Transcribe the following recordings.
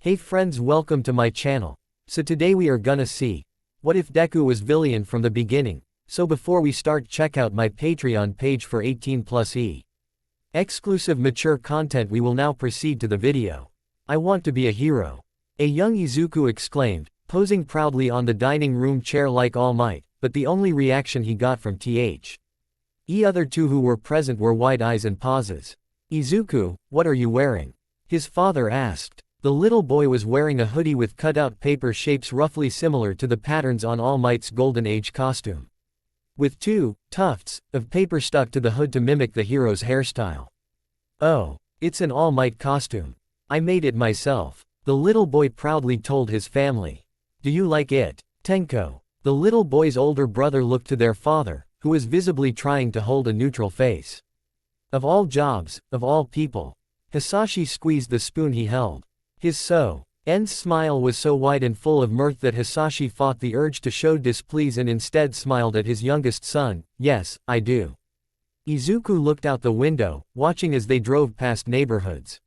Hey friends, welcome to my channel. So today we are gonna see, what if Deku was VILLIAN from the beginning? So before we start, check out my Patreon page for 18+ exclusive mature content. We will now proceed to the video. I want to be a hero. A young Izuku exclaimed, posing proudly on the dining room chair like All Might, but the only reaction he got from the other two who were present were wide eyes and pauses. Izuku, what are you wearing? His father asked. The little boy was wearing a hoodie with cut-out paper shapes roughly similar to the patterns on All Might's Golden Age costume, with two tufts of paper stuck to the hood to mimic the hero's hairstyle. Oh, it's an All Might costume. I made it myself, the little boy proudly told his family. Do you like it, Tenko? The little boy's older brother looked to their father, who was visibly trying to hold a neutral face. Of all jobs, of all people. Hisashi squeezed the spoon he held. His so-en's smile was so wide and full of mirth that Hisashi fought the urge to show displease and instead smiled at his youngest son. Yes, I do. Izuku looked out the window, watching as they drove past neighborhoods.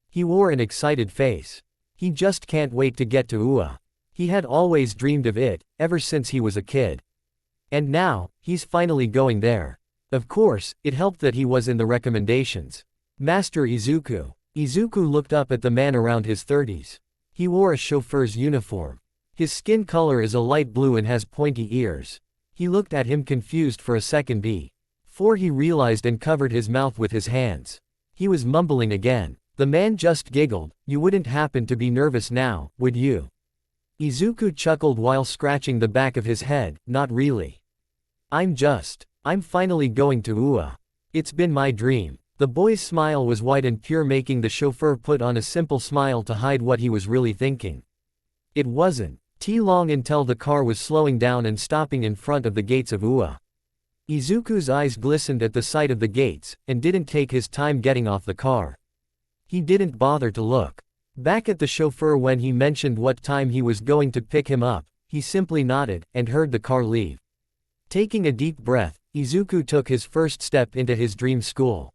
He wore an excited face. He just can't wait to get to Ua. He had always dreamed of it, ever since he was a kid. And now, he's finally going there. Of course, it helped that he was in the recommendations. Master Izuku. Izuku looked up at the man around his 30s. He wore a chauffeur's uniform. His skin color is a light blue and has pointy ears. He looked at him confused for a second before he realized and covered his mouth with his hands. He was mumbling again. The man just giggled. You wouldn't happen to be nervous now, would you? Izuku chuckled while scratching the back of his head. Not really. I'm finally going to Ua. It's been my dream. The boy's smile was wide and pure, making the chauffeur put on a simple smile to hide what he was really thinking. It wasn't too long until the car was slowing down and stopping in front of the gates of Ua. Izuku's eyes glistened at the sight of the gates, and didn't take his time getting off the car. He didn't bother to look back at the chauffeur when he mentioned what time he was going to pick him up. He simply nodded, and heard the car leave. Taking a deep breath, Izuku took his first step into his dream school.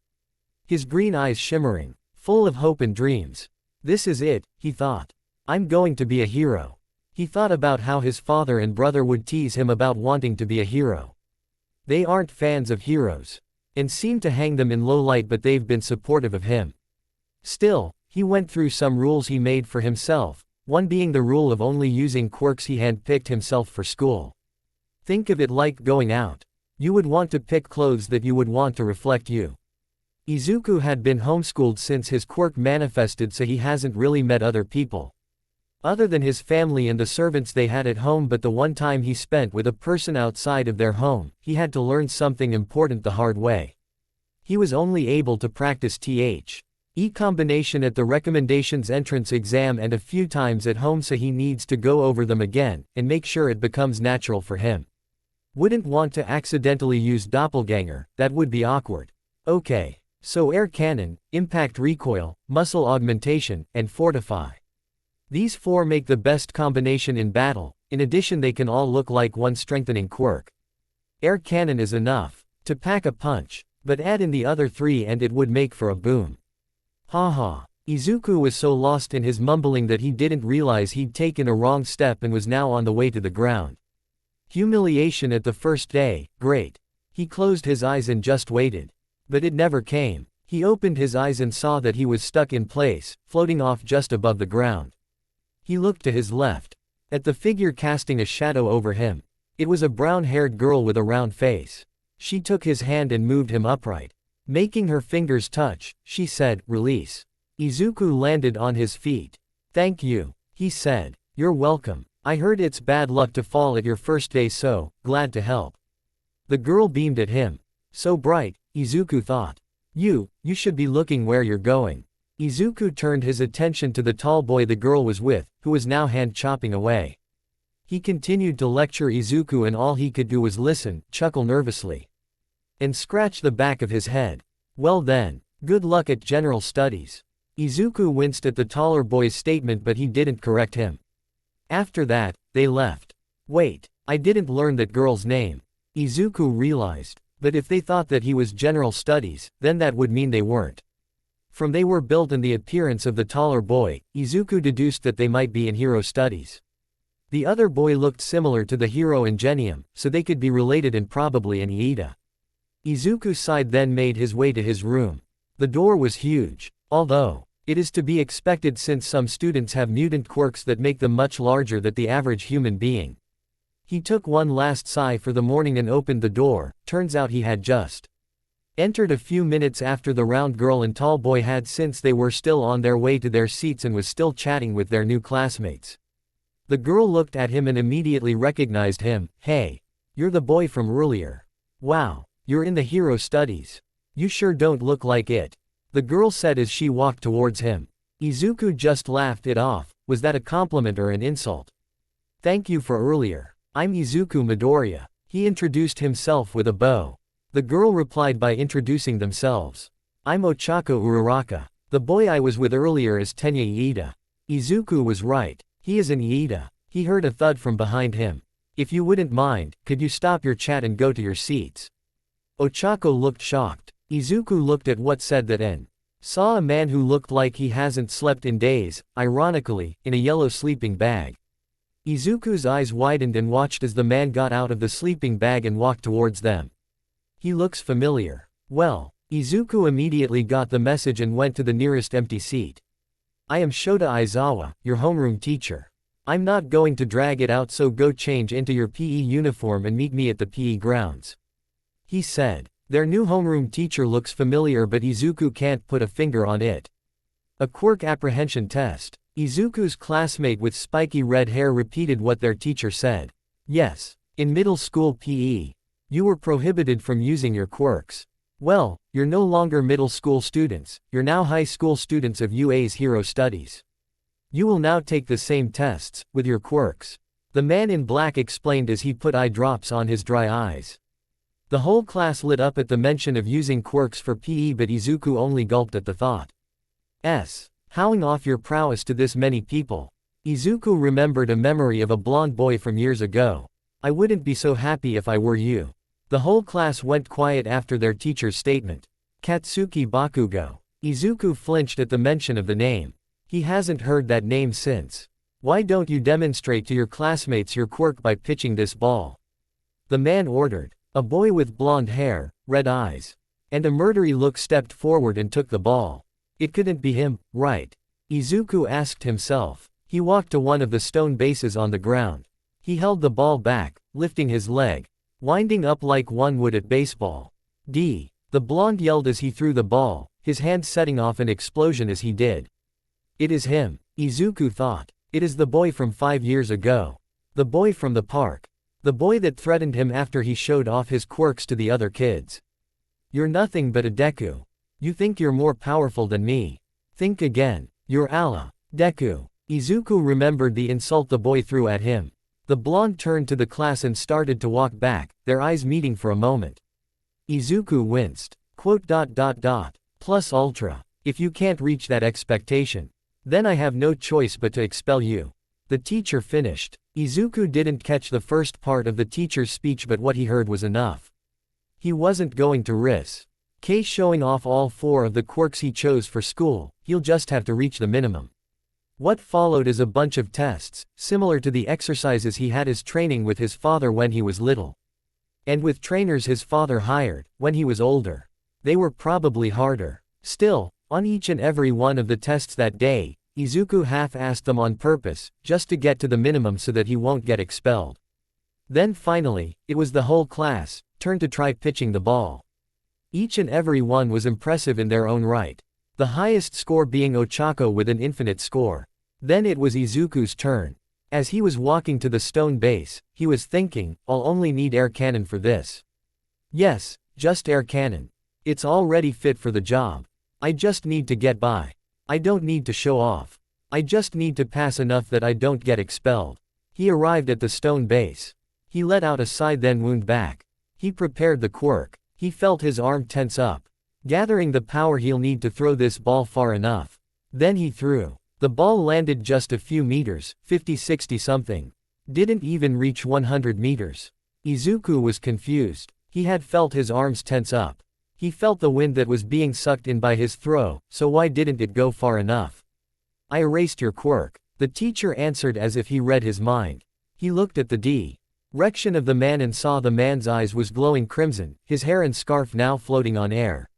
His green eyes shimmering, full of hope and dreams. This is it, he thought. I'm going to be a hero. He thought about how his father and brother would tease him about wanting to be a hero. They aren't fans of heroes, and seem to hang them in low light, but they've been supportive of him. Still, he went through some rules he made for himself, one being the rule of only using quirks he handpicked himself for school. Think of it like going out. You would want to pick clothes that you would want to reflect you. Izuku had been homeschooled since his quirk manifested, so he hasn't really met other people other than his family and the servants they had at home, but the one time he spent with a person outside of their home, he had to learn something important the hard way. He was only able to practice the combination at the recommendations entrance exam and a few times at home, so he needs to go over them again, and make sure it becomes natural for him. Wouldn't want to accidentally use doppelganger, that would be awkward. Okay. So air cannon, impact recoil, muscle augmentation, and fortify. These four make the best combination in battle. In addition, they can all look like one strengthening quirk. Air cannon is enough to pack a punch, but add in the other three and it would make for a boom. Haha. Izuku was so lost in his mumbling that he didn't realize he'd taken a wrong step and was now on the way to the ground. Humiliation at the first day, great. He closed his eyes and just waited. But it never came. He opened his eyes and saw that he was stuck in place, floating off just above the ground. He looked to his left, at the figure casting a shadow over him. It was a brown-haired girl with a round face. She took his hand and moved him upright. Making her fingers touch, she said, "Release." Izuku landed on his feet. "Thank you," he said. "You're welcome. I heard it's bad luck to fall at your first day, so glad to help." The girl beamed at him. So bright, Izuku thought. You should be looking where you're going." Izuku turned his attention to the tall boy the girl was with, who was now hand-chopping away. He continued to lecture Izuku, and all he could do was listen, chuckle nervously, and scratch the back of his head. Well then, good luck at general studies. Izuku winced at the taller boy's statement, but he didn't correct him. After that, they left. Wait, I didn't learn that girl's name. Izuku realized. But if they thought that he was general studies, then that would mean they weren't From they were built and the appearance of the taller boy, Izuku deduced that they might be in hero studies. The other boy looked similar to the hero Ingenium, so they could be related and probably an Iida. Izuku sighed, then made his way to his room. The door was huge. Although it is to be expected since some students have mutant quirks that make them much larger than the average human being. He took one last sigh for the morning and opened the door. Turns out he had just entered a few minutes after the round girl and tall boy had, since they were still on their way to their seats and was still chatting with their new classmates. The girl looked at him and immediately recognized him. "Hey, you're the boy from earlier. Wow, you're in the hero studies. You sure don't look like it," the girl said as she walked towards him. Izuku just laughed it off. Was that a compliment or an insult? "Thank you for earlier. I'm Izuku Midoriya." He introduced himself with a bow. The girl replied by introducing themselves. "I'm Ochako Uraraka. The boy I was with earlier is Tenya Iida." Izuku was right. He is an Iida. He heard a thud from behind him. "If you wouldn't mind, could you stop your chat and go to your seats?" Ochako looked shocked. Izuku looked at what said that and saw a man who looked like he hasn't slept in days, ironically, in a yellow sleeping bag. Izuku's eyes widened and watched as the man got out of the sleeping bag and walked towards them. He looks familiar. Well, Izuku immediately got the message and went to the nearest empty seat. "I am Shota Aizawa, your homeroom teacher. I'm not going to drag it out, so go change into your PE uniform and meet me at the PE grounds," he said. Their new homeroom teacher looks familiar, but Izuku can't put a finger on it. A quirk apprehension test. Izuku's classmate with spiky red hair repeated what their teacher said. "Yes, in middle school PE. You were prohibited from using your quirks. Well, you're no longer middle school students, you're now high school students of UA's Hero Studies. You will now take the same tests, with your quirks," the man in black explained as he put eye drops on his dry eyes. The whole class lit up at the mention of using quirks for PE, but Izuku only gulped at the thought. Howling off your prowess to this many people. Izuku remembered a memory of a blonde boy from years ago. "I wouldn't be so happy if I were you." The whole class went quiet after their teacher's statement. Katsuki Bakugo. Izuku flinched at the mention of the name. He hasn't heard that name since. "Why don't you demonstrate to your classmates your quirk by pitching this ball?" the man ordered. A boy with blonde hair, red eyes, and a murdery look stepped forward and took the ball. It couldn't be him, right? Izuku asked himself. He walked to one of the stone bases on the ground. He held the ball back, lifting his leg, winding up like one would at baseball. The blonde yelled as he threw the ball, his hand setting off an explosion as he did. It is him, Izuku thought. It is the boy from 5 years ago. The boy from the park. The boy that threatened him after he showed off his quirks to the other kids. You're nothing but a DEKU. You think you're more powerful than me. Think again. You're Allah. DEKU. Izuku remembered the insult the boy threw at him. The blonde turned to the class and started to walk back, their eyes meeting for a moment. Izuku winced. Plus ultra. If you can't reach that expectation, then I have no choice but to expel you. The teacher finished. Izuku didn't catch the first part of the teacher's speech, but what he heard was enough. He wasn't going to risk showing off all 4 of the quirks he chose for school. He'll just have to reach the minimum. What followed is a bunch of tests, similar to the exercises he had as training with his father when he was little. And with trainers his father hired, when he was older. They were probably harder. Still, on each and every one of the tests that day, Izuku half-assed them on purpose, just to get to the minimum so that he won't get expelled. Then finally, it was the whole class, turn to try pitching the ball. Each and every one was impressive in their own right. The highest score being Ochako with an infinite score. Then it was Izuku's turn. As he was walking to the stone base, he was thinking, I'll only need air cannon for this. Yes, just air cannon. It's already fit for the job. I just need to get by. I don't need to show off. I just need to pass enough that I don't get expelled. He arrived at the stone base. He let out a sigh, then wound back. He prepared the quirk. He felt his arm tense up, gathering the power he'll need to throw this ball far enough. Then he threw. The ball landed just a few meters, 50-60 something. Didn't even reach 100 meters. Izuku was confused. He had felt his arms tense up. He felt the wind that was being sucked in by his throw, so why didn't it go far enough? I erased your quirk, the teacher answered as if he read his mind. He looked at the direction of the man and saw the man's eyes was glowing crimson, his hair and scarf now floating on air.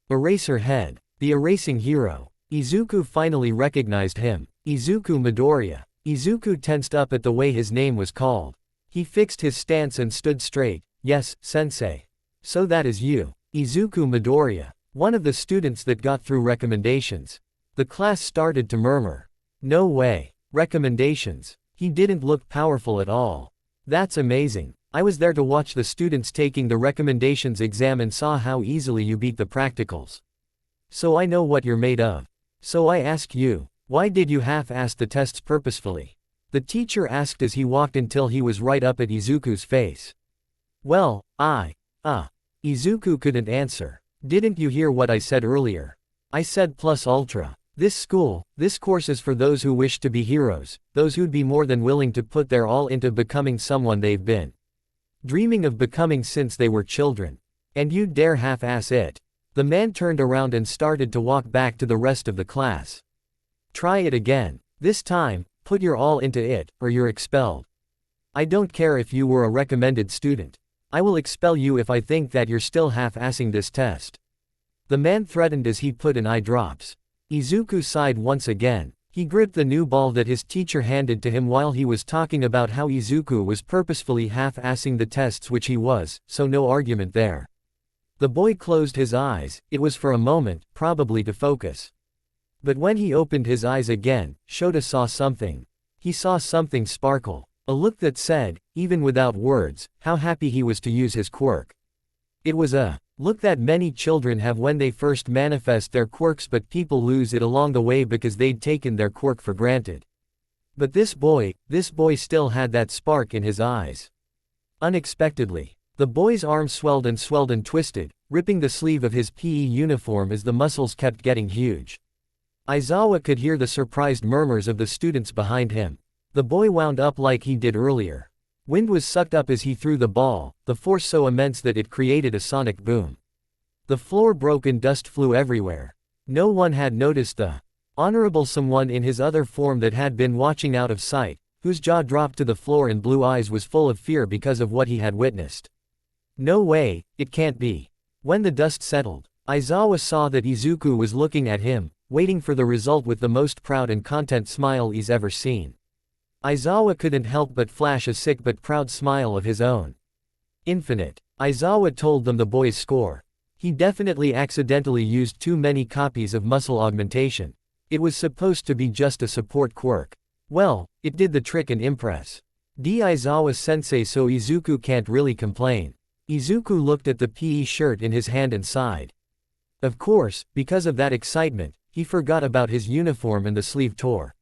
Eraser head. The erasing hero. Izuku finally recognized him. Izuku Midoriya. Izuku tensed up at the way his name was called. He fixed his stance and stood straight. Yes, sensei. So that is you. Izuku Midoriya. One of the students that got through recommendations. The class started to murmur. No way. Recommendations. He didn't look powerful at all. That's amazing. I was there to watch the students taking the recommendations exam and saw how easily you beat the practicals. So I know what you're made of. So I ask you, why did you half-ass the tests purposefully? The teacher asked as he walked until he was right up at Izuku's face. Well, Izuku couldn't answer. Didn't you hear what I said earlier? I said plus ultra. This course is for those who wish to be heroes, those who'd be more than willing to put their all into becoming someone they've been dreaming of becoming since they were children. And you dare half-ass it. The man turned around and started to walk back to the rest of the class. Try it again. This time, put your all into it, or you're expelled. I don't care if you were a recommended student. I will expel you if I think that you're still half-assing this test. The man threatened as he put in eye drops. Izuku sighed once again. He gripped the new ball that his teacher handed to him while he was talking about how Izuku was purposefully half-assing the tests, which he was, so no argument there. The boy closed his eyes, it was for a moment, probably to focus. But when he opened his eyes again, Shota saw something. He saw something sparkle. A look that said, even without words, how happy he was to use his quirk. It was a look that many children have when they first manifest their quirks, but people lose it along the way because they'd taken their quirk for granted. But this boy still had that spark in his eyes. Unexpectedly, the boy's arm swelled and twisted, ripping the sleeve of his PE uniform as the muscles kept getting huge. Aizawa could hear the surprised murmurs of the students behind him. The boy wound up like he did earlier. Wind was sucked up as he threw the ball, the force so immense that it created a sonic boom. The floor broke and dust flew everywhere. No one had noticed the honorable someone in his other form that had been watching out of sight, whose jaw dropped to the floor and blue eyes was full of fear because of what he had witnessed. No way, it can't be. When the dust settled, Aizawa saw that Izuku was looking at him, waiting for the result with the most proud and content smile he's ever seen. Aizawa couldn't help but flash a sick but proud smile of his own. Infinite. Aizawa told them the boy's score. He definitely accidentally used too many copies of muscle augmentation. It was supposed to be just a support quirk. Well, it did the trick and impress. Aizawa-sensei, so Izuku can't really complain. Izuku looked at the PE shirt in his hand and sighed. Of course, because of that excitement, he forgot about his uniform and the sleeve tore.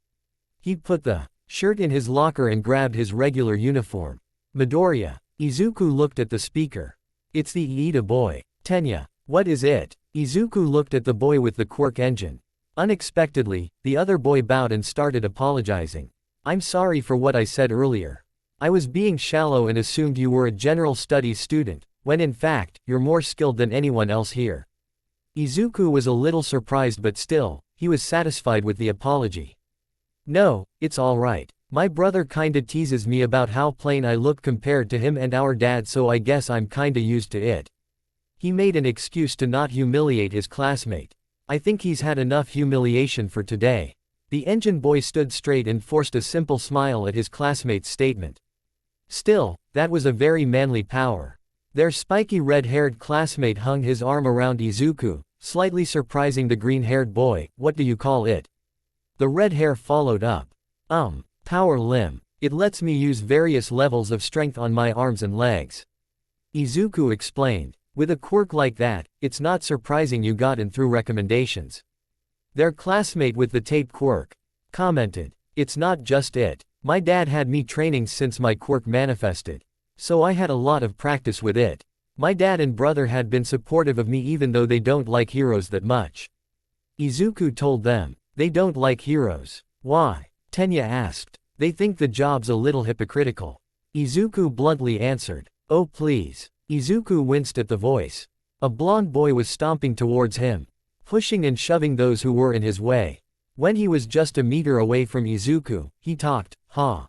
He put the shirt in his locker and grabbed his regular uniform. Midoriya. Izuku looked at the speaker. It's the Iida boy. Tenya. What is it? Izuku looked at the boy with the quirk engine. Unexpectedly, the other boy bowed and started apologizing. I'm sorry for what I said earlier. I was being shallow and assumed you were a general studies student, when in fact, you're more skilled than anyone else here. Izuku was a little surprised, but still, he was satisfied with the apology. No, it's alright. My brother kinda teases me about how plain I look compared to him and our dad, so I guess I'm kinda used to it. He made an excuse to not humiliate his classmate. I think he's had enough humiliation for today. The engine boy stood straight and forced a simple smile at his classmate's statement. Still, that was a very manly power. Their spiky red-haired classmate hung his arm around Izuku, slightly surprising the green-haired boy. What do you call it? The red hair followed up. Power limb. It lets me use various levels of strength on my arms and legs. Izuku explained. With a quirk like that, it's not surprising you got in through recommendations. Their classmate with the tape quirk commented. It's not just it. My dad had me training since my quirk manifested. So I had a lot of practice with it. My dad and brother had been supportive of me even though they don't like heroes that much. Izuku told them. They don't like heroes. Why? Tenya asked. They think the job's a little hypocritical. Izuku bluntly answered. Oh please. Izuku winced at the voice. A blond boy was stomping towards him, pushing and shoving those who were in his way. When he was just a meter away from Izuku, he talked, "Ha.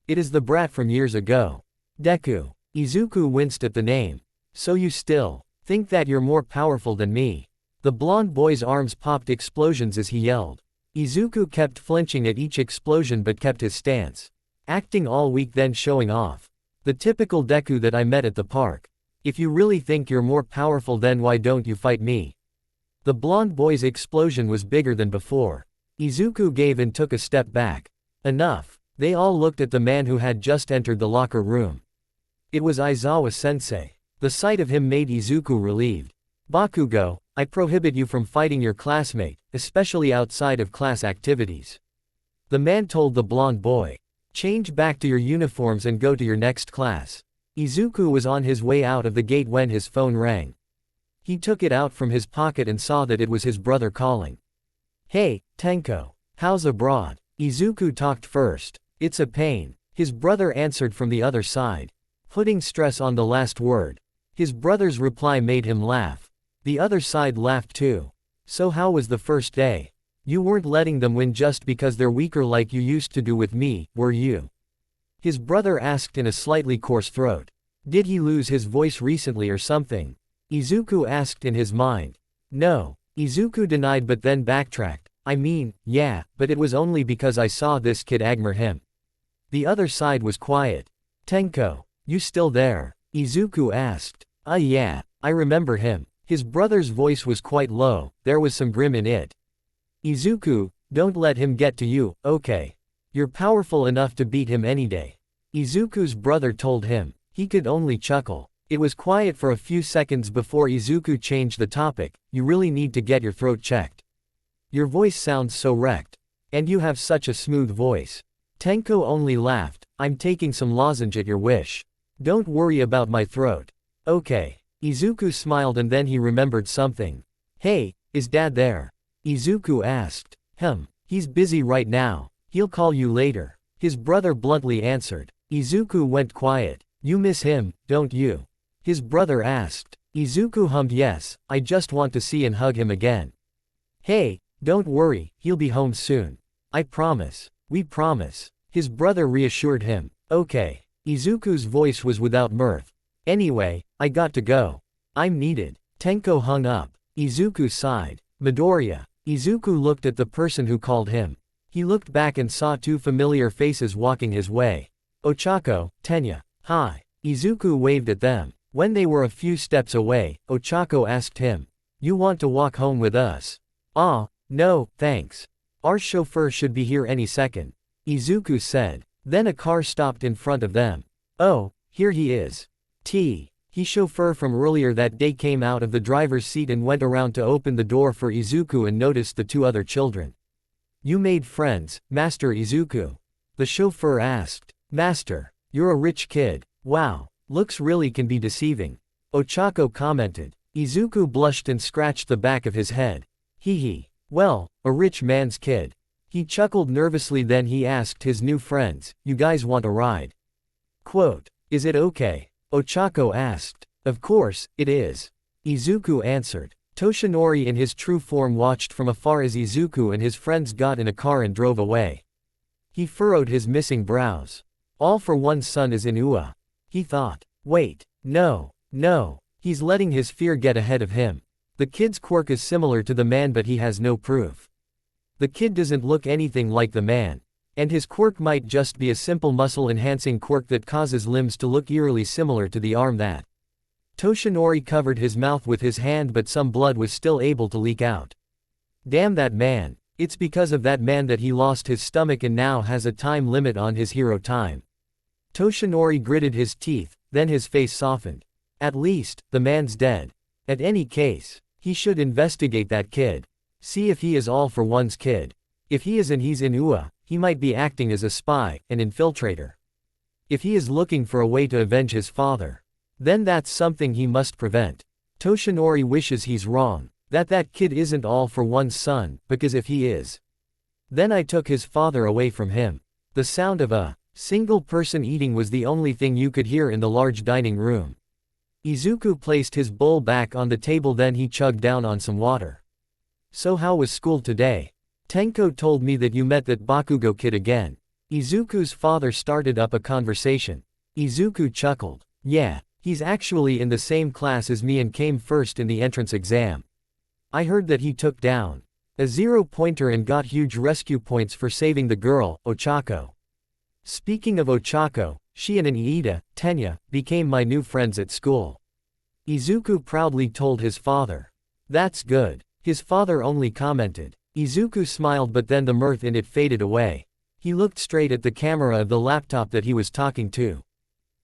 It is the brat from years ago. Deku." Izuku winced at the name. "So you still think that you're more powerful than me?" The blond boy's arms popped explosions as he yelled. Izuku kept flinching at each explosion but kept his stance. Acting all weak then showing off. "The typical Deku that I met at the park. If you really think you're more powerful then why don't you fight me?" The blond boy's explosion was bigger than before. Izuku gave and took a step back. Enough. They all looked at the man who had just entered the locker room. It was Aizawa-sensei. The sight of him made Izuku relieved. "Bakugo, I prohibit you from fighting your classmate, especially outside of class activities." The man told the blond boy. "Change back to your uniforms and go to your next class." Izuku was on his way out of the gate when his phone rang. He took it out from his pocket and saw that it was his brother calling. "Hey, Tenko. How's abroad?" Izuku talked first. "It's a pain," his brother answered from the other side, putting stress on the last word. His brother's reply made him laugh. The other side laughed too. "So how was the first day? You weren't letting them win just because they're weaker like you used to do with me, were you?" His brother asked in a slightly coarse throat. Did he lose his voice recently or something? Izuku asked in his mind. No. Izuku denied but then backtracked. I mean, yeah, but it was only because I saw this kid Agmer him. The other side was quiet. Tenko, you still there? Izuku asked. Yeah, I remember him. His brother's voice was quite low, there was some grim in it. Izuku, don't let him get to you, okay? You're powerful enough to beat him any day. Izuku's brother told him. He could only chuckle. It was quiet for a few seconds before Izuku changed the topic. You really need to get your throat checked. Your voice sounds so wrecked. And you have such a smooth voice. Tenko only laughed. I'm taking some lozenge at your wish. Don't worry about my throat. Okay. Izuku smiled and then he remembered something. Hey, is Dad there? Izuku asked. He's busy right now. He'll call you later. His brother bluntly answered. Izuku went quiet. You miss him, don't you? His brother asked. Izuku hummed yes, I just want to see and hug him again. Hey, don't worry, he'll be home soon. I promise. We promise. His brother reassured him. Okay. Izuku's voice was without mirth. Anyway, I got to go. I'm needed. Tenko hung up. Izuku sighed. Midoriya. Izuku looked at the person who called him. He looked back and saw two familiar faces walking his way. Ochako, Tenya. Hi. Izuku waved at them. When they were a few steps away, Ochako asked him. You want to walk home with us? No, thanks. Our chauffeur should be here any second. Izuku said. Then a car stopped in front of them. Oh, here he is. He chauffeur from earlier that day came out of the driver's seat and went around to open the door for Izuku and noticed the two other children. You made friends, Master Izuku? The chauffeur asked. Master, you're a rich kid. Wow, looks really can be deceiving. Ochako commented. Izuku blushed and scratched the back of his head. Hee. Well, a rich man's kid. He chuckled nervously then he asked his new friends, you guys want a ride? Quote, is it okay? Ochako asked. Of course, it is. Izuku answered. Toshinori in his true form watched from afar as Izuku and his friends got in a car and drove away. He furrowed his missing brows. All for one son is Inuwa. He thought. Wait, no, he's letting his fear get ahead of him. The kid's quirk is similar to the man but he has no proof. The kid doesn't look anything like the man. And his quirk might just be a simple muscle-enhancing quirk that causes limbs to look eerily similar to the arm that. Toshinori covered his mouth with his hand but some blood was still able to leak out. Damn that man. It's because of that man that he lost his stomach and now has a time limit on his hero time. Toshinori gritted his teeth, then his face softened. At least, the man's dead. At any case, he should investigate that kid. See if he is all for one's kid. If he is and he's Inuwa, he might be acting as a spy, an infiltrator. If he is looking for a way to avenge his father, then that's something he must prevent. Toshinori wishes he's wrong, that kid isn't all for one's son, because if he is, then I took his father away from him. The sound of a single person eating was the only thing you could hear in the large dining room. Izuku placed his bowl back on the table, then he chugged down on some water. So how was school today? Tenko told me that you met that Bakugo kid again. Izuku's father started up a conversation. Izuku chuckled. Yeah, he's actually in the same class as me and came first in the entrance exam. I heard that he took down a 0-pointer and got huge rescue points for saving the girl, Ochako. Speaking of Ochako, she and Iida, Tenya, became my new friends at school. Izuku proudly told his father. That's good. His father only commented. Izuku smiled, but then the mirth in it faded away. He looked straight at the camera of the laptop that he was talking to.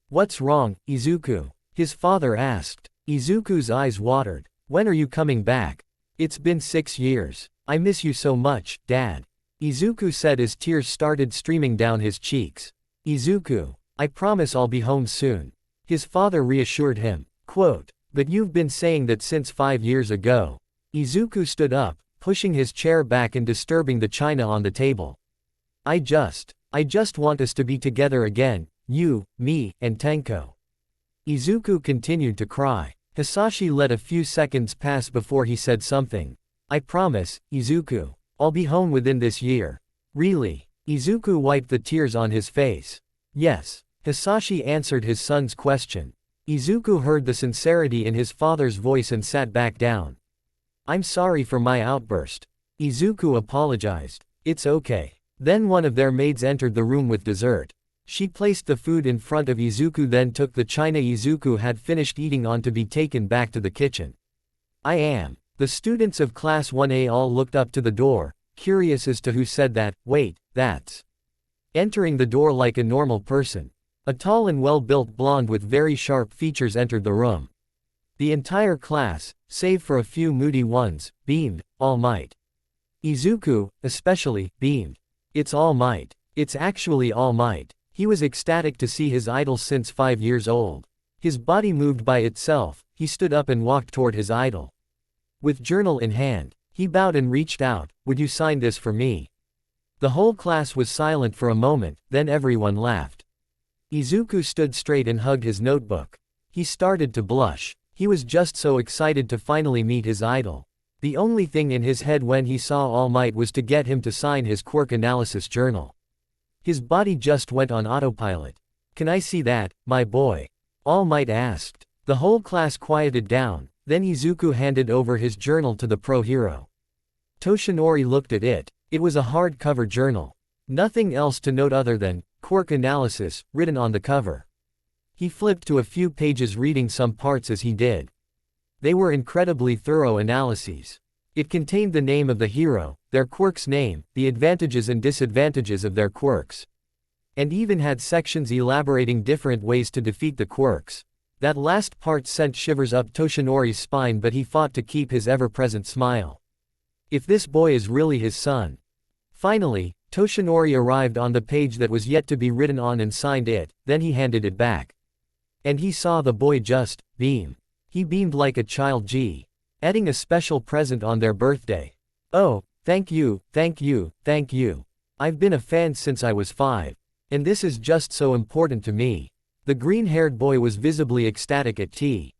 What's wrong, Izuku? His father asked. Izuku's eyes watered. When are you coming back? It's been 6 years. I miss you so much, Dad. Izuku said as tears started streaming down his cheeks. Izuku, I promise I'll be home soon. His father reassured him. Quote, but you've been saying that since 5 years ago. Izuku stood up, pushing his chair back and disturbing the china on the table. I just want us to be together again, you, me, and Tenko. Izuku continued to cry. Hisashi let a few seconds pass before he said something. I promise, Izuku. I'll be home within this year. Really? Izuku wiped the tears on his face. Yes. Hisashi answered his son's question. Izuku heard the sincerity in his father's voice and sat back down. I'm sorry for my outburst. Izuku apologized. It's okay. Then one of their maids entered the room with dessert. She placed the food in front of Izuku, then took the china Izuku had finished eating on to be taken back to the kitchen. I am. The students of Class 1A all looked up to the door, curious as to who said that. Wait, that's. Entering the door like a normal person. A tall and well-built blonde with very sharp features entered the room. The entire class, save for a few moody ones, beamed. All Might. Izuku, especially, beamed. It's All Might. It's actually All Might. He was ecstatic to see his idol since 5 years old. His body moved by itself. He stood up and walked toward his idol. With journal in hand, he bowed and reached out. Would you sign this for me? The whole class was silent for a moment, then everyone laughed. Izuku stood straight and hugged his notebook. He started to blush. He was just so excited to finally meet his idol. The only thing in his head when he saw All Might was to get him to sign his quirk analysis journal. His body just went on autopilot. Can I see that, my boy? All Might asked. The whole class quieted down. Then Izuku handed over his journal to the pro hero. Toshinori looked at it. It was a hardcover journal. Nothing else to note other than quirk analysis written on the cover. He flipped to a few pages, reading some parts as he did. They were incredibly thorough analyses. It contained the name of the hero, their quirk's name, the advantages and disadvantages of their quirks. And even had sections elaborating different ways to defeat the quirks. That last part sent shivers up Toshinori's spine, but he fought to keep his ever-present smile. If this boy is really his son. Finally, Toshinori arrived on the page that was yet to be written on and signed it, then he handed it back. And he saw the boy just beam. He beamed like a child adding a special present on their birthday. Oh, thank you, thank you, thank you. I've been a fan since I was 5. And this is just so important to me. The green-haired boy was visibly ecstatic at He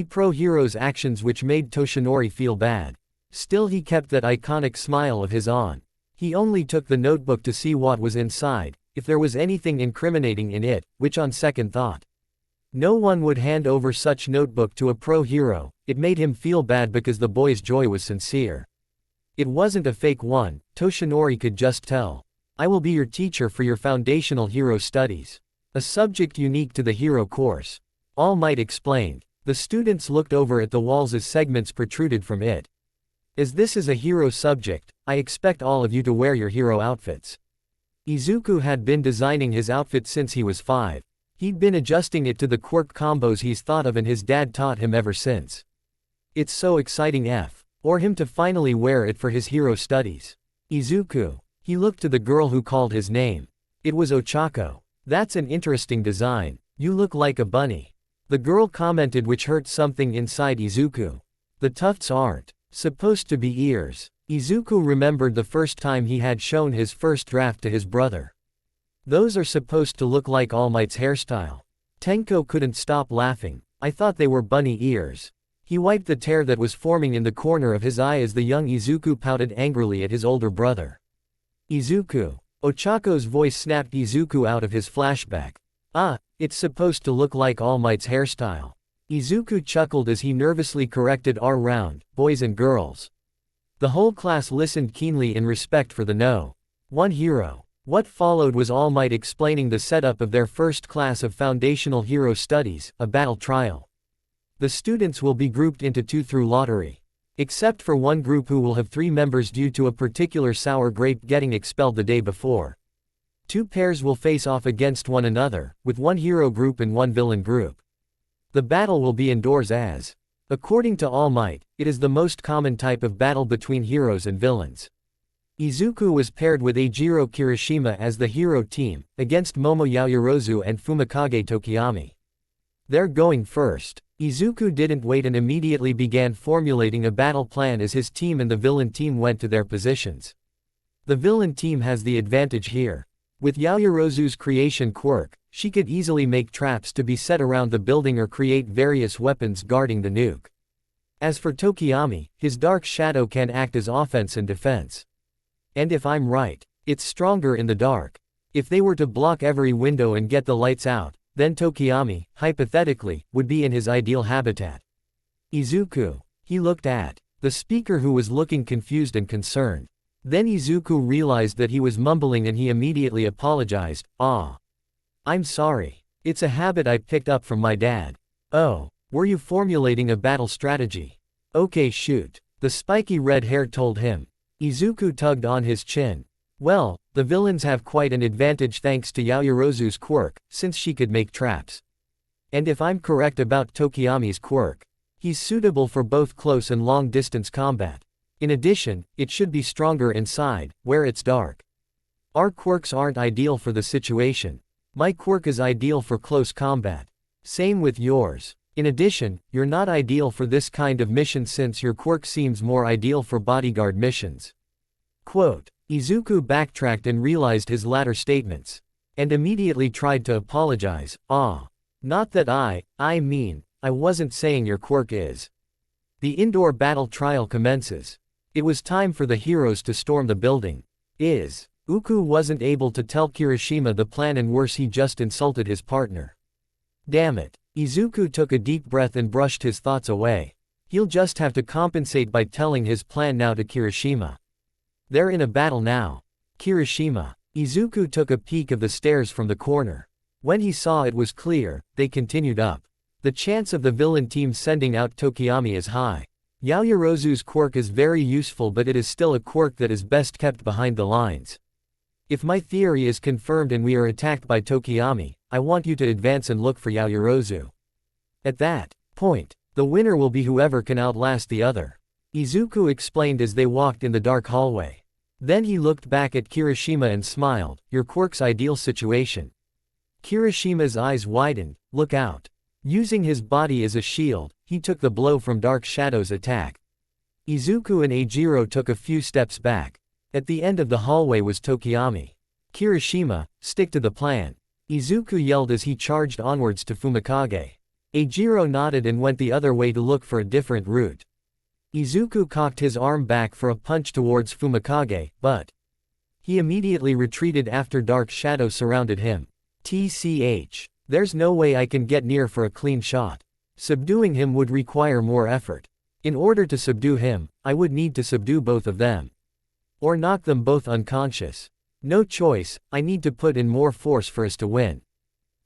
Pro Hero's actions, which made Toshinori feel bad. Still, he kept that iconic smile of his on. He only took the notebook to see what was inside, if there was anything incriminating in it, which on second thought. No one would hand over such notebook to a pro hero. It made him feel bad because the boy's joy was sincere. It wasn't a fake one, Toshinori could just tell. I will be your teacher for your foundational hero studies. A subject unique to the hero course. All Might explained. The students looked over at the walls as segments protruded from it. As this is a hero subject, I expect all of you to wear your hero outfits. Izuku had been designing his outfit since he was 5. He'd been adjusting it to the quirk combos he's thought of and his dad taught him ever since. It's so exciting for him to finally wear it for his hero studies. Izuku. He looked to the girl who called his name. It was Ochako. That's an interesting design. You look like a bunny. The girl commented, which hurt something inside Izuku. The tufts aren't supposed to be ears. Izuku remembered the first time he had shown his first draft to his brother. Those are supposed to look like All Might's hairstyle. Tenko couldn't stop laughing. I thought they were bunny ears. He wiped the tear that was forming in the corner of his eye as the young Izuku pouted angrily at his older brother. Izuku. Ochako's voice snapped Izuku out of his flashback. Ah, it's supposed to look like All Might's hairstyle. Izuku chuckled as he nervously corrected our round, boys and girls. The whole class listened keenly in respect for the no. One hero. What followed was All Might explaining the setup of their first class of foundational hero studies, a battle trial. The students will be grouped into 2 through lottery. Except for one group who will have 3 members due to a particular sour grape getting expelled the day before. 2 pairs will face off against one another, with 1 hero group and 1 villain group. The battle will be indoors as. According to All Might, it is the most common type of battle between heroes and villains. Izuku was paired with Eijiro Kirishima as the hero team, against Momo Yaoyorozu and Fumikage Tokiyami. They're going first. Izuku didn't wait and immediately began formulating a battle plan as his team and the villain team went to their positions. The villain team has the advantage here. With Yaoyorozu's creation quirk, she could easily make traps to be set around the building or create various weapons guarding the nuke. As for Tokiyami, his dark shadow can act as offense and defense. And if I'm right, it's stronger in the dark. If they were to block every window and get the lights out, then Tokiyami, hypothetically, would be in his ideal habitat. Izuku. He looked at the speaker who was looking confused and concerned. Then Izuku realized that he was mumbling and he immediately apologized. I'm sorry. It's a habit I picked up from my dad. Oh, were you formulating a battle strategy? Okay, shoot. The spiky red hair told him. Izuku tugged on his chin. Well, the villains have quite an advantage thanks to Yaoyorozu's quirk, since she could make traps. And if I'm correct about Tokiyami's quirk, he's suitable for both close and long-distance combat. In addition, it should be stronger inside, where it's dark. Our quirks aren't ideal for the situation. My quirk is ideal for close combat. Same with yours. In addition, you're not ideal for this kind of mission since your quirk seems more ideal for bodyguard missions. Quote. Izuku backtracked and realized his latter statements. And immediately tried to apologize. Not that I mean, I wasn't saying your quirk is. The indoor battle trial commences. It was time for the heroes to storm the building. Uku wasn't able to tell Kirishima the plan and worse he just insulted his partner. Damn it. Izuku took a deep breath and brushed his thoughts away. He'll just have to compensate by telling his plan now to Kirishima. They're in a battle now. Kirishima. Izuku took a peek of the stairs from the corner. When he saw it was clear, they continued up. The chance of the villain team sending out Tokiyami is high. Yaoyorozu's quirk is very useful but it is still a quirk that is best kept behind the lines. If my theory is confirmed and we are attacked by Tokiyami, I want you to advance and look for Yaoyorozu. At that point, the winner will be whoever can outlast the other. Izuku explained as they walked in the dark hallway. Then he looked back at Kirishima and smiled, your quirk's ideal situation. Kirishima's eyes widened, look out. Using his body as a shield, he took the blow from Dark Shadow's attack. Izuku and Eijiro took a few steps back. At the end of the hallway was Tokiyami. Kirishima, stick to the plan. Izuku yelled as he charged onwards to Fumikage. Eijiro nodded and went the other way to look for a different route. Izuku cocked his arm back for a punch towards Fumikage, but he immediately retreated after Dark Shadow surrounded him. TCH. There's no way I can get near for a clean shot. Subduing him would require more effort. In order to subdue him, I would need to subdue both of them. Or knock them both unconscious. No choice, I need to put in more force for us to win.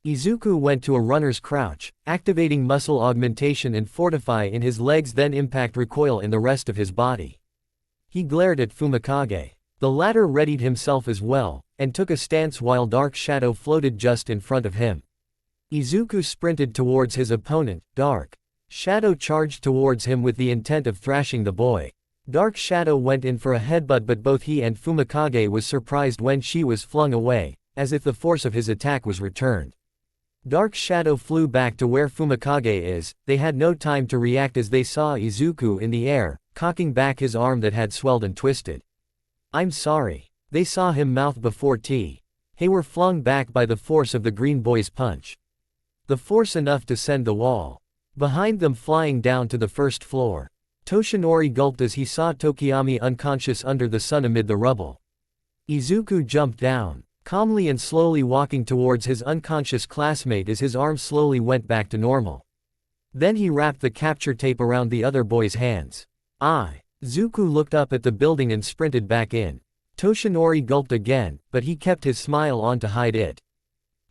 Izuku went to a runner's crouch, activating muscle augmentation and fortify in his legs then impact recoil in the rest of his body. He glared at Fumikage. The latter readied himself as well, and took a stance while Dark Shadow floated just in front of him. Izuku sprinted towards his opponent, Dark Shadow charged towards him with the intent of thrashing the boy. Dark Shadow went in for a headbutt but both he and Fumikage was surprised when she was flung away, as if the force of his attack was returned. Dark Shadow flew back to where Fumikage is, they had no time to react as they saw Izuku in the air, cocking back his arm that had swelled and twisted. I'm sorry. They saw him mouth before They were flung back by the force of the green boy's punch. The force enough to send the wall. Behind them, flying down to the first floor. Toshinori gulped as he saw Tokiyami unconscious under the sun amid the rubble. Izuku jumped down, calmly and slowly walking towards his unconscious classmate as his arm slowly went back to normal. Then he wrapped the capture tape around the other boy's hands. Zuku looked up at the building and sprinted back in. Toshinori gulped again, but he kept his smile on to hide it.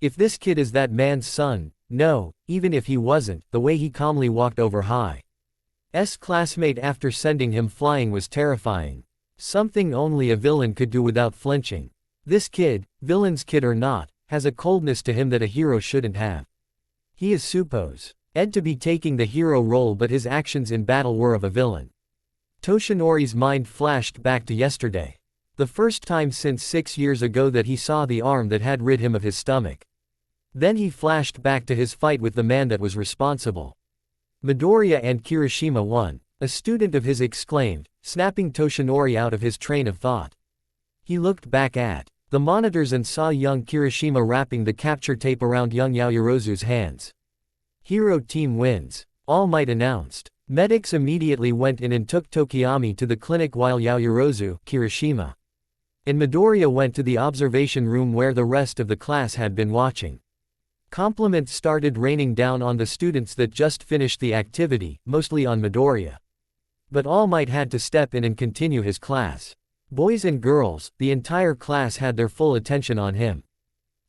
If this kid is that man's son, no, even if he wasn't, the way he calmly walked over Hi's classmate after sending him flying was terrifying. Something only a villain could do without flinching. This kid, villain's kid or not, has a coldness to him that a hero shouldn't have. He is supposed to be taking the hero role, but his actions in battle were of a villain. Toshinori's mind flashed back to yesterday. The first time since 6 years ago that he saw the arm that had rid him of his stomach. Then he flashed back to his fight with the man that was responsible. Midoriya and Kirishima won, a student of his exclaimed, snapping Toshinori out of his train of thought. He looked back at the monitors and saw young Kirishima wrapping the capture tape around young Yaoyorozu's hands. Hero team wins, All Might announced. Medics immediately went in and took Tokiyami to the clinic while Yaoyorozu, Kirishima, and Midoriya went to the observation room where the rest of the class had been watching. Compliments started raining down on the students that just finished the activity, mostly on Midoriya. But All Might had to step in and continue his class. Boys and girls, the entire class had their full attention on him.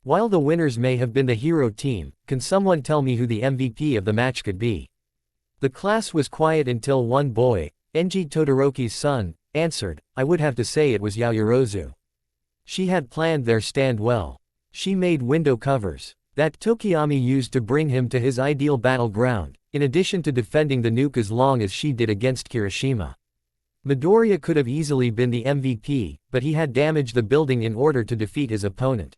While the winners may have been the hero team, can someone tell me who the MVP of the match could be? The class was quiet until one boy, Enji Todoroki's son, answered, I would have to say it was Yaoyorozu. She had planned their stand well. She made window covers that Tokiyami used to bring him to his ideal battleground, in addition to defending the nuke as long as she did against Kirishima. Midoriya could have easily been the MVP, but he had damaged the building in order to defeat his opponent.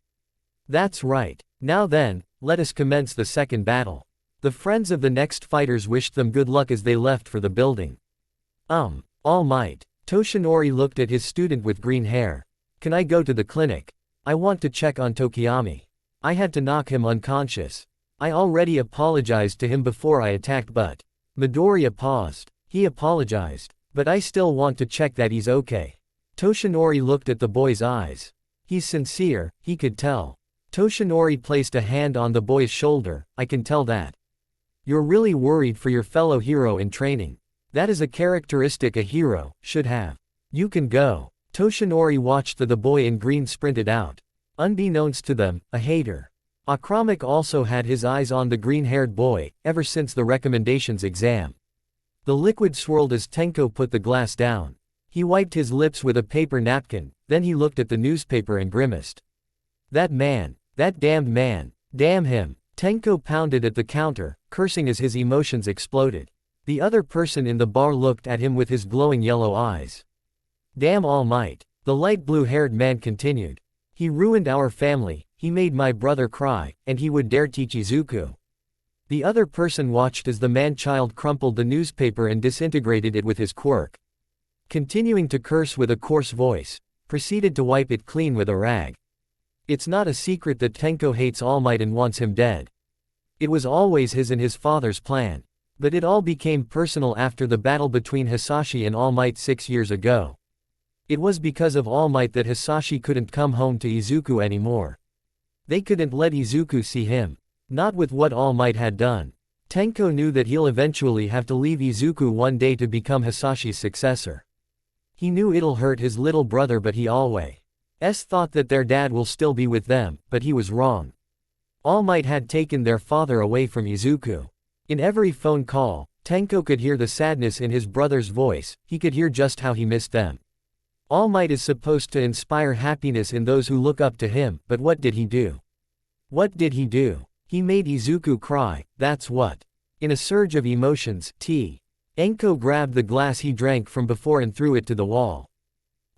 That's right. Now then, let us commence the second battle. The friends of the next fighters wished them good luck as they left for the building. All Might. Toshinori looked at his student with green hair. Can I go to the clinic? I want to check on Tokiyami. I had to knock him unconscious. I already apologized to him before I attacked, but Midoriya paused. He apologized, but I still want to check that he's okay. Toshinori looked at the boy's eyes. He's sincere, he could tell. Toshinori placed a hand on the boy's shoulder. I can tell that. You're really worried for your fellow hero in training. That is a characteristic a hero should have. You can go. Toshinori watched the boy in green sprinted out. Unbeknownst to them, a hater. Akramik also had his eyes on the green-haired boy, ever since the recommendations exam. The liquid swirled as Tenko put the glass down. He wiped his lips with a paper napkin, then he looked at the newspaper and grimaced. That man. That damned man. Damn him. Tenko pounded at the counter, cursing as his emotions exploded. The other person in the bar looked at him with his glowing yellow eyes. Damn All Might. The light blue-haired man continued. He ruined our family, he made my brother cry, and he would dare teach Izuku. The other person watched as the man-child crumpled the newspaper and disintegrated it with his quirk. Continuing to curse with a coarse voice, proceeded to wipe it clean with a rag. It's not a secret that Tenko hates All Might and wants him dead. It was always his and his father's plan. But it all became personal after the battle between Hisashi and All Might 6 years ago. It was because of All Might that Hisashi couldn't come home to Izuku anymore. They couldn't let Izuku see him. Not with what All Might had done. Tenko knew that he'll eventually have to leave Izuku one day to become Hisashi's successor. He knew it'll hurt his little brother, but he always thought that their dad will still be with them, but he was wrong. All Might had taken their father away from Izuku. In every phone call, Tenko could hear the sadness in his brother's voice, he could hear just how he missed them. All Might is supposed to inspire happiness in those who look up to him, but what did he do? What did he do? He made Izuku cry, that's what. In a surge of emotions, Enko grabbed the glass he drank from before and threw it to the wall.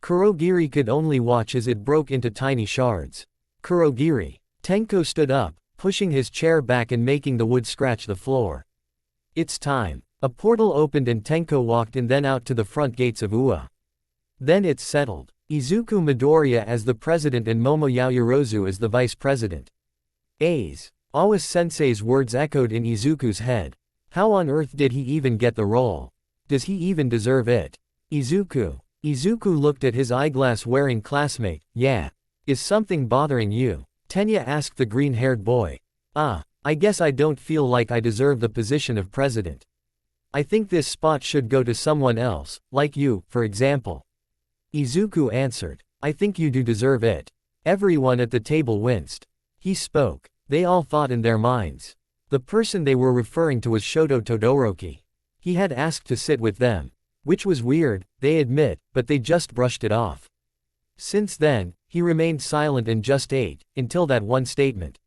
Kurogiri could only watch as it broke into tiny shards. Kurogiri. Tenko stood up, pushing his chair back and making the wood scratch the floor. It's time. A portal opened and Tenko walked in, then out to the front gates of Ua. Then it's settled. Izuku Midoriya as the president and Momo Yaoyorozu as the vice president. Awa Sensei's words echoed in Izuku's head. How on earth did he even get the role? Does he even deserve it? Izuku. Izuku looked at his eyeglass-wearing classmate. Yeah. Is something bothering you? Tenya asked the green-haired boy. I guess I don't feel like I deserve the position of president. I think this spot should go to someone else, like you, for example. Izuku answered. I think you do deserve it. Everyone at the table winced. He spoke. They all thought in their minds. The person they were referring to was Shoto Todoroki. He had asked to sit with them. Which was weird, they admit, but they just brushed it off. Since then, he remained silent and just ate, until that one statement.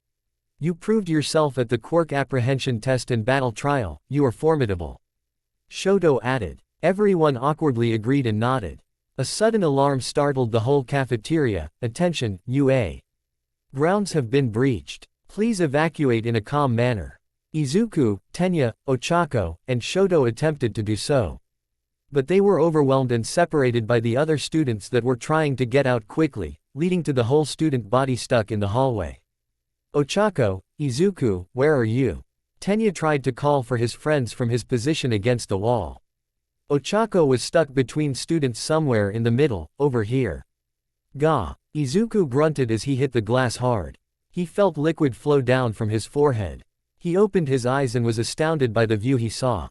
You proved yourself at the quirk apprehension test and battle trial, you are formidable. Shoto added. Everyone awkwardly agreed and nodded. A sudden alarm startled the whole cafeteria. Attention, UA. Grounds have been breached. Please evacuate in a calm manner. Izuku, Tenya, Ochako, and Shoto attempted to do so. But they were overwhelmed and separated by the other students that were trying to get out quickly, leading to the whole student body stuck in the hallway. Ochako, Izuku, where are you? Tenya tried to call for his friends from his position against the wall. Ochako was stuck between students somewhere in the middle, over here. Gah! Izuku grunted as he hit the glass hard. He felt liquid flow down from his forehead. He opened his eyes and was astounded by the view he saw.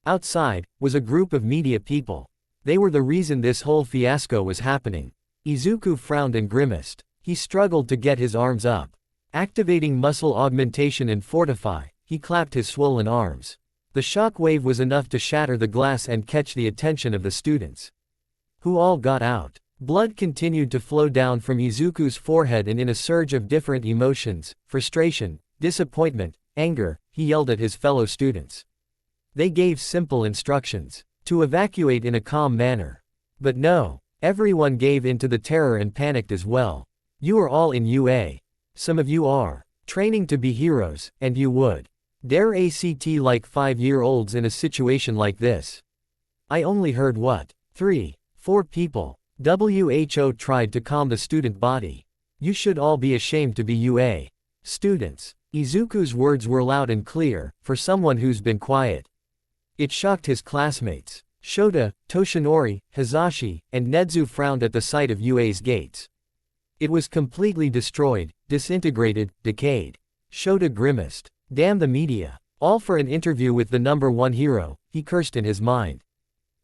Outside, was a group of media people. They were the reason this whole fiasco was happening. Izuku frowned and grimaced. He struggled to get his arms up. Activating muscle augmentation and fortify, he clapped his swollen arms. The shock wave was enough to shatter the glass and catch the attention of the students. Who all got out. Blood continued to flow down from Izuku's forehead, and in a surge of different emotions, frustration, disappointment, anger, he yelled at his fellow students. They gave simple instructions. To evacuate in a calm manner. But no. Everyone gave in to the terror and panicked as well. You are all in UA. Some of you are training to be heroes, and you would dare act like 5-year-olds in a situation like this. I only heard what? 3, 4 people. WHO tried to calm the student body. You should all be ashamed to be UA. Students. Izuku's words were loud and clear, for someone who's been quiet. It shocked his classmates. Shota, Toshinori, Hizashi, and Nedzu frowned at the sight of UA's gates. It was completely destroyed, disintegrated, decayed. Shota grimaced. Damn the media. All for an interview with the #1 hero, he cursed in his mind.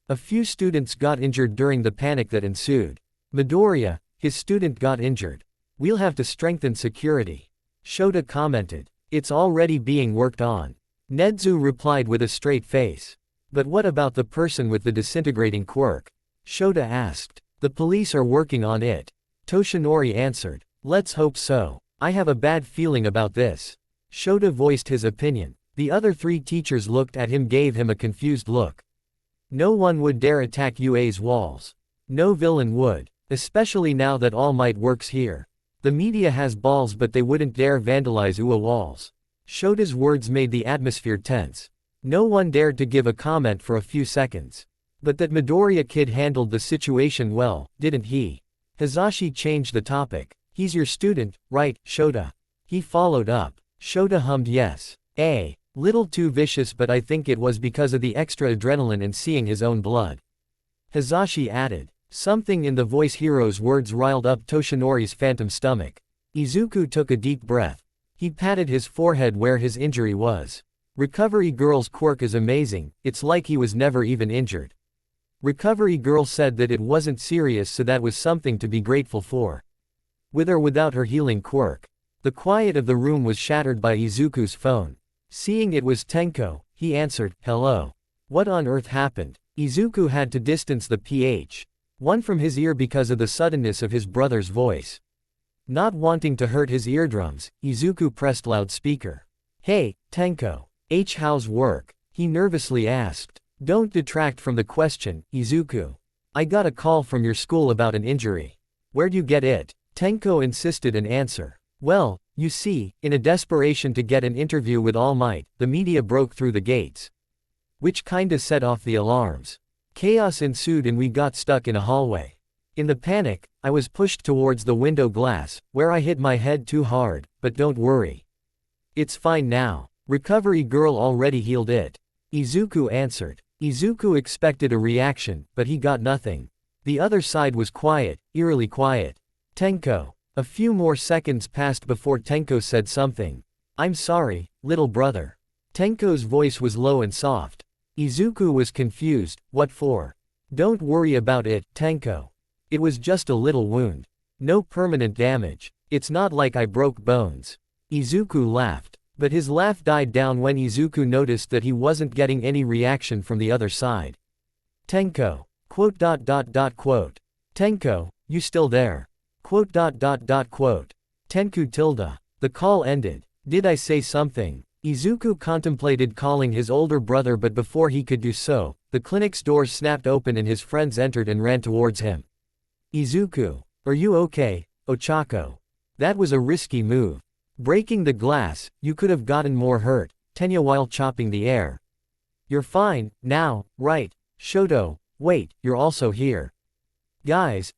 A few students got injured during the panic that ensued. Midoriya, his student, got injured. We'll have to strengthen security. Shota commented. It's already being worked on. Nedzu replied with a straight face. But what about the person with the disintegrating quirk? Shota asked. The police are working on it. Toshinori answered. Let's hope so. I have a bad feeling about this. Shota voiced his opinion. The other 3 teachers looked at him, gave him a confused look. No one would dare attack UA's walls. No villain would. Especially now that All Might works here. The media has balls, but they wouldn't dare vandalize UA walls. Shota's words made the atmosphere tense. No one dared to give a comment for a few seconds. But that Midoriya kid handled the situation well, didn't he? Hizashi changed the topic. He's your student, right, Shota? He followed up. Shota hummed yes. Little too vicious, but I think it was because of the extra adrenaline and seeing his own blood. Hizashi added. Something in the voice hero's words riled up Toshinori's phantom stomach. Izuku took a deep breath. He patted his forehead where his injury was. Recovery Girl's quirk is amazing, it's like he was never even injured. Recovery Girl said that it wasn't serious, so that was something to be grateful for. With or without her healing quirk. The quiet of the room was shattered by Izuku's phone. Seeing it was Tenko, he answered, hello. What on earth happened? Izuku had to distance the PH1 from his ear because of the suddenness of his brother's voice. Not wanting to hurt his eardrums, Izuku pressed loudspeaker. Hey, Tenko. How's work? He nervously asked. Don't detract from the question, Izuku. I got a call from your school about an injury. Where'd you get it? Tenko insisted an answer. Well, you see, in a desperation to get an interview with All Might, the media broke through the gates. Which kinda set off the alarms. Chaos ensued and we got stuck in a hallway. In the panic, I was pushed towards the window glass, where I hit my head too hard, but don't worry. It's fine now. Recovery girl already healed it. Izuku answered. Izuku expected a reaction, but he got nothing. The other side was quiet, eerily quiet. Tenko. A few more seconds passed before Tenko said something. I'm sorry, little brother. Tenko's voice was low and soft. Izuku was confused, what for? Don't worry about it, Tenko. It was just a little wound. No permanent damage. It's not like I broke bones. Izuku laughed. But his laugh died down when Izuku noticed that he wasn't getting any reaction from the other side. Tenko. Quote. Tenko, you still there? Quote. Tenku tilde. The call ended. Did I say something? Izuku contemplated calling his older brother, but before he could do so, the clinic's doors snapped open and his friends entered and ran towards him. Izuku. Are you okay, Ochako? That was a risky move. Breaking the glass, you could have gotten more hurt, Tenya while chopping the air. You're fine, now, right? Shoto, wait, you're also here. Guys,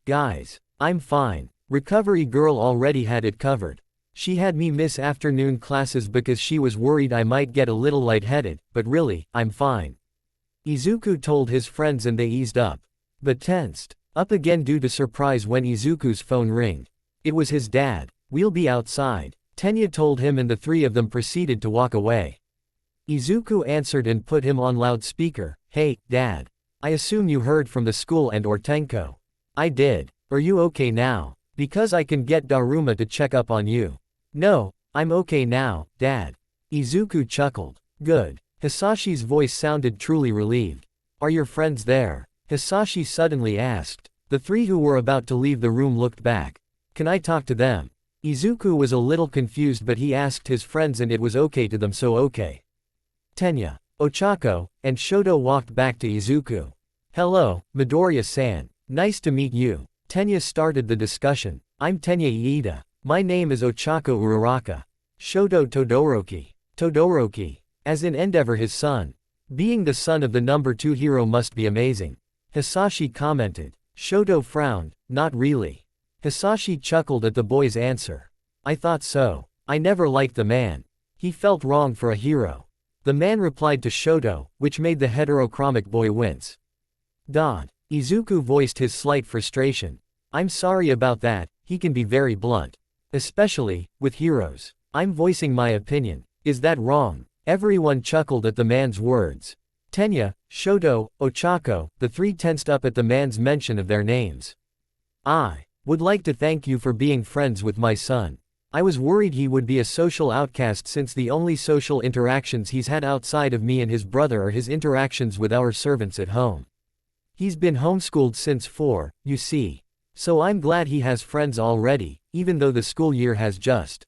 I'm fine. Recovery girl already had it covered. She had me miss afternoon classes because she was worried I might get a little lightheaded, but really, I'm fine. Izuku told his friends and they eased up. But tensed up again due to surprise when Izuku's phone ringed. It was his dad. We'll be outside, Tenya told him, and the three of them proceeded to walk away. Izuku answered and put him on loudspeaker. Hey, Dad. I assume you heard from the school and or Tenko. I did. Are you okay now? Because I can get Daruma to check up on you. No, I'm okay now, Dad. Izuku chuckled. Good. Hisashi's voice sounded truly relieved. Are your friends there? Hisashi suddenly asked. The three who were about to leave the room looked back. Can I talk to them? Izuku was a little confused, but he asked his friends and it was okay to them, so okay. Tenya, Ochako, and Shoto walked back to Izuku. Hello, Midoriya-san. Nice to meet you. Tenya started the discussion. I'm Tenya Iida. My name is Ochako Uraraka. Shoto Todoroki. Todoroki. As in Endeavor, his son. Being the son of the number 2 hero must be amazing. Hisashi commented. Shoto frowned. Not really. Hisashi chuckled at the boy's answer. I thought so. I never liked the man. He felt wrong for a hero. The man replied to Shoto, which made the heterochromic boy wince. Dod. Izuku voiced his slight frustration. I'm sorry about that, he can be very blunt. Especially, with heroes. I'm voicing my opinion. Is that wrong? Everyone chuckled at the man's words. Tenya, Shoto, Ochako, the three tensed up at the man's mention of their names. I would like to thank you for being friends with my son. I was worried he would be a social outcast since the only social interactions he's had outside of me and his brother are his interactions with our servants at home. He's been homeschooled since 4, you see. So I'm glad he has friends already, even though the school year has just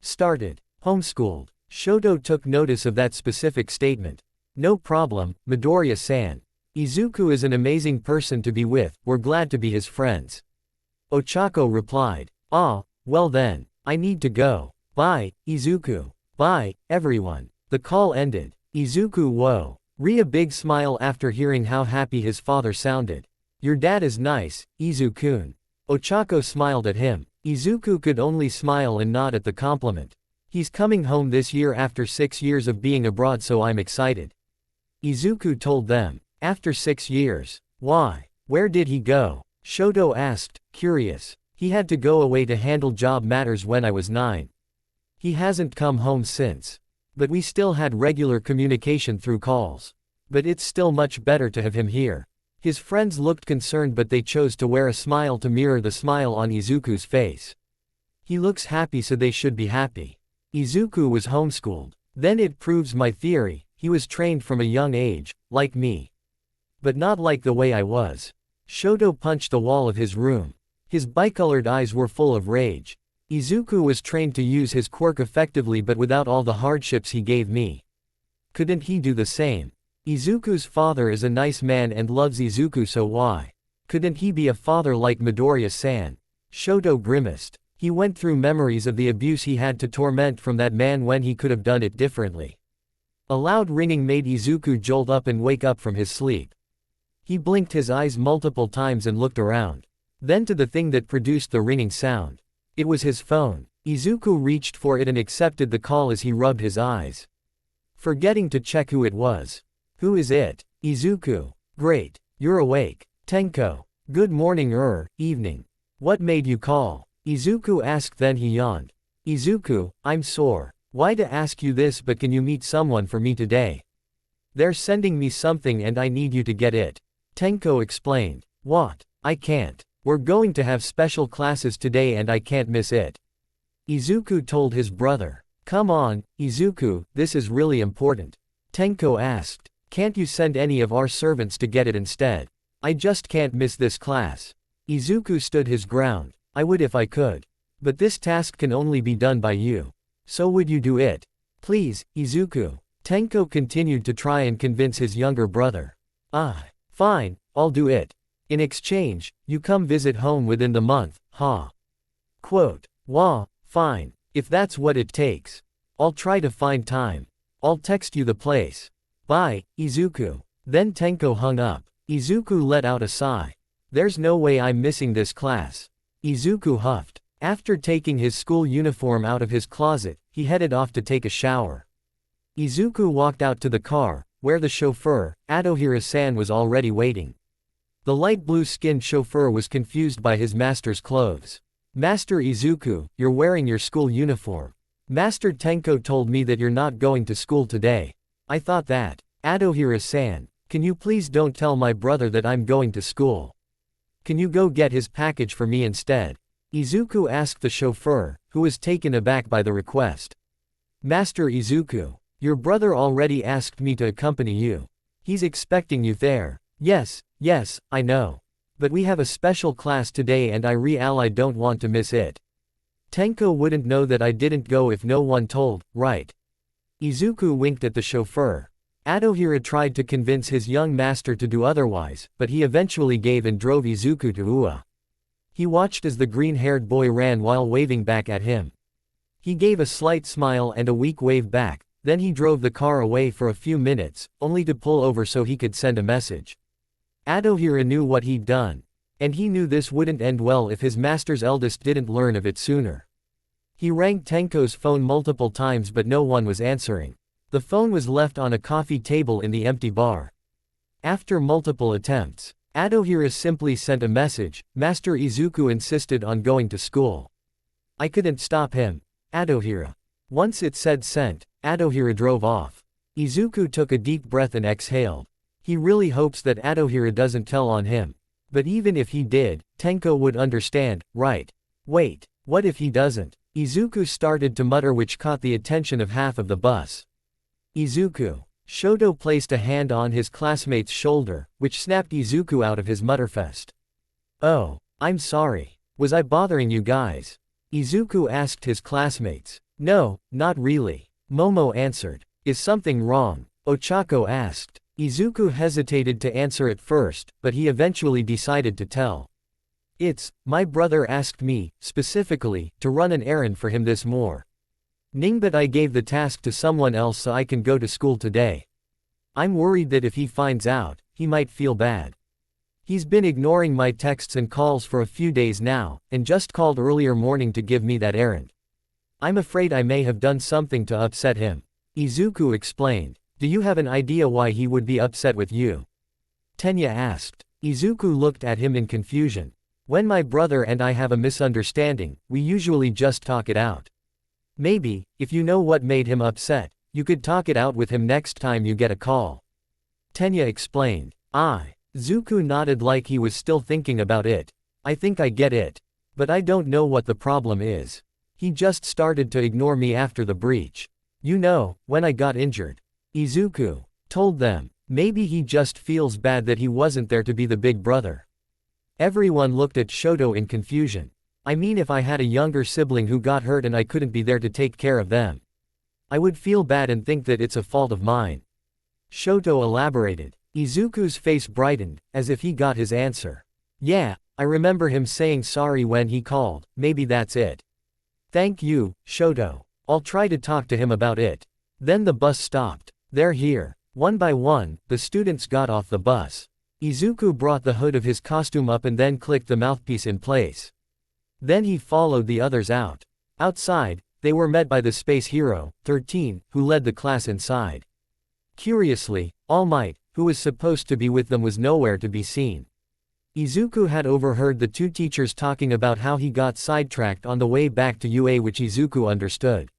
started. Homeschooled. Shoto took notice of that specific statement. No problem, Midoriya-san. Izuku is an amazing person to be with, we're glad to be his friends. Ochako replied. Ah, well then, I need to go. Bye, Izuku. Bye, everyone. The call ended. Izuku whoa. A big smile after hearing how happy his father sounded. Your dad is nice, Izu-kun. Ochako smiled at him. Izuku could only smile and nod at the compliment. He's coming home this year after 6 years of being abroad, so I'm excited. Izuku told them. After 6 years. Why? Where did he go? Shoto asked, curious. He had to go away to handle job matters when I was 9. He hasn't come home since. But we still had regular communication through calls. But it's still much better to have him here. His friends looked concerned, but they chose to wear a smile to mirror the smile on Izuku's face. He looks happy, so they should be happy. Izuku was homeschooled. Then it proves my theory, he was trained from a young age, like me. But not like the way I was. Shoto punched the wall of his room. His bicolored eyes were full of rage. Izuku was trained to use his quirk effectively, but without all the hardships he gave me. Couldn't he do the same? Izuku's father is a nice man and loves Izuku, so why couldn't he be a father like Midoriya-san? Shoto grimaced. He went through memories of the abuse he had to torment from that man when he could have done it differently. A loud ringing made Izuku jolt up and wake up from his sleep. He blinked his eyes multiple times and looked around. Then to the thing that produced the ringing sound. It was his phone. Izuku reached for it and accepted the call as he rubbed his eyes. forgetting to check who it was. Who is it? Izuku. Great. You're awake. Tenko. Good morning evening. What made you call? Izuku asked, then he yawned. Izuku, I'm sore. Why to ask you this, but can you meet someone for me today? They're sending me something and I need you to get it. Tenko explained. What? I can't. We're going to have special classes today and I can't miss it. Izuku told his brother. Come on, Izuku, this is really important. Tenko asked. Can't you send any of our servants to get it instead? I just can't miss this class. Izuku stood his ground. I would if I could. But this task can only be done by you. So would you do it? Please, Izuku. Tenko continued to try and convince his younger brother. Fine, I'll do it. In exchange, you come visit home within the month, huh? Quote. Fine. If that's what it takes. I'll try to find time. I'll text you the place. Bye, Izuku. Then Tenko hung up. Izuku let out a sigh. There's no way I'm missing this class. Izuku huffed. After taking his school uniform out of his closet, he headed off to take a shower. Izuku walked out to the car, where the chauffeur, Adohira-san, was already waiting. The light blue-skinned chauffeur was confused by his master's clothes. Master Izuku, you're wearing your school uniform. Master Tenko told me that you're not going to school today. I thought that. Adohira-san, can you please don't tell my brother that I'm going to school? Can you go get his package for me instead? Izuku asked the chauffeur, who was taken aback by the request. Master Izuku, your brother already asked me to accompany you. He's expecting you there. Yes, I know. But we have a special class today and I don't want to miss it. Tenko wouldn't know that I didn't go if no one told, right? Izuku winked at the chauffeur. Adohira tried to convince his young master to do otherwise, but he eventually gave and drove Izuku to Ua. He watched as the green-haired boy ran while waving back at him. He gave a slight smile and a weak wave back, then he drove the car away for a few minutes, only to pull over so he could send a message. Adohira knew what he'd done. And he knew this wouldn't end well if his master's eldest didn't learn of it sooner. He rang Tenko's phone multiple times but no one was answering. The phone was left on a coffee table in the empty bar. After multiple attempts, Adohira simply sent a message. Master Izuku insisted on going to school. I couldn't stop him. Adohira. Once it said sent, Adohira drove off. Izuku took a deep breath and exhaled. He really hopes that Adohira doesn't tell on him. But even if he did, Tenko would understand, right? Wait, what if he doesn't? Izuku started to mutter, which caught the attention of half of the bus. Izuku. Shoto placed a hand on his classmate's shoulder, which snapped Izuku out of his mutterfest. Oh, I'm sorry. Was I bothering you guys? Izuku asked his classmates. No, not really. Momo answered. Is something wrong? Ochako asked. Izuku hesitated to answer at first, but he eventually decided to tell. My brother asked me, specifically, to run an errand for him this morning, but I gave the task to someone else so I can go to school today. I'm worried that if he finds out, he might feel bad. He's been ignoring my texts and calls for a few days now, and just called earlier morning to give me that errand. I'm afraid I may have done something to upset him. Izuku explained. Do you have an idea why he would be upset with you? Tenya asked. Izuku looked at him in confusion. When my brother and I have a misunderstanding, we usually just talk it out. Maybe, if you know what made him upset, you could talk it out with him next time you get a call. Tenya explained. Zuku nodded like he was still thinking about it. I think I get it. But I don't know what the problem is. He just started to ignore me after the breach. You know, when I got injured. Izuku told them. Maybe he just feels bad that he wasn't there to be the big brother. Everyone looked at Shoto in confusion. I mean, if I had a younger sibling who got hurt and I couldn't be there to take care of them, I would feel bad and think that it's a fault of mine. Shoto elaborated. Izuku's face brightened, as if he got his answer. Yeah, I remember him saying sorry when he called. Maybe that's it. Thank you, Shoto. I'll try to talk to him about it. Then the bus stopped. They're here. One by one, the students got off the bus. Izuku brought the hood of his costume up and then clicked the mouthpiece in place. Then he followed the others out. Outside, they were met by the space hero, 13, who led the class inside. Curiously, All Might, who was supposed to be with them, was nowhere to be seen. Izuku had overheard the two teachers talking about how he got sidetracked on the way back to UA, which Izuku understood.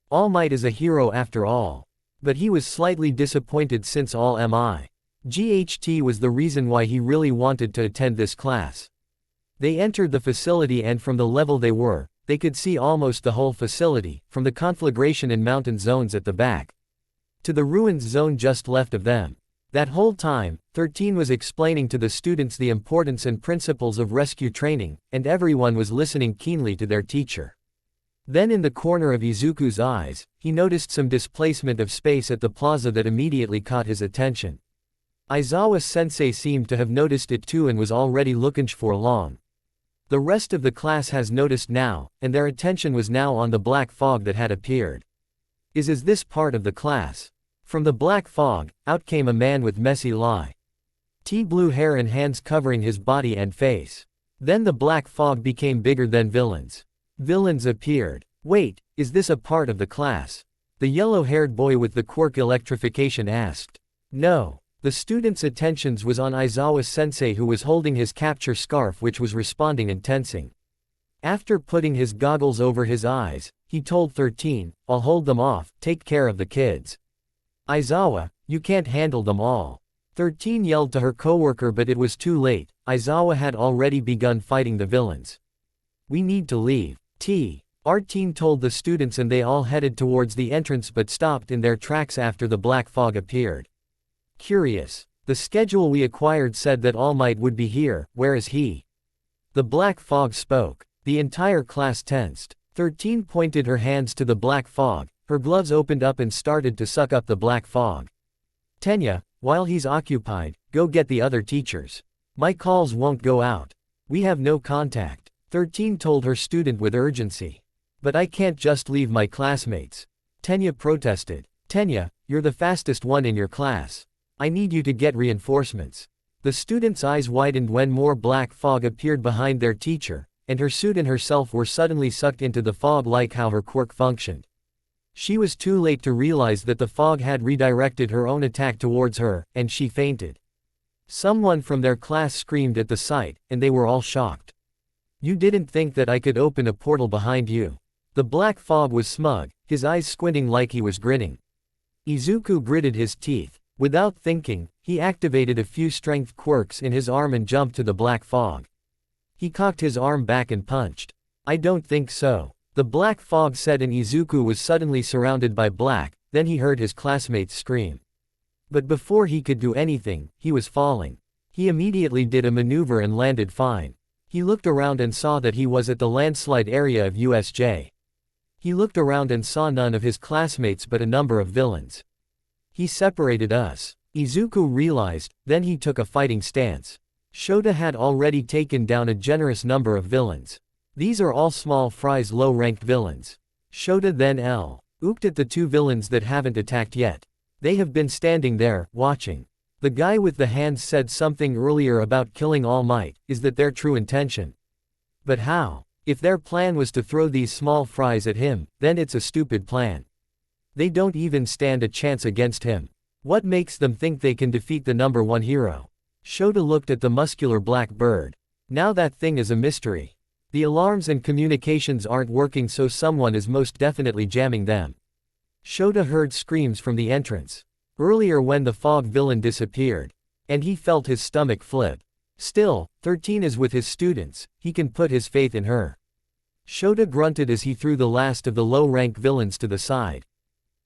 All Might is a hero after all. But he was slightly disappointed since All Might was the reason why he really wanted to attend this class. They entered the facility, and from the level they were, they could see almost the whole facility, from the conflagration and mountain zones at the back to the ruins zone just left of them. That whole time, 13 was explaining to the students the importance and principles of rescue training, and everyone was listening keenly to their teacher. Then in the corner of Izuku's eyes, he noticed some displacement of space at the plaza that immediately caught his attention. Aizawa-sensei seemed to have noticed it too and was already looking for long. The rest of the class has noticed now, and their attention was now on the black fog that had appeared. Is this part of the class? From the black fog, out came a man with messy blue hair and hands covering his body and face. Then the black fog became bigger than villains. Villains appeared. Wait, is this a part of the class? The yellow-haired boy with the quirk electrification asked. No. The students' attentions was on Aizawa-sensei, who was holding his capture scarf, which was responding and tensing. After putting his goggles over his eyes, he told 13, I'll hold them off, take care of the kids. Aizawa, you can't handle them all. 13 yelled to her coworker, but it was too late. Aizawa had already begun fighting the villains. We need to leave. Our team told the students, and they all headed towards the entrance but stopped in their tracks after the black fog appeared. Curious. The schedule we acquired said that All Might would be here, where is he? The black fog spoke. The entire class tensed. 13 pointed her hands to the black fog, her gloves opened up and started to suck up the black fog. Tenya, while he's occupied, go get the other teachers. My calls won't go out. We have no contact. 13 told her student with urgency. But I can't just leave my classmates. Tenya protested. Tenya, you're the fastest one in your class. I need you to get reinforcements. The student's eyes widened when more black fog appeared behind their teacher, and her student herself were suddenly sucked into the fog like how her quirk functioned. She was too late to realize that the fog had redirected her own attack towards her, and she fainted. Someone from their class screamed at the sight, and they were all shocked. You didn't think that I could open a portal behind you? The black fog was smug, his eyes squinting like he was grinning. Izuku gritted his teeth. Without thinking, he activated a few strength quirks in his arm and jumped to the black fog. He cocked his arm back and punched. I don't think so. The black fog said, and Izuku was suddenly surrounded by black. Then he heard his classmates scream. But before he could do anything, he was falling. He immediately did a maneuver and landed fine. He looked around and saw that he was at the landslide area of USJ. He looked around and saw none of his classmates but a number of villains. He separated us. Izuku realized, then he took a fighting stance. Shota had already taken down a generous number of villains. These are all small fries, low-ranked villains. Shota then looked at the two villains that haven't attacked yet. They have been standing there, watching. The guy with the hands said something earlier about killing All Might. Is that their true intention? But how? If their plan was to throw these small fries at him, then it's a stupid plan. They don't even stand a chance against him. What makes them think they can defeat the number one hero? Shota looked at the muscular black bird. Now that thing is a mystery. The alarms and communications aren't working, so someone is most definitely jamming them. Shota heard screams from the entrance. Earlier when the fog villain disappeared. And he felt his stomach flip. Still, 13 is with his students, he can put his faith in her. Shota grunted as he threw the last of the low-rank villains to the side.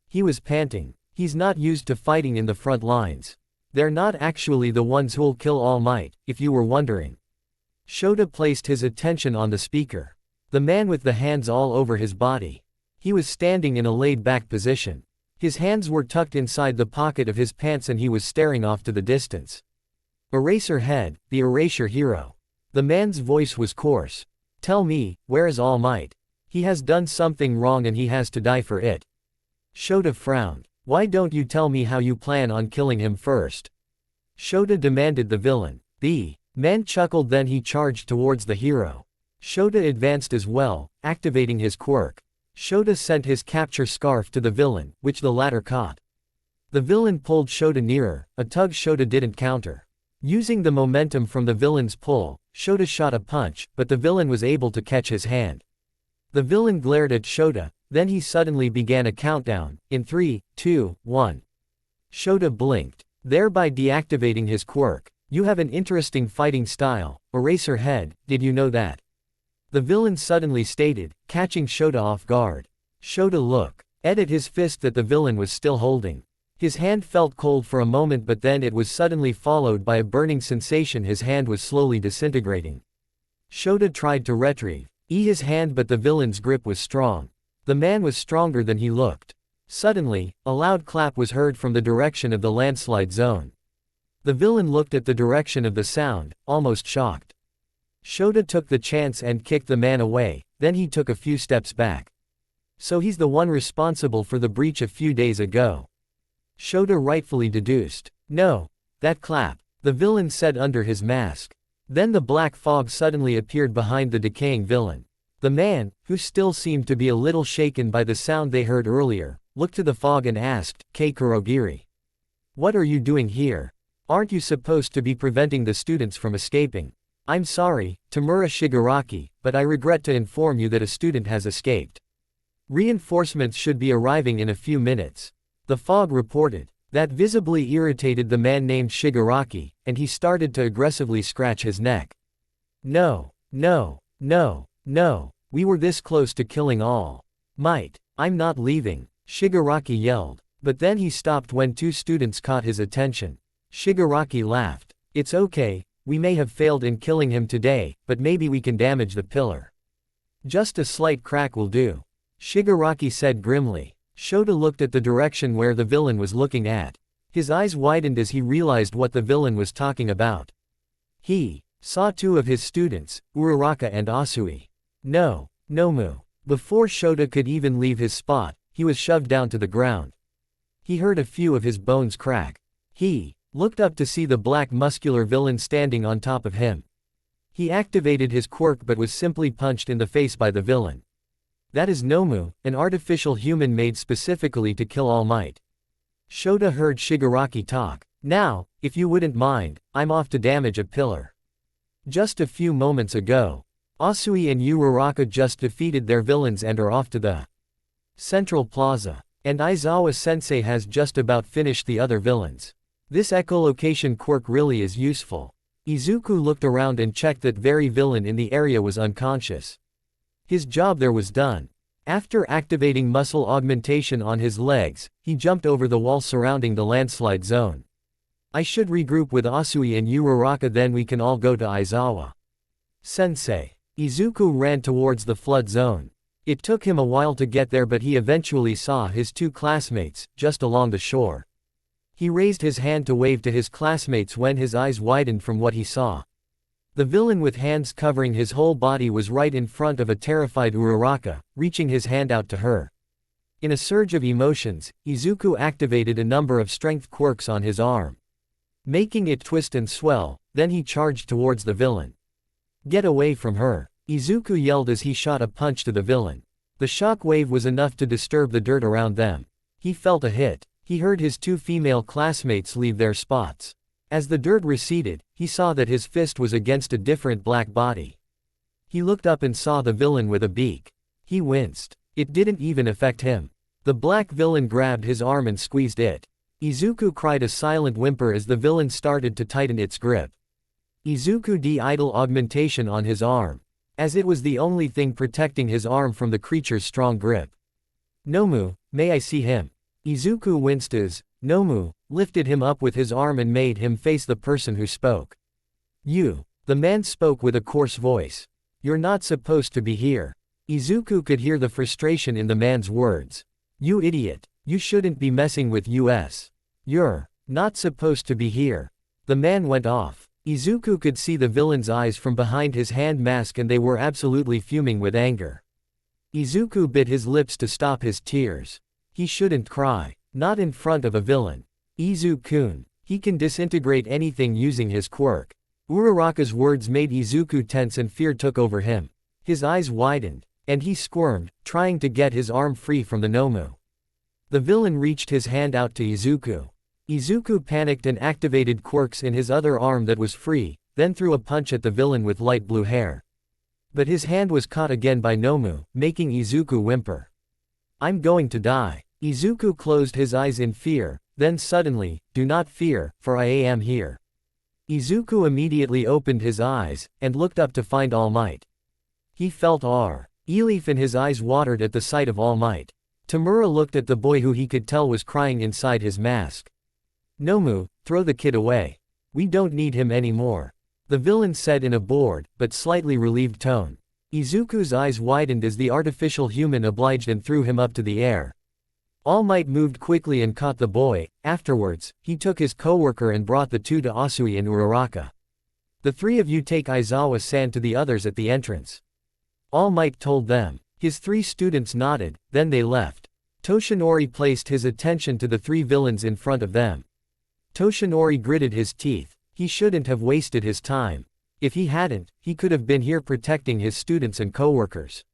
He was panting. He's not used to fighting in the front lines. They're not actually the ones who'll kill All Might, if you were wondering. Shota placed his attention on the speaker. The man with the hands all over his body. He was standing in a laid-back position. His hands were tucked inside the pocket of his pants and he was staring off to the distance. Eraserhead, the erasure hero. The man's voice was coarse. Tell me, where is All Might? He has done something wrong and he has to die for it. Shota frowned. Why don't you tell me how you plan on killing him first? Shota demanded the villain. The man chuckled, then he charged towards the hero. Shota advanced as well, activating his quirk. Shota sent his capture scarf to the villain, which the latter caught. The villain pulled Shota nearer, a tug Shota didn't counter. Using the momentum from the villain's pull, Shota shot a punch, but the villain was able to catch his hand. The villain glared at Shota, then he suddenly began a countdown, in 3, 2, 1. Shota blinked, thereby deactivating his quirk. You have an interesting fighting style, Eraser Head, did you know that? The villain suddenly stated, catching Shota off guard. Shota looked at his fist that the villain was still holding. His hand felt cold for a moment, but then it was suddenly followed by a burning sensation. His hand was slowly disintegrating. Shota tried to retrieve his hand, but the villain's grip was strong. The man was stronger than he looked. Suddenly, a loud clap was heard from the direction of the landslide zone. The villain looked at the direction of the sound, almost shocked. Shota took the chance and kicked the man away, then he took a few steps back. So he's the one responsible for the breach a few days ago. Shota rightfully deduced. No. That clap, the villain said under his mask. Then the black fog suddenly appeared behind the decaying villain. The man, who still seemed to be a little shaken by the sound they heard earlier, looked to the fog and asked, Kei Kurogiri. What are you doing here? Aren't you supposed to be preventing the students from escaping? I'm sorry, Tamura Shigaraki, but I regret to inform you that a student has escaped. Reinforcements should be arriving in a few minutes. The fog reported. That visibly irritated the man named Shigaraki, and he started to aggressively scratch his neck. No, no, no, no, we were this close to killing all might. I'm not leaving, Shigaraki yelled, but then he stopped when two students caught his attention. Shigaraki laughed. It's okay, we may have failed in killing him today, but maybe we can damage the pillar. Just a slight crack will do, Shigaraki said grimly. Shota looked at the direction where the villain was looking at. His eyes widened as he realized what the villain was talking about. He saw two of his students, Uraraka and Asui. No, Nomu. Before Shota could even leave his spot, he was shoved down to the ground. He heard a few of his bones crack. He looked up to see the black muscular villain standing on top of him. He activated his quirk but was simply punched in the face by the villain. That is Nomu, an artificial human made specifically to kill All Might. Shota heard Shigaraki talk. Now, if you wouldn't mind, I'm off to damage a pillar. Just a few moments ago, Asui and Uraraka just defeated their villains and are off to the Central Plaza. And Aizawa-sensei has just about finished the other villains. This echolocation quirk really is useful. Izuku looked around and checked that very villain in the area was unconscious. His job there was done. After activating muscle augmentation on his legs, he jumped over the wall surrounding the landslide zone. I should regroup with Asui and Uraraka, then we can all go to Aizawa Sensei. Izuku ran towards the flood zone. It took him a while to get there, but he eventually saw his two classmates, just along the shore. He raised his hand to wave to his classmates when his eyes widened from what he saw. The villain with hands covering his whole body was right in front of a terrified Uraraka, reaching his hand out to her. In a surge of emotions, Izuku activated a number of strength quirks on his arm, making it twist and swell, then he charged towards the villain. Get away from her, Izuku yelled as he shot a punch to the villain. The shock wave was enough to disturb the dirt around them. He felt a hit. He heard his two female classmates leave their spots. As the dirt receded, he saw that his fist was against a different black body. He looked up and saw the villain with a beak. He winced. It didn't even affect him. The black villain grabbed his arm and squeezed it. Izuku cried a silent whimper as the villain started to tighten its grip. Izuku de-idle augmentation on his arm, as it was the only thing protecting his arm from the creature's strong grip. Nomu, may I see him? Izuku winced as Nomu lifted him up with his arm and made him face the person who spoke. You. The man spoke with a coarse voice. You're not supposed to be here. Izuku could hear the frustration in the man's words. You idiot. You shouldn't be messing with us. You're not supposed to be here. The man went off. Izuku could see the villain's eyes from behind his hand mask and they were absolutely fuming with anger. Izuku bit his lips to stop his tears. He shouldn't cry. Not in front of a villain. Izu-kun. He can disintegrate anything using his quirk. Uraraka's words made Izuku tense and fear took over him. His eyes widened, and he squirmed, trying to get his arm free from the Nomu. The villain reached his hand out to Izuku. Izuku panicked and activated quirks in his other arm that was free, then threw a punch at the villain with light blue hair. But his hand was caught again by Nomu, making Izuku whimper. "I'm going to die." Izuku closed his eyes in fear, then suddenly, "Do not fear, for I am here." Izuku immediately opened his eyes, and looked up to find All Might. He felt relief and his eyes watered at the sight of All Might. Tamura looked at the boy who he could tell was crying inside his mask. "Nomu, throw the kid away. We don't need him anymore," the villain said in a bored, but slightly relieved tone. Izuku's eyes widened as the artificial human obliged and threw him up to the air. All Might moved quickly and caught the boy. Afterwards, he took his co-worker and brought the two to Asui and Uraraka. "The three of you take Aizawa-san to the others at the entrance," All Might told them. His three students nodded, then they left. Toshinori placed his attention to the three villains in front of them. Toshinori gritted his teeth. He shouldn't have wasted his time. If he hadn't, he could have been here protecting his students and co-workers.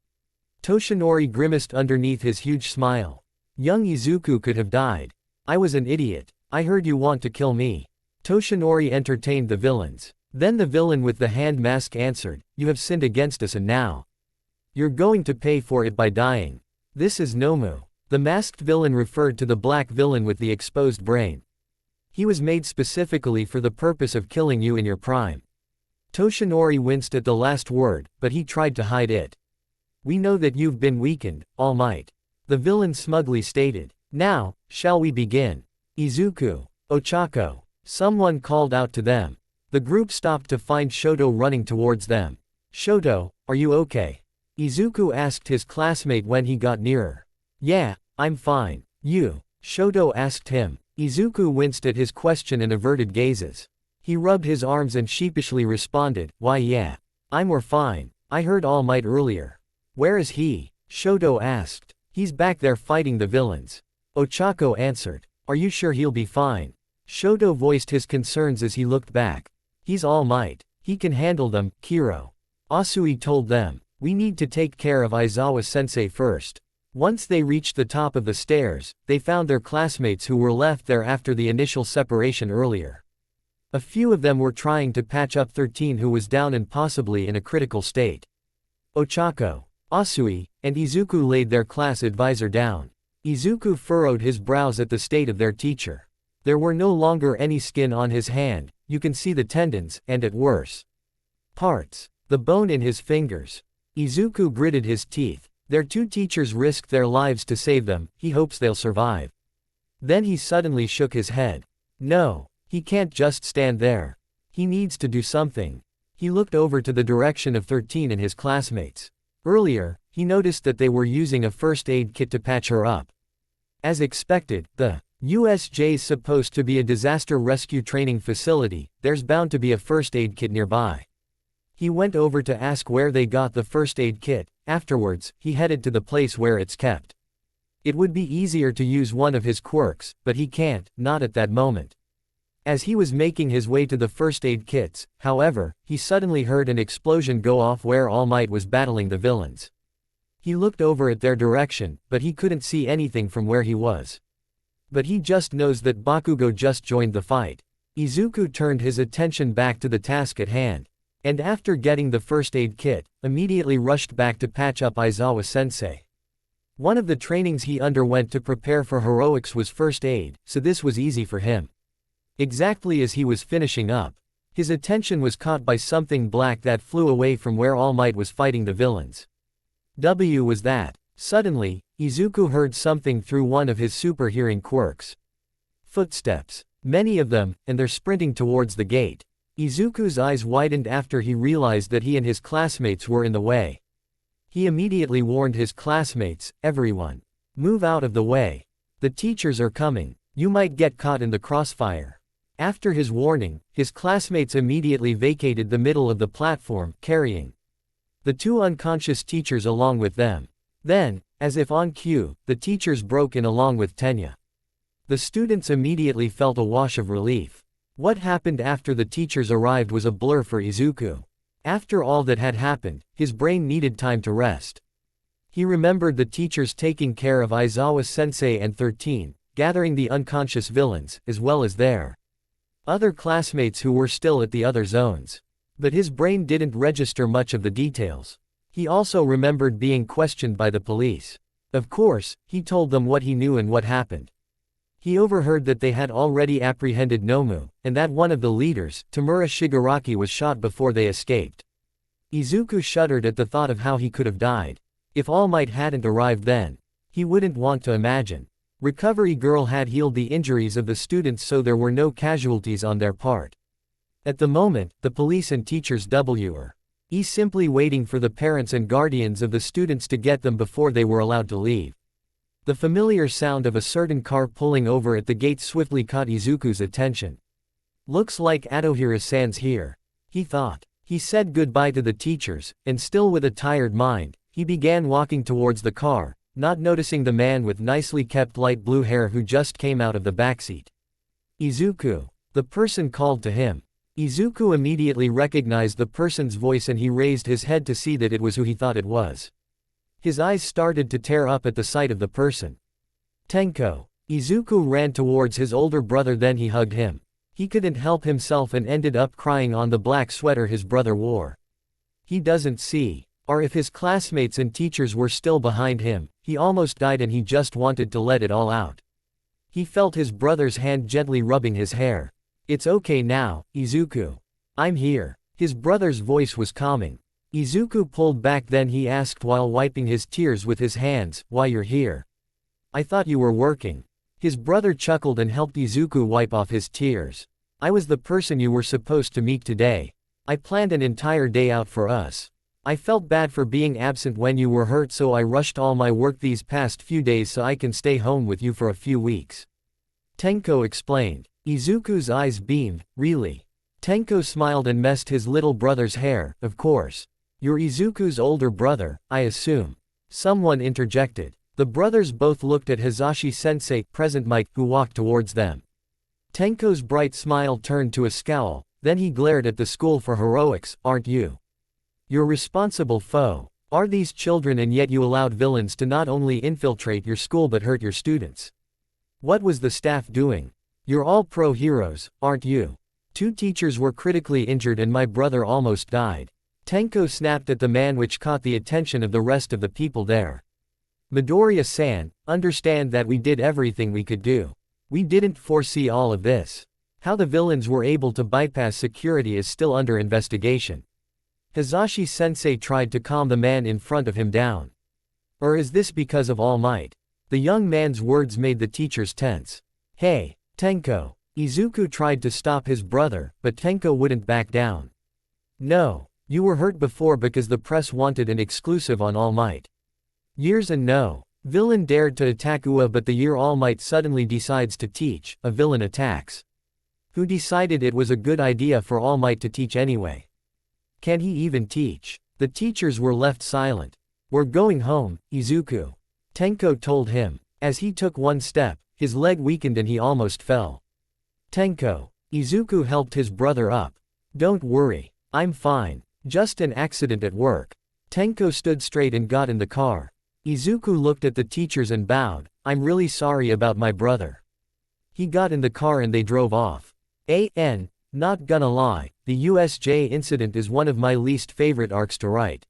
Toshinori grimaced underneath his huge smile. Young Izuku could have died. "I was an idiot. I heard you want to kill me." Toshinori entertained the villains. Then the villain with the hand mask answered, "You have sinned against us and now you're going to pay for it by dying." "This is Nomu." The masked villain referred to the black villain with the exposed brain. "He was made specifically for the purpose of killing you in your prime." Toshinori winced at the last word, but he tried to hide it. "We know that you've been weakened, All Might," the villain smugly stated. "Now, shall we begin?" "Izuku, Ochako," someone called out to them. The group stopped to find Shoto running towards them. "Shoto, are you okay?" Izuku asked his classmate when he got nearer. "Yeah, I'm fine. You?" Shoto asked him. Izuku winced at his question and averted gazes. He rubbed his arms and sheepishly responded, "Why yeah. We're fine. I heard All Might earlier." "Where is he?" Shoto asked. "He's back there fighting the villains." Ochako answered. "Are you sure he'll be fine?" Shoto voiced his concerns as he looked back. "He's All Might. He can handle them, Kiro." Asui told them. "We need to take care of Aizawa-sensei first." Once they reached the top of the stairs, they found their classmates who were left there after the initial separation earlier. A few of them were trying to patch up 13 who was down and possibly in a critical state. Ochako, Asui, and Izuku laid their class advisor down. Izuku furrowed his brows at the state of their teacher. There were no longer any skin on his hand, you can see the tendons, and at worse parts, the bone in his fingers. Izuku gritted his teeth. Their two teachers risked their lives to save them, he hopes they'll survive. Then he suddenly shook his head. No, he can't just stand there. He needs to do something. He looked over to the direction of 13 and his classmates. Earlier, he noticed that they were using a first aid kit to patch her up. As expected, the USJ's supposed to be a disaster rescue training facility, there's bound to be a first aid kit nearby. He went over to ask where they got the first aid kit. Afterwards, he headed to the place where it's kept. It would be easier to use one of his quirks, but he can't, not at that moment. As he was making his way to the first aid kits, however, he suddenly heard an explosion go off where All Might was battling the villains. He looked over at their direction, but he couldn't see anything from where he was. But he just knows that Bakugo just joined the fight. Izuku turned his attention back to the task at hand. And after getting the first aid kit, immediately rushed back to patch up Aizawa-sensei. One of the trainings he underwent to prepare for heroics was first aid, so this was easy for him. Exactly as he was finishing up, his attention was caught by something black that flew away from where All Might was fighting the villains. Was that? Suddenly, Izuku heard something through one of his super hearing quirks. Footsteps. Many of them, and they're sprinting towards the gate. Izuku's eyes widened after he realized that he and his classmates were in the way. He immediately warned his classmates, "Everyone, move out of the way. The teachers are coming. You might get caught in the crossfire." After his warning, his classmates immediately vacated the middle of the platform, carrying the two unconscious teachers along with them. Then, as if on cue, the teachers broke in along with Tenya. The students immediately felt a wash of relief. What happened after the teachers arrived was a blur for Izuku. After all that had happened, his brain needed time to rest. He remembered the teachers taking care of Aizawa-sensei and 13, gathering the unconscious villains, as well as their other classmates who were still at the other zones. But his brain didn't register much of the details. He also remembered being questioned by the police. Of course, he told them what he knew and what happened. He overheard that they had already apprehended Nomu, and that one of the leaders, Tamura Shigaraki, was shot before they escaped. Izuku shuddered at the thought of how he could have died. If All Might hadn't arrived then, he wouldn't want to imagine. Recovery Girl had healed the injuries of the students, so there were no casualties on their part. At the moment, the police and teachers were simply waiting for the parents and guardians of the students to get them before they were allowed to leave. The familiar sound of a certain car pulling over at the gate swiftly caught Izuku's attention. Looks like Adohira-san's here, he thought. He said goodbye to the teachers, and still with a tired mind, he began walking towards the car, not noticing the man with nicely kept light blue hair who just came out of the backseat. Izuku. The person called to him. Izuku immediately recognized the person's voice and he raised his head to see that it was who he thought it was. His eyes started to tear up at the sight of the person. Tenko. Izuku ran towards his older brother, then he hugged him. He couldn't help himself and ended up crying on the black sweater his brother wore. He doesn't see. Or if his classmates and teachers were still behind him, he almost died and he just wanted to let it all out. He felt his brother's hand gently rubbing his hair. It's okay now, Izuku. I'm here. His brother's voice was calming. Izuku pulled back, then he asked while wiping his tears with his hands, why you're here? I thought you were working. His brother chuckled and helped Izuku wipe off his tears. I was the person you were supposed to meet today. I planned an entire day out for us. I felt bad for being absent when you were hurt, so I rushed all my work these past few days so I can stay home with you for a few weeks. Tenko explained. Izuku's eyes beamed. Really? Tenko smiled and messed his little brother's hair. Of course. You're Izuku's older brother, I assume. Someone interjected. The brothers both looked at Hizashi-sensei, present Mike, who walked towards them. Tenko's bright smile turned to a scowl, then he glared at the school for heroics. Aren't you? Your responsible foe. Are these children, and yet you allowed villains to not only infiltrate your school but hurt your students. What was the staff doing? You're all pro-heroes, aren't you? 2 teachers were critically injured and my brother almost died. Tenko snapped at the man, which caught the attention of the rest of the people there. Midoriya-san, understand that we did everything we could do. We didn't foresee all of this. How the villains were able to bypass security is still under investigation. Hizashi-sensei tried to calm the man in front of him down. Or is this because of All Might? The young man's words made the teachers tense. Hey, Tenko. Izuku tried to stop his brother, but Tenko wouldn't back down. No, you were hurt before because the press wanted an exclusive on All Might. Years and no. Villain dared to attack Ua, but the year All Might suddenly decides to teach, a villain attacks. Who decided it was a good idea for All Might to teach anyway? Can he even teach? The teachers were left silent. We're going home, Izuku. Tenko told him. As he took one step, his leg weakened and he almost fell. Tenko. Izuku helped his brother up. Don't worry. I'm fine. Just an accident at work. Tenko stood straight and got in the car. Izuku looked at the teachers and bowed. I'm really sorry about my brother. He got in the car and they drove off. Not gonna lie, the USJ incident is one of my least favorite arcs to write.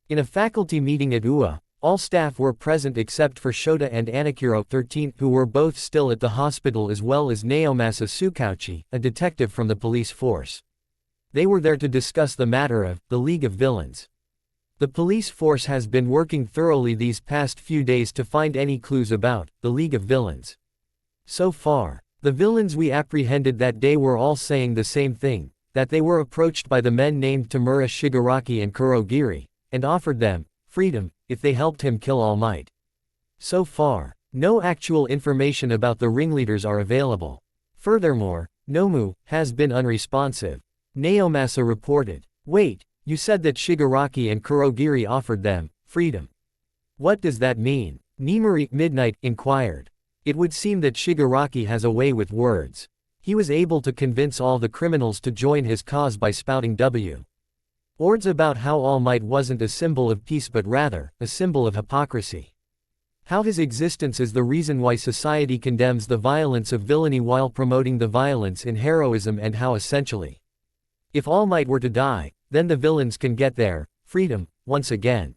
In a faculty meeting at UA, all staff were present except for Shota and Anakuro 13, who were both still at the hospital, as well as Naomasa Tsukauchi, a detective from the police force. They were there to discuss the matter of the League of Villains. The police force has been working thoroughly these past few days to find any clues about the League of Villains. So far, the villains we apprehended that day were all saying the same thing, that they were approached by the men named Tamura Shigaraki and Kurogiri, and offered them freedom if they helped him kill All Might. So far, no actual information about the ringleaders are available. Furthermore, Nomu has been unresponsive. Naomasa reported. Wait, you said that Shigaraki and Kurogiri offered them freedom. What does that mean? Nimari Midnight inquired. It would seem that Shigaraki has a way with words. He was able to convince all the criminals to join his cause by spouting W. Words about how All Might wasn't a symbol of peace but rather, a symbol of hypocrisy. How his existence is the reason why society condemns the violence of villainy while promoting the violence in heroism, and how essentially, if All Might were to die, then the villains can get their freedom once again.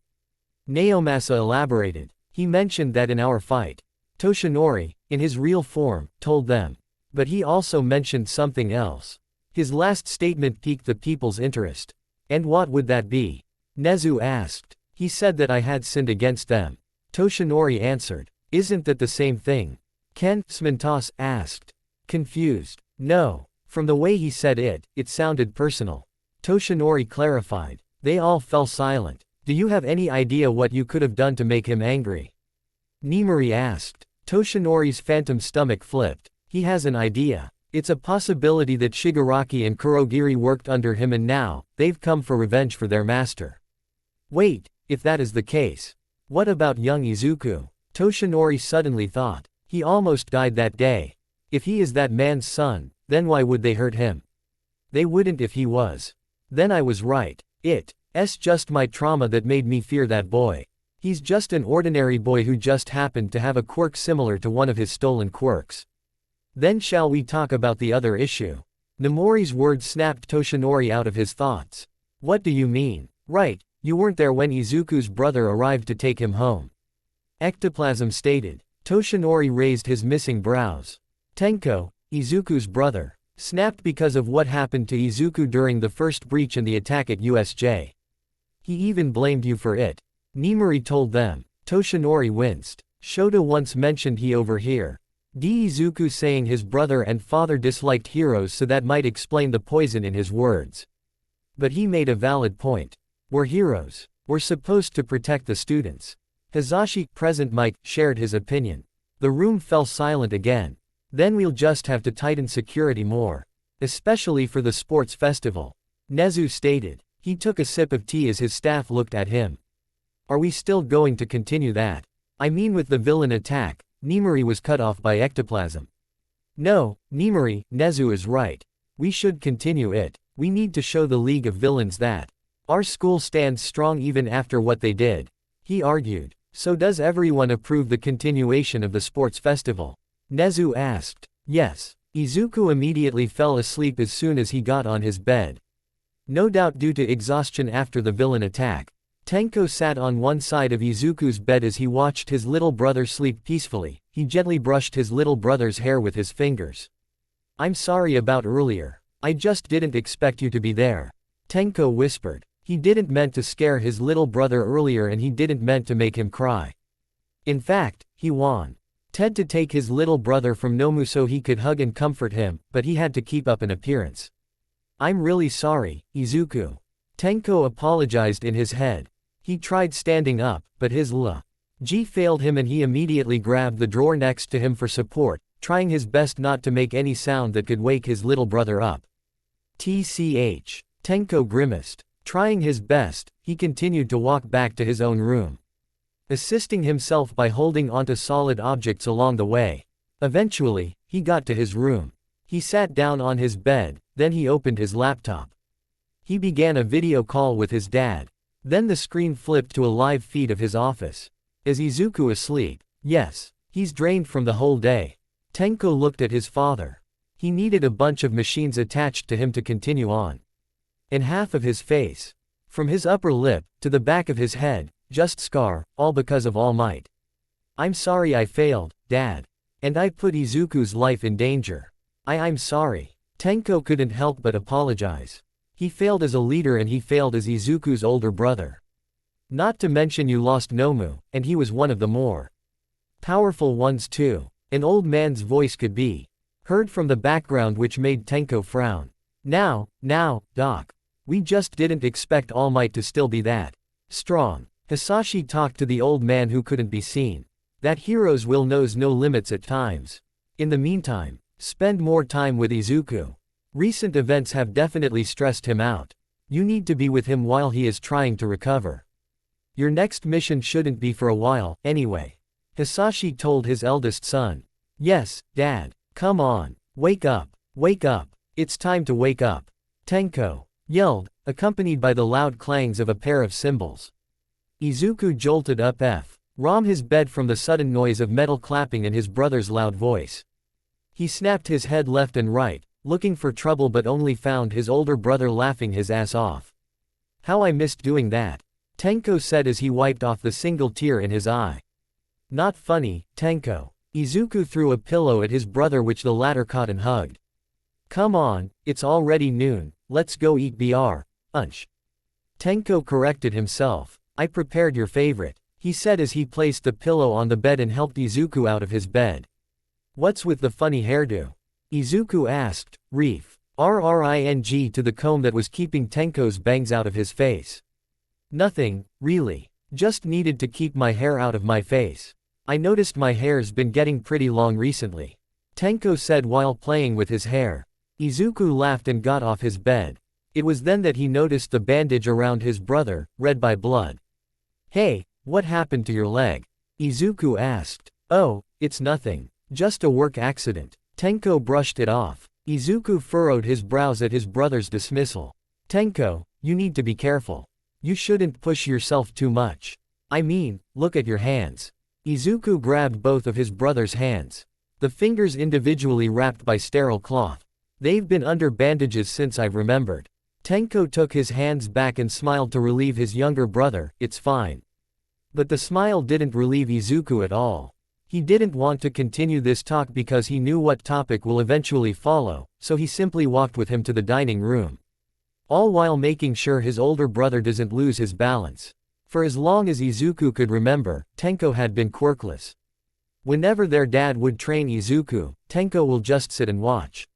Naomasa elaborated. He mentioned that in our fight, Toshinori, in his real form, told them. But he also mentioned something else. His last statement piqued the people's interest. And what would that be? Nezu asked. He said that I had sinned against them. Toshinori answered. Isn't that the same thing? Ken Smintos asked. Confused. No. From the way he said it, it sounded personal. Toshinori clarified. They all fell silent. Do you have any idea what you could have done to make him angry? Nimori asked. Toshinori's phantom stomach flipped. He has an idea. It's a possibility that Shigaraki and Kurogiri worked under him and now, they've come for revenge for their master. Wait, if that is the case. What about young Izuku? Toshinori suddenly thought. He almost died that day. If he is that man's son, then why would they hurt him? They wouldn't if he was. Then I was right. It's just my trauma that made me fear that boy. He's just an ordinary boy who just happened to have a quirk similar to one of his stolen quirks. Then shall we talk about the other issue? Nomori's words snapped Toshinori out of his thoughts. What do you mean? Right, you weren't there when Izuku's brother arrived to take him home. Ectoplasm stated. Toshinori raised his missing brows. Tenko, Izuku's brother, snapped because of what happened to Izuku during the first breach and the attack at USJ. He even blamed you for it. Nimori told them. Toshinori winced. Shota once mentioned he over here. Izuku saying his brother and father disliked heroes, so that might explain the poison in his words. But he made a valid point. We're heroes. We're supposed to protect the students. Hizashi, present Mike, shared his opinion. The room fell silent again. Then we'll just have to tighten security more. Especially for the sports festival. Nezu stated. He took a sip of tea as his staff looked at him. Are we still going to continue that? I mean, with the villain attack. Nimori was cut off by ectoplasm. No, Nimori, Nezu is right. We should continue it. We need to show the League of Villains that our school stands strong even after what they did. He argued. So does everyone approve the continuation of the sports festival? Nezu asked. Yes. Izuku immediately fell asleep as soon as he got on his bed. No doubt due to exhaustion after the villain attack. Tenko sat on one side of Izuku's bed as he watched his little brother sleep peacefully. He gently brushed his little brother's hair with his fingers. I'm sorry about earlier. I just didn't expect you to be there. Tenko whispered. He didn't meant to scare his little brother earlier, and he didn't meant to make him cry. In fact, he wanted to take his little brother from Nomu so he could hug and comfort him, but he had to keep up an appearance. I'm really sorry, Izuku. Tenko apologized in his head. He tried standing up, but his G failed him and he immediately grabbed the drawer next to him for support, trying his best not to make any sound that could wake his little brother up. TCH. Tenko grimaced. Trying his best, he continued to walk back to his own room, assisting himself by holding onto solid objects along the way. Eventually, he got to his room. He sat down on his bed, then he opened his laptop. He began a video call with his dad. Then the screen flipped to a live feed of his office. Is Izuku asleep? Yes. He's drained from the whole day. Tenko looked at his father. He needed a bunch of machines attached to him to continue on. In half of his face. From his upper lip, to the back of his head, just scar, all because of All Might. I'm sorry I failed, Dad. And I put Izuku's life in danger. I'm sorry. Tenko couldn't help but apologize. He failed as a leader and he failed as Izuku's older brother. Not to mention you lost Nomu, and he was one of the more powerful ones too. An old man's voice could be heard from the background, which made Tenko frown. Now, Doc. We just didn't expect All Might to still be that strong. Hisashi talked to the old man who couldn't be seen. That hero's will knows no limits at times. In the meantime, spend more time with Izuku. Recent events have definitely stressed him out. You need to be with him while he is trying to recover. Your next mission shouldn't be for a while, anyway. Hisashi told his eldest son. Yes, Dad. Come on. Wake up. Wake up. It's time to wake up. Tenko. yelled, accompanied by the loud clangs of a pair of cymbals. Izuku jolted up from his bed from the sudden noise of metal clapping and his brother's loud voice. He snapped his head left and right, looking for trouble but only found his older brother laughing his ass off. How I missed doing that, Tenko said as he wiped off the single tear in his eye. Not funny, Tenko. Izuku threw a pillow at his brother which the latter caught and hugged. Come on, it's already noon, let's go eat lunch. Tenko corrected himself. I prepared your favorite, he said as he placed the pillow on the bed and helped Izuku out of his bed. What's with the funny hairdo? Izuku asked, RRING to the comb that was keeping Tenko's bangs out of his face. Nothing, really. Just needed to keep my hair out of my face. I noticed my hair's been getting pretty long recently, Tenko said while playing with his hair. Izuku laughed and got off his bed. It was then that he noticed the bandage around his brother, red by blood. Hey, what happened to your leg? Izuku asked. Oh, it's nothing. Just a work accident. Tenko brushed it off. Izuku furrowed his brows at his brother's dismissal. Tenko, you need to be careful. You shouldn't push yourself too much. I mean, look at your hands. Izuku grabbed both of his brother's hands. The fingers individually wrapped by sterile cloth. They've been under bandages since I've remembered. Tenko took his hands back and smiled to relieve his younger brother, it's fine. But the smile didn't relieve Izuku at all. He didn't want to continue this talk because he knew what topic will eventually follow, so he simply walked with him to the dining room. All while making sure his older brother doesn't lose his balance. For as long as Izuku could remember, Tenko had been quirkless. Whenever their dad would train Izuku, Tenko will just sit and watch.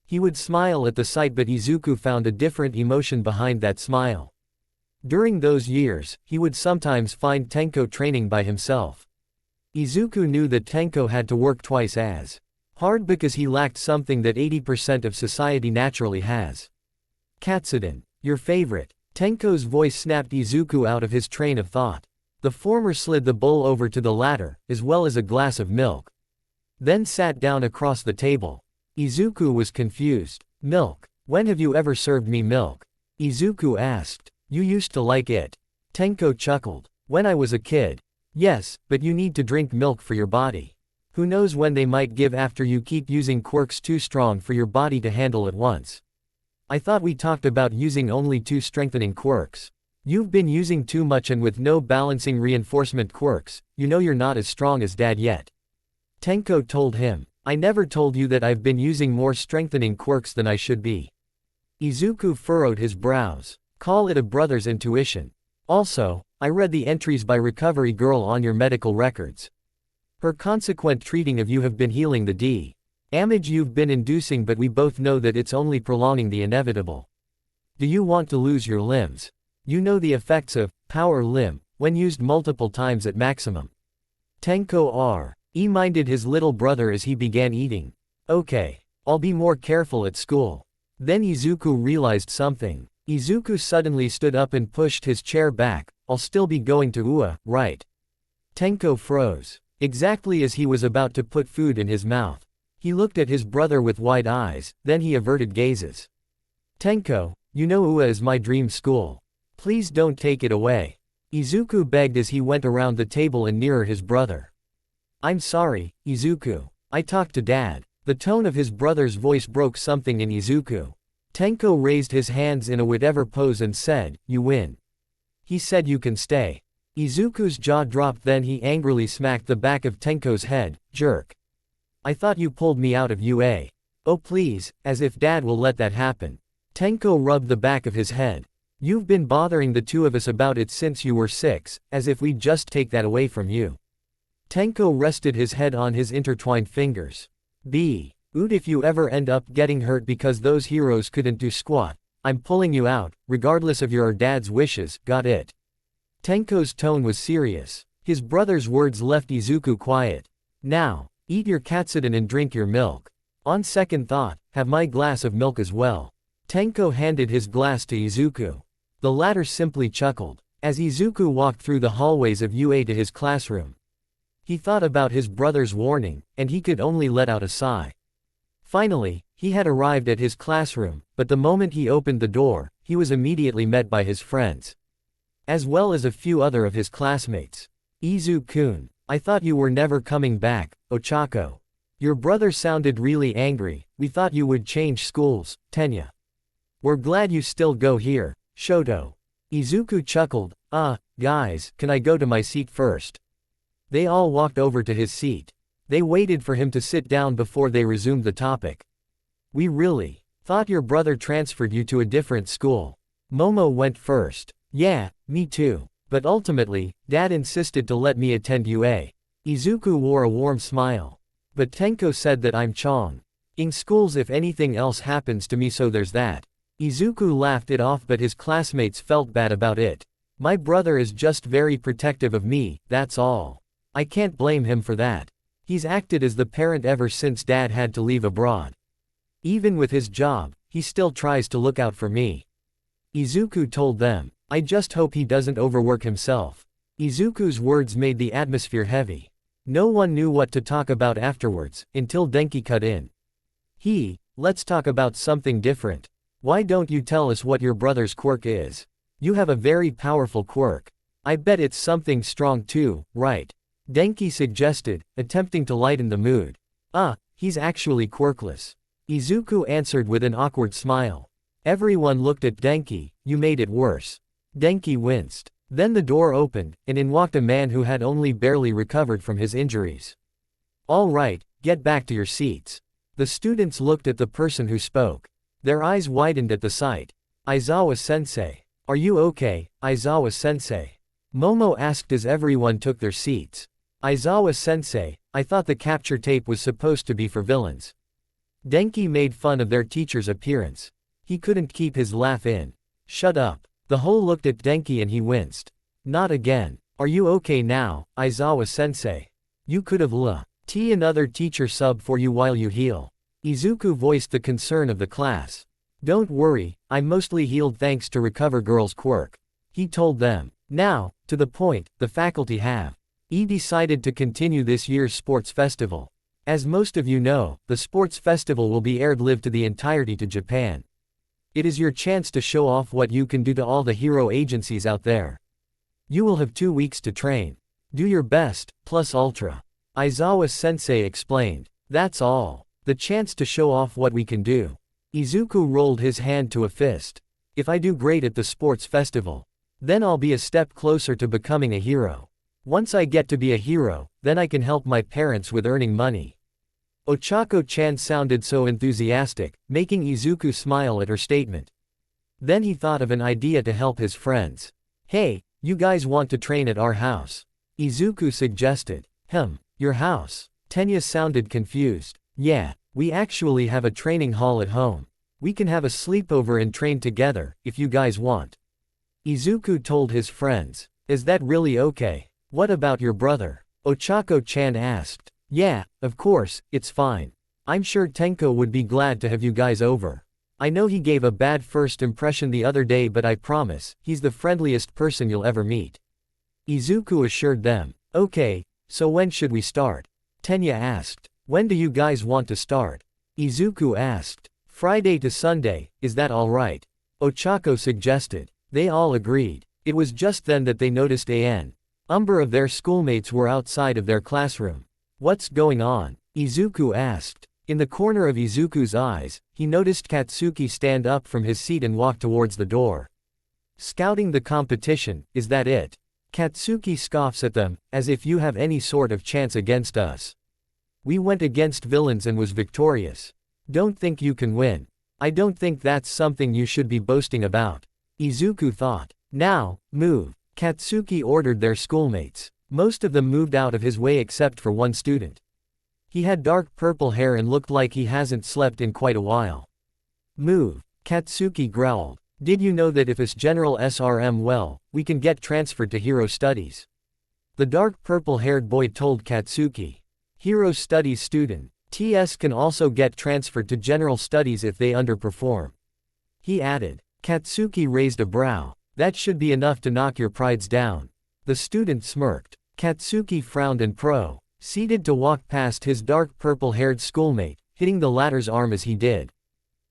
He would smile at the sight, but Izuku found a different emotion behind that smile. During those years, he would sometimes find Tenko training by himself. Izuku knew that Tenko had to work twice as hard because he lacked something that 80% of society naturally has. Katsudon, your favorite. Tenko's voice snapped Izuku out of his train of thought. The former slid the bowl over to the latter, as well as a glass of milk. Then sat down across the table. Izuku was confused. Milk? When have you ever served me milk? Izuku asked. You used to like it. Tenko chuckled. When I was a kid. Yes, but you need to drink milk for your body. Who knows when they might give after you keep using quirks too strong for your body to handle at once. I thought we talked about using only 2 strengthening quirks. You've been using too much and with no balancing reinforcement quirks, you know you're not as strong as dad yet. Tenko told him. I never told you that I've been using more strengthening quirks than I should be. Izuku furrowed his brows. Call it a brother's intuition. Also, I read the entries by Recovery Girl on your medical records. Her consequent treating of you have been healing the damage you've been inducing, but we both know that it's only prolonging the inevitable. Do you want to lose your limbs? You know the effects of power limb when used multiple times at maximum. Tenko minded his little brother as he began eating. Okay, I'll be more careful at school. Then Izuku realized something. Izuku suddenly stood up and pushed his chair back. I'll still be going to right? Tenko froze. Exactly as he was about to put food in his mouth. He looked at his brother with wide eyes, then he averted gazes. Tenko, you know UA is my dream school. Please don't take it away. Izuku begged as he went around the table and nearer his brother. I'm sorry, Izuku. I talked to dad. The tone of his brother's voice broke something in Izuku. Tenko raised his hands in a whatever pose and said, you win. He said you can stay. Izuku's jaw dropped, then he angrily smacked the back of Tenko's head, jerk. I thought you pulled me out of UA. Oh please, as if dad will let that happen. Tenko rubbed the back of his head. You've been bothering the two of us about it since you were 6, as if we'd just take that away from you. Tenko rested his head on his intertwined fingers. If you ever end up getting hurt because those heroes couldn't do squat, I'm pulling you out, regardless of your dad's wishes, got it? Tenko's tone was serious. His brother's words left Izuku quiet. Now, eat your katsudon and drink your milk. On second thought, have my glass of milk as well. Tenko handed his glass to Izuku. The latter simply chuckled. As Izuku walked through the hallways of UA to his classroom, he thought about his brother's warning, and he could only let out a sigh. Finally, he had arrived at his classroom, but the moment he opened the door, he was immediately met by his friends, as well as a few other of his classmates. Izu-kun, I thought you were never coming back, Ochako. Your brother sounded really angry, we thought you would change schools, Tenya. We're glad you still go here, Shoto. Izuku chuckled, guys, can I go to my seat first? They all walked over to his seat. They waited for him to sit down before they resumed the topic. We really thought your brother transferred you to a different school. Momo went first. Yeah, me too. But ultimately, Dad insisted to let me attend UA. Izuku wore a warm smile. But Tenko said that I'm Chong. In schools if anything else happens to me, so there's that. Izuku laughed it off, but his classmates felt bad about it. My brother is just very protective of me, that's all. I can't blame him for that. He's acted as the parent ever since Dad had to leave abroad. Even with his job, he still tries to look out for me. Izuku told them. I just hope he doesn't overwork himself. Izuku's words made the atmosphere heavy. No one knew what to talk about afterwards, until Denki cut in. Let's talk about something different. Why don't you tell us what your brother's quirk is? You have a very powerful quirk. I bet it's something strong too, right? Denki suggested, attempting to lighten the mood. He's actually quirkless. Izuku answered with an awkward smile. Everyone looked at Denki. You made it worse. Denki winced. Then the door opened, and in walked a man who had only barely recovered from his injuries. All right, get back to your seats. The students looked at the person who spoke. Their eyes widened at the sight. Aizawa-sensei. Are you okay, Aizawa-sensei? Momo asked as everyone took their seats. Aizawa-sensei, I thought the capture tape was supposed to be for villains. Denki made fun of their teacher's appearance. He couldn't keep his laugh in. Shut up. The whole looked at Denki and he winced. Not again. Are you okay now, Aizawa-sensei? You could have another teacher sub for you while you heal. Izuku voiced the concern of the class. Don't worry, I'm mostly healed thanks to Recover Girl's quirk. He told them. Now, to the point, the faculty have decided to continue this year's sports festival. As most of you know, the sports festival will be aired live to the entirety to Japan. It is your chance to show off what you can do to all the hero agencies out there. You will have 2 weeks to train. Do your best, plus ultra. Aizawa-sensei explained. That's all. The chance to show off what we can do. Izuku rolled his hand to a fist. If I do great at the sports festival, then I'll be a step closer to becoming a hero. Once I get to be a hero, then I can help my parents with earning money. Ochako-chan sounded so enthusiastic, making Izuku smile at her statement. Then he thought of an idea to help his friends. Hey, you guys want to train at our house? Izuku suggested. Your house? Tenya sounded confused. Yeah, we actually have a training hall at home. We can have a sleepover and train together, if you guys want. Izuku told his friends. Is that really okay? What about your brother? Ochako-chan asked. Yeah, of course, it's fine. I'm sure Tenko would be glad to have you guys over. I know he gave a bad first impression the other day, but I promise, he's the friendliest person you'll ever meet. Izuku assured them. Okay, so when should we start? Tenya asked. When do you guys want to start? Izuku asked. Friday to Sunday, is that alright? Ochako suggested. They all agreed. It was just then that they noticed a number of their schoolmates were outside of their classroom. What's going on? Izuku asked. In the corner of Izuku's eyes, he noticed Katsuki stand up from his seat and walk towards the door. Scouting the competition, is that it? Katsuki scoffs at them, as if you have any sort of chance against us. We went against villains and was victorious. Don't think you can win. I don't think that's something you should be boasting about. Izuku thought. Now, move. Katsuki ordered their schoolmates. Most of them moved out of his way except for one student. He had dark purple hair and looked like he hasn't slept in quite a while. Move. Katsuki growled. Did you know that if us general SRM well, we can get transferred to Hero Studies? The dark purple-haired boy told Katsuki. Hero Studies student, TS can also get transferred to General Studies if they underperform. He added. Katsuki raised a brow. That should be enough to knock your prides down. The student smirked. Katsuki frowned and proceeded to walk past his dark purple-haired schoolmate, hitting the latter's arm as he did.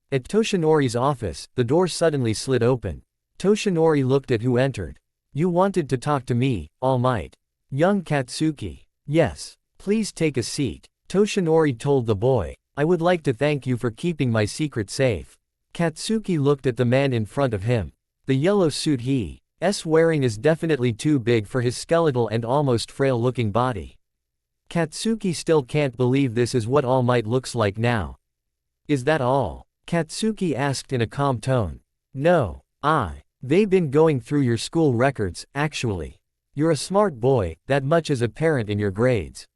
At Toshinori's office, the door suddenly slid open. Toshinori looked at who entered. You wanted to talk to me, All Might. Young Katsuki. Yes. Please take a seat. Toshinori told the boy. I would like to thank you for keeping my secret safe. Katsuki looked at the man in front of him. The yellow suit he's wearing is definitely too big for his skeletal and almost frail-looking body. Katsuki still can't believe this is what All Might looks like now. Is that all? Katsuki asked in a calm tone. No. They've been going through your school records, actually. You're a smart boy, that much is apparent in your grades.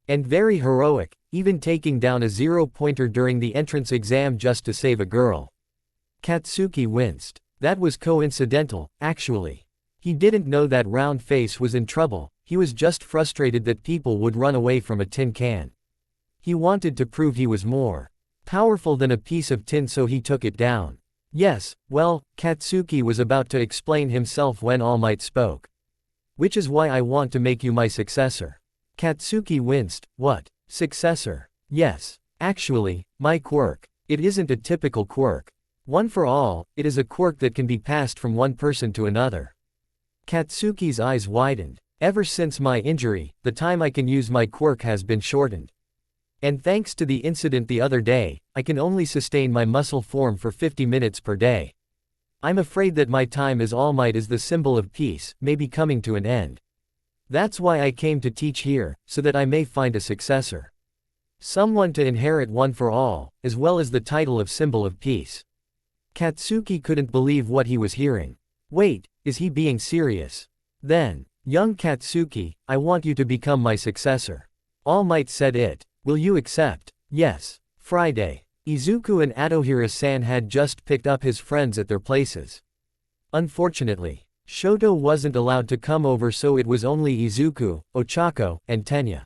And very heroic, even taking down a 0-pointer during the entrance exam just to save a girl. Katsuki winced. That was coincidental, actually. He didn't know that Round Face was in trouble, he was just frustrated that people would run away from a tin can. He wanted to prove he was more powerful than a piece of tin, so he took it down. Yes, well, Katsuki was about to explain himself when All Might spoke. Which is why I want to make you my successor. Katsuki winced. What? Successor? Yes. Actually, my quirk. It isn't a typical quirk. One for all, it is a quirk that can be passed from one person to another. Katsuki's eyes widened. Ever since my injury, the time I can use my quirk has been shortened. And thanks to the incident the other day, I can only sustain my muscle form for 50 minutes per day. I'm afraid that my time as All Might as the symbol of peace may be coming to an end. That's why I came to teach here, so that I may find a successor. Someone to inherit One for All, as well as the title of Symbol of Peace. Katsuki couldn't believe what he was hearing. Wait, is he being serious? Then, young Katsuki, I want you to become my successor. All Might said it. Will you accept? Yes. Friday. Izuku and Adohira-san had just picked up his friends at their places. Unfortunately, Shoto wasn't allowed to come over, so it was only Izuku, Ochako, and Tenya.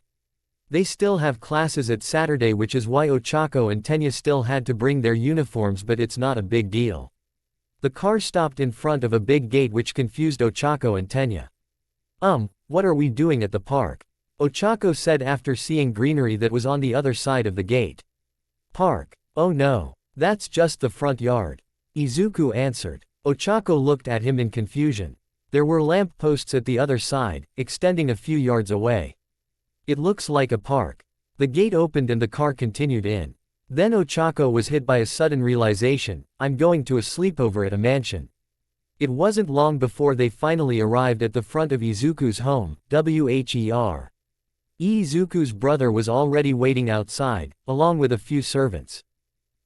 They still have classes at Saturday, which is why Ochako and Tenya still had to bring their uniforms, but it's not a big deal. The car stopped in front of a big gate, which confused Ochako and Tenya. What are we doing at the park? Ochako said after seeing greenery that was on the other side of the gate. Park? Oh no. That's just the front yard. Izuku answered. Ochako looked at him in confusion. There were lamp posts at the other side, extending a few yards away. It looks like a park. The gate opened and the car continued in. Then Ochako was hit by a sudden realization, I'm going to a sleepover at a mansion. It wasn't long before they finally arrived at the front of Izuku's home, WHER. Izuku's brother was already waiting outside, along with a few servants.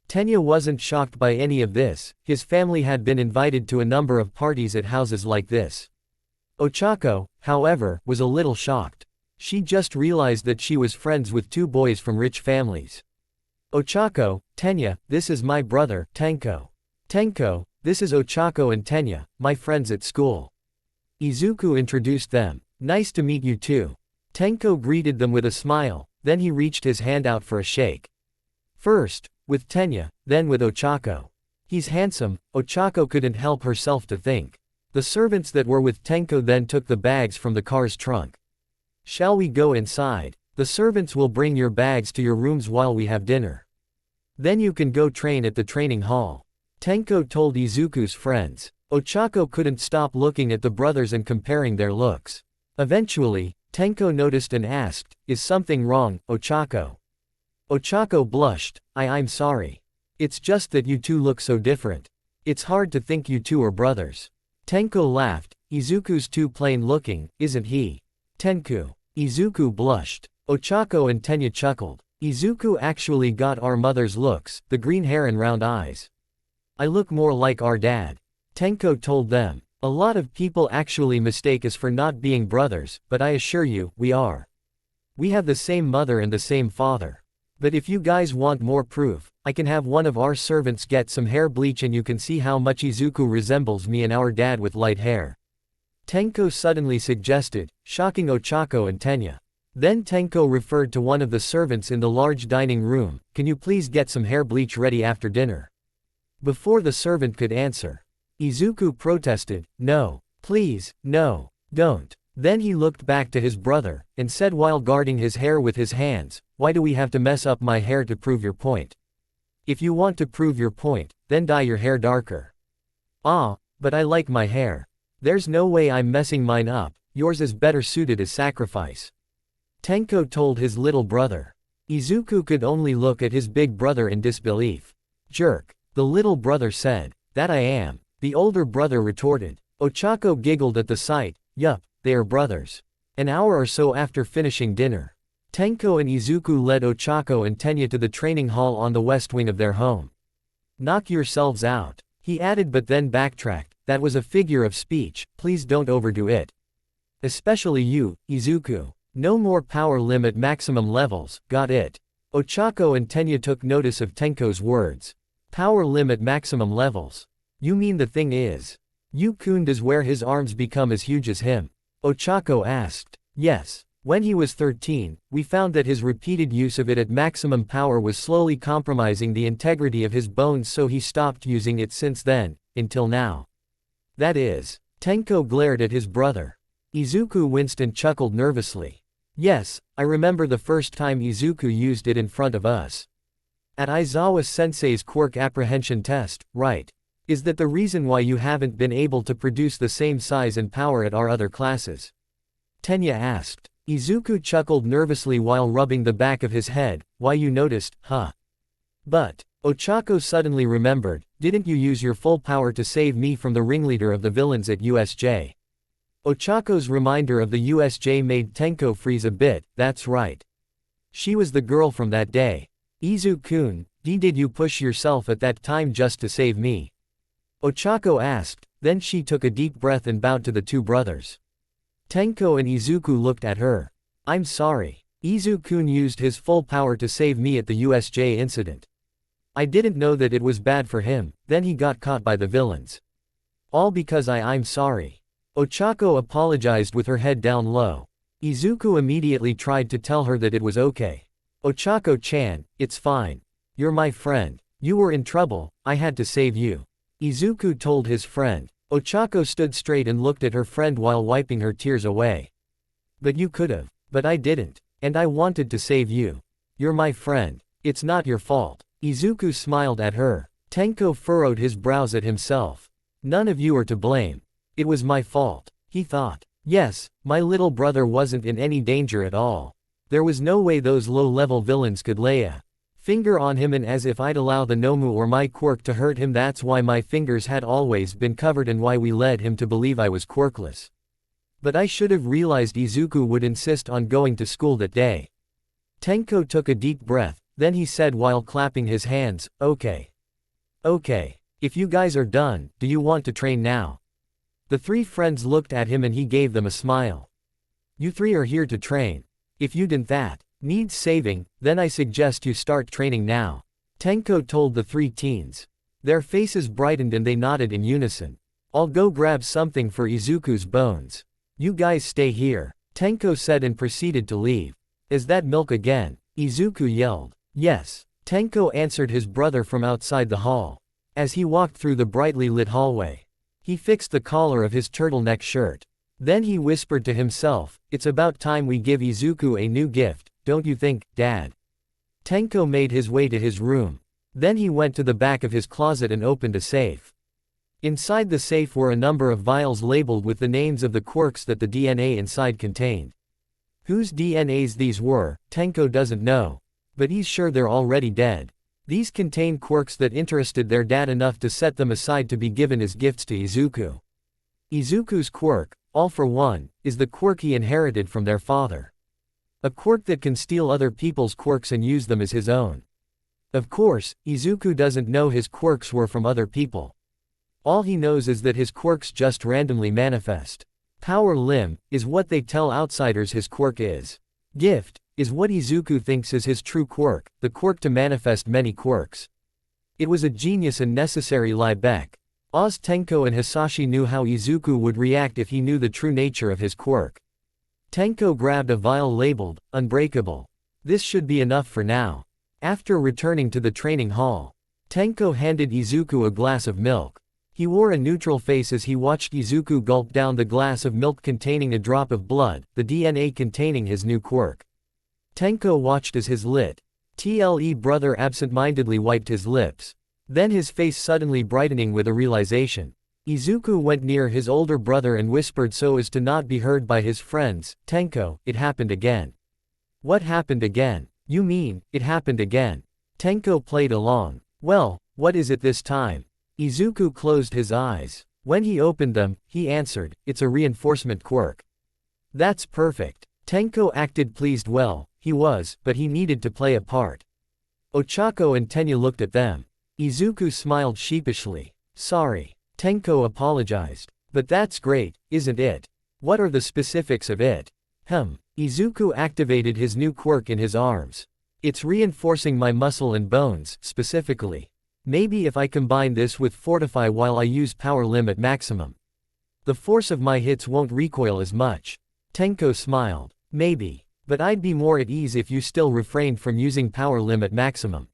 Tenya wasn't shocked by any of this, his family had been invited to a number of parties at houses like this. Ochako, however, was a little shocked. She just realized that she was friends with two boys from rich families. Ochako, Tenya, this is my brother, Tenko. Tenko, this is Ochako and Tenya, my friends at school. Izuku introduced them. Nice to meet you too. Tenko greeted them with a smile, then he reached his hand out for a shake. First, with Tenya, then with Ochako. He's handsome, Ochako couldn't help herself to think. The servants that were with Tenko then took the bags from the car's trunk. Shall we go inside? The servants will bring your bags to your rooms while we have dinner. Then you can go train at the training hall. Tenko told Izuku's friends. Ochako couldn't stop looking at the brothers and comparing their looks. Eventually, Tenko noticed and asked, is something wrong, Ochako? Ochako blushed, I'm sorry. It's just that you two look so different. It's hard to think you two are brothers. Tenko laughed, Izuku's too plain looking, isn't he? Tenku. Izuku blushed. Ochako and Tenya chuckled. Izuku actually got our mother's looks, the green hair and round eyes. I look more like our dad. Tenko told them. A lot of people actually mistake us for not being brothers, but I assure you, we are. We have the same mother and the same father. But if you guys want more proof, I can have one of our servants get some hair bleach and you can see how much Izuku resembles me and our dad with light hair. Tenko suddenly suggested, shocking Ochako and Tenya. Then Tenko referred to one of the servants in the large dining room, can you please get some hair bleach ready after dinner? Before the servant could answer, Izuku protested, no, please, no, don't. Then he looked back to his brother, and said while guarding his hair with his hands, why do we have to mess up my hair to prove your point? If you want to prove your point, then dye your hair darker. Ah, but I like my hair. There's no way I'm messing mine up, yours is better suited as sacrifice. Tenko told his little brother. Izuku could only look at his big brother in disbelief. Jerk, the little brother said. That I am, the older brother retorted. Ochako giggled at the sight. Yup, they are brothers. An hour or so after finishing dinner, Tenko and Izuku led Ochako and Tenya to the training hall on the west wing of their home. Knock yourselves out, he added, but then backtracked. That was a figure of speech, please don't overdo it. Especially you, Izuku. No more power limit maximum levels, got it? Ochako and Tenya took notice of Tenko's words. Power limit maximum levels. You mean the thing is, Yu-kun does where his arms become as huge as him? Ochako asked. Yes. When he was 13, we found that his repeated use of it at maximum power was slowly compromising the integrity of his bones, so he stopped using it since then, until now. That is. Tenko glared at his brother. Izuku winced and chuckled nervously. Yes, I remember the first time Izuku used it in front of us. At Aizawa-sensei's quirk apprehension test, right? Is that the reason why you haven't been able to produce the same size and power at our other classes? Tenya asked. Izuku chuckled nervously while rubbing the back of his head. Why, you noticed, huh? But, Ochako suddenly remembered, didn't you use your full power to save me from the ringleader of the villains at USJ? Ochako's reminder of the USJ made Tenko freeze a bit. That's right. She was the girl from that day. Izu-kun, did you push yourself at that time just to save me? Ochako asked, then she took a deep breath and bowed to the two brothers. Tenko and Izuku looked at her. I'm sorry. Izu-kun used his full power to save me at the USJ incident. I didn't know that it was bad for him, then he got caught by the villains. All because I'm sorry. Ochako apologized with her head down low. Izuku immediately tried to tell her that it was okay. Ochako-chan, it's fine. You're my friend. You were in trouble, I had to save you. Izuku told his friend. Ochako stood straight and looked at her friend while wiping her tears away. But you could've. But I didn't. And I wanted to save you. You're my friend. It's not your fault. Izuku smiled at her. Tenko furrowed his brows at himself. None of you are to blame. It was my fault, he thought. Yes, my little brother wasn't in any danger at all. There was no way those low-level villains could lay a finger on him, and as if I'd allow the Nomu or my quirk to hurt him. That's why my fingers had always been covered and why we led him to believe I was quirkless. But I should have realized Izuku would insist on going to school that day. Tenko took a deep breath, then he said while clapping his hands, okay. Okay. If you guys are done, do you want to train now? The three friends looked at him and he gave them a smile. You three are here to train. If you didn't needs saving, then I suggest you start training now. Tenko told the three teens. Their faces brightened and they nodded in unison. I'll go grab something for Izuku's bones. You guys stay here, Tenko said and proceeded to leave. Is that milk again? Izuku yelled. Yes, Tenko answered his brother from outside the hall. As he walked through the brightly lit hallway, he fixed the collar of his turtleneck shirt. Then he whispered to himself, it's about time we give Izuku a new gift, don't you think, Dad? Tenko made his way to his room. Then he went to the back of his closet and opened a safe. Inside the safe were a number of vials labeled with the names of the quirks that the DNA inside contained. Whose DNAs these were, Tenko doesn't know. But he's sure they're already dead. These contain quirks that interested their dad enough to set them aside to be given as gifts to Izuku. Izuku's quirk, All for One, is the quirk he inherited from their father. A quirk that can steal other people's quirks and use them as his own. Of course, Izuku doesn't know his quirks were from other people. All he knows is that his quirks just randomly manifest. Power Limb is what they tell outsiders his quirk is. Gift is what Izuku thinks is his true quirk, the quirk to manifest many quirks. It was a genius and necessary lie back. Oz, Tenko and Hisashi knew how Izuku would react if he knew the true nature of his quirk. Tenko grabbed a vial labeled, Unbreakable. This should be enough for now. After returning to the training hall, Tenko handed Izuku a glass of milk. He wore a neutral face as he watched Izuku gulp down the glass of milk containing a drop of blood, the DNA containing his new quirk. Tenko watched as his lit TLE brother absent-mindedly wiped his lips. Then his face suddenly brightening with a realization. Izuku went near his older brother and whispered so as to not be heard by his friends, Tenko, it happened again. What happened again? You mean, it happened again? Tenko played along. Well, what is it this time? Izuku closed his eyes. When he opened them, he answered, it's a reinforcement quirk. That's perfect. Tenko acted pleased. Well, he was, but he needed to play a part. Ochako and Tenya looked at them. Izuku smiled sheepishly. Sorry. Tenko apologized. But that's great, isn't it? What are the specifics of it? Izuku activated his new quirk in his arms. It's reinforcing my muscle and bones, specifically. Maybe if I combine this with Fortify while I use power limit maximum. The force of my hits won't recoil as much. Tenko smiled. Maybe. But I'd be more at ease if you still refrained from using power limit maximum.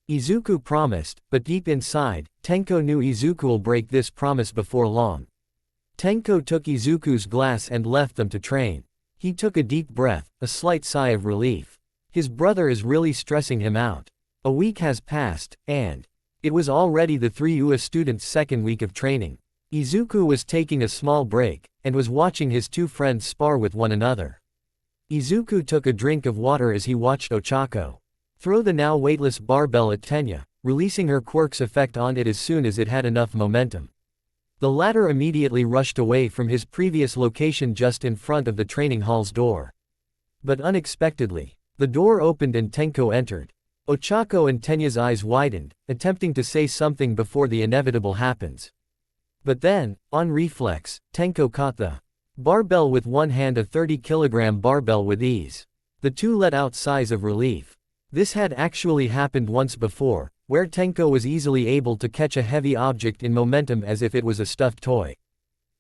Izuku promised, but deep inside, Tenko knew Izuku'll break this promise before long. Tenko took Izuku's glass and left them to train. He took a deep breath, a slight sigh of relief. His brother is really stressing him out. A week has passed, and it was already the 3 UA students' second week of training. Izuku was taking a small break, and was watching his 2 friends spar with one another. Izuku took a drink of water as he watched Ochako throw the now weightless barbell at Tenya, releasing her quirk's effect on it as soon as it had enough momentum. The latter immediately rushed away from his previous location just in front of the training hall's door. But unexpectedly, the door opened and Tenko entered. Ochako and Tenya's eyes widened, attempting to say something before the inevitable happens. But then, on reflex, Tenko caught the barbell with one hand, a 30-kilogram barbell with ease. The two let out sighs of relief. This had actually happened once before, where Tenko was easily able to catch a heavy object in momentum as if it was a stuffed toy.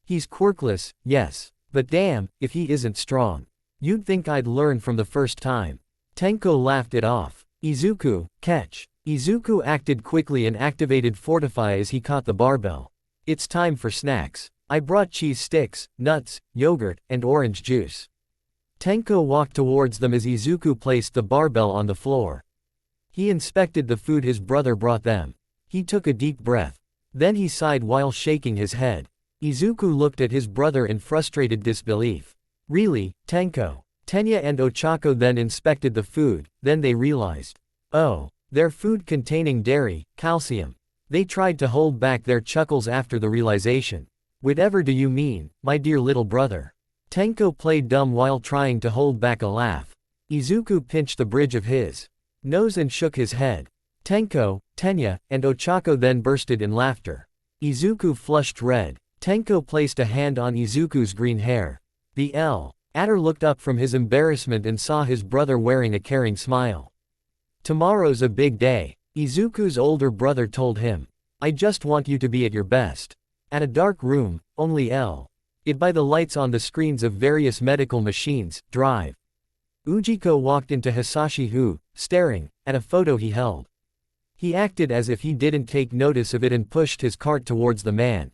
He's quirkless, yes. But damn, if he isn't strong. You'd think I'd learn from the first time. Tenko laughed it off. Izuku, catch. Izuku acted quickly and activated Fortify as he caught the barbell. It's time for snacks. I brought cheese sticks, nuts, yogurt, and orange juice. Tenko walked towards them as Izuku placed the barbell on the floor. He inspected the food his brother brought them. He took a deep breath. Then he sighed while shaking his head. Izuku looked at his brother in frustrated disbelief. Really, Tenko? Tenya and Ochako then inspected the food, then they realized. Oh, their food containing dairy, calcium. They tried to hold back their chuckles after the realization. Whatever do you mean, my dear little brother? Tenko played dumb while trying to hold back a laugh. Izuku pinched the bridge of his nose and shook his head. Tenko, Tenya, and Ochako then bursted in laughter. Izuku flushed red. Tenko placed a hand on Izuku's green hair. The Adder looked up from his embarrassment and saw his brother wearing a caring smile. Tomorrow's a big day, Izuku's older brother told him. I just want you to be at your best. At a dark room, only it by the lights on the screens of various medical machines, drive. Ujiko walked into Hisashi who, staring at a photo he held. He acted as if he didn't take notice of it and pushed his cart towards the man.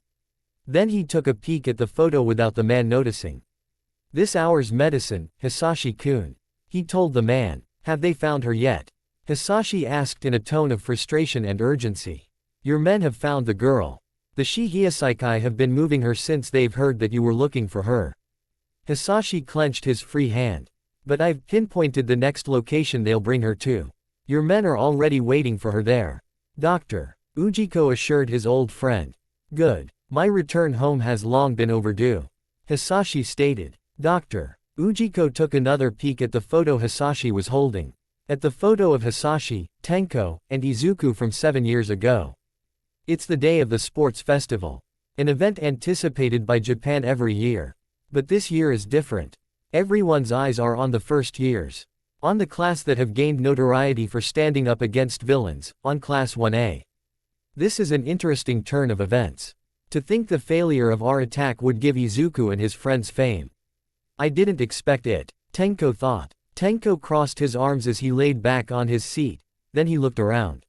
Then he took a peek at the photo without the man noticing. This hour's medicine, Hisashi-kun. He told the man. Have they found her yet? Hisashi asked in a tone of frustration and urgency. Your men have found the girl. The Shigaraki have been moving her since they've heard that you were looking for her. Hisashi clenched his free hand. But I've pinpointed the next location they'll bring her to. Your men are already waiting for her there. Doctor, Ujiko assured his old friend. Good. My return home has long been overdue. Hisashi stated. Doctor. Ujiko took another peek at the photo Hisashi was holding. At the photo of Hisashi, Tenko, and Izuku from 7 years ago. It's the day of the sports festival. An event anticipated by Japan every year. But this year is different. Everyone's eyes are on the first years. On the class that have gained notoriety for standing up against villains, on Class 1A. This is an interesting turn of events. To think the failure of our attack would give Izuku and his friends fame. I didn't expect it, Tenko thought. Tenko crossed his arms as he laid back on his seat, then he looked around.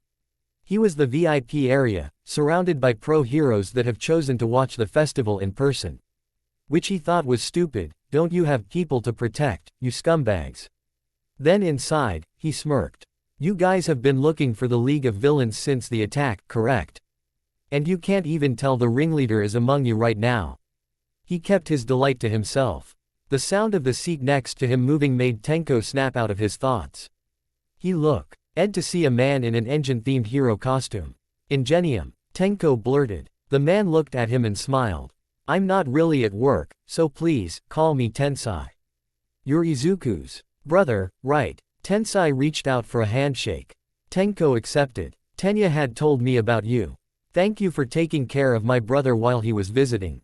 He was the VIP area, surrounded by pro heroes that have chosen to watch the festival in person. Which he thought was stupid. Don't you have people to protect, you scumbags? Then inside, he smirked. You guys have been looking for the League of Villains since the attack, correct? And you can't even tell the ringleader is among you right now. He kept his delight to himself. The sound of the seat next to him moving made Tenko snap out of his thoughts. He looked to see a man in an engine-themed hero costume. Ingenium, Tenko blurted. The man looked at him and smiled. I'm not really at work, so please, call me Tensai. You're Izuku's brother, right? Tensai reached out for a handshake. Tenko accepted. Tenya had told me about you. Thank you for taking care of my brother while he was visiting.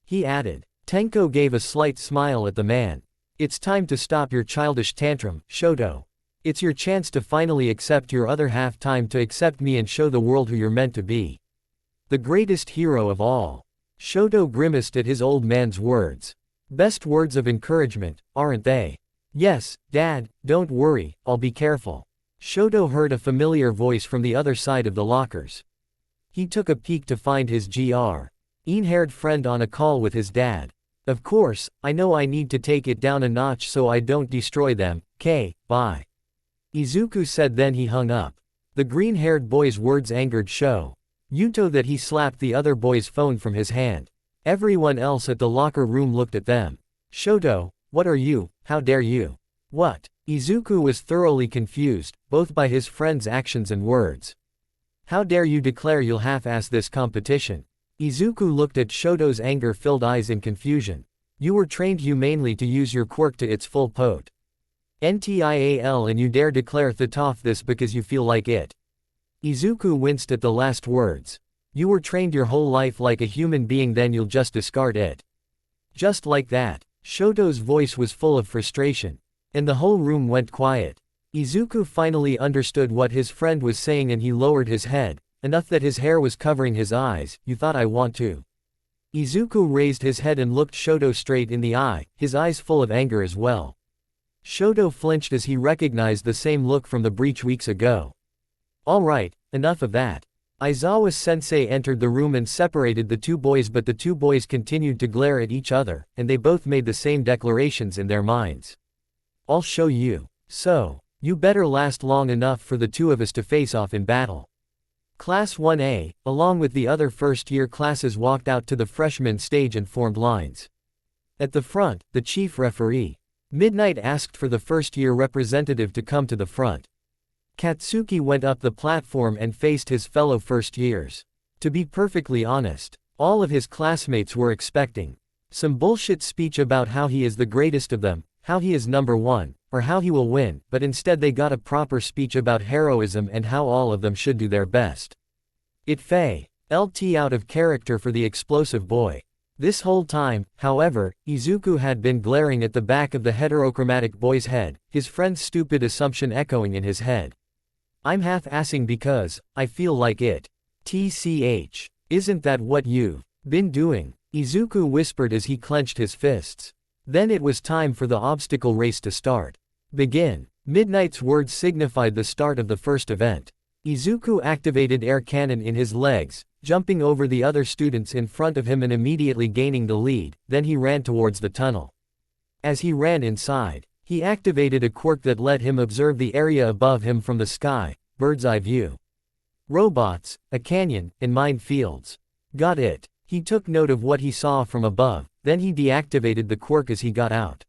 He added. Tenko gave a slight smile at the man. It's time to stop your childish tantrum, Shoto. It's your chance to finally accept your other half, time to accept me and show the world who you're meant to be. The greatest hero of all. Shoto grimaced at his old man's words. Best words of encouragement, aren't they? Yes, Dad, don't worry, I'll be careful. Shoto heard a familiar voice from the other side of the lockers. He took a peek to find his green-haired friend on a call with his dad. Of course, I know I need to take it down a notch so I don't destroy them, bye. Izuku said, then he hung up. The green-haired boy's words angered Yuto that he slapped the other boy's phone from his hand. Everyone else at the locker room looked at them. Shoto, what are you, how dare you? What? Izuku was thoroughly confused, both by his friend's actions and words. How dare you declare you'll half-ass this competition? Izuku looked at Shoto's anger-filled eyes in confusion. You were trained humanely to use your quirk to its full pot. NTIAL, and you dare declare off this because you feel like it. Izuku winced at the last words. You were trained your whole life like a human being, then you'll just discard it. Just like that. Shoto's voice was full of frustration. And the whole room went quiet. Izuku finally understood what his friend was saying and he lowered his head, enough that his hair was covering his eyes. You thought I want to? Izuku raised his head and looked Shoto straight in the eye, his eyes full of anger as well. Shoto flinched as he recognized the same look from the breach weeks ago. Alright, enough of that. Aizawa-sensei entered the room and separated the two boys, but the two boys continued to glare at each other, and they both made the same declarations in their minds. I'll show you. So, you better last long enough for the two of us to face off in battle. Class 1A, along with the other first-year classes, walked out to the freshman stage and formed lines. At the front, the chief referee, Midnight, asked for the first-year representative to come to the front. Katsuki went up the platform and faced his fellow first-years. To be perfectly honest, all of his classmates were expecting some bullshit speech about how he is the greatest of them, how he is number one, or how he will win, but instead they got a proper speech about heroism and how all of them should do their best. It felt out of character for the explosive boy. This whole time, however, Izuku had been glaring at the back of the heterochromatic boy's head, his friend's stupid assumption echoing in his head. I'm half-assing because I feel like it. TCH. Isn't that what you've been doing? Izuku whispered as he clenched his fists. Then it was time for the obstacle race to start. Begin. Midnight's words signified the start of the first event. Izuku activated air cannon in his legs, jumping over the other students in front of him and immediately gaining the lead. Then he ran towards the tunnel. As he ran inside, he activated a quirk that let him observe the area above him from the sky, bird's eye view. Robots, a canyon, and minefields. Got it. He took note of what he saw from above, then he deactivated the quirk as he got out.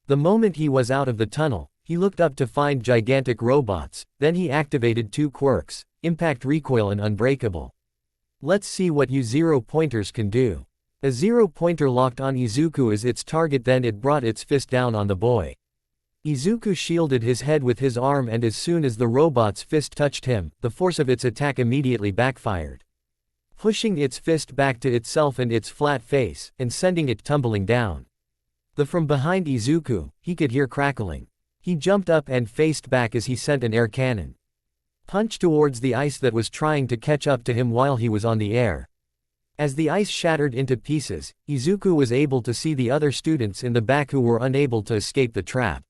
The moment he was out of the tunnel, he looked up to find gigantic robots, then he activated two quirks, Impact, Recoil, and Unbreakable. Let's see what you zero-pointers can do. A zero-pointer locked on Izuku as its target, then it brought its fist down on the boy. Izuku shielded his head with his arm, and as soon as the robot's fist touched him, the force of its attack immediately backfired, pushing its fist back to itself and its flat face, and sending it tumbling down. From behind Izuku, he could hear crackling. He jumped up and faced back as he sent an air cannon punch towards the ice that was trying to catch up to him while he was on the air. As the ice shattered into pieces, Izuku was able to see the other students in the back who were unable to escape the trap.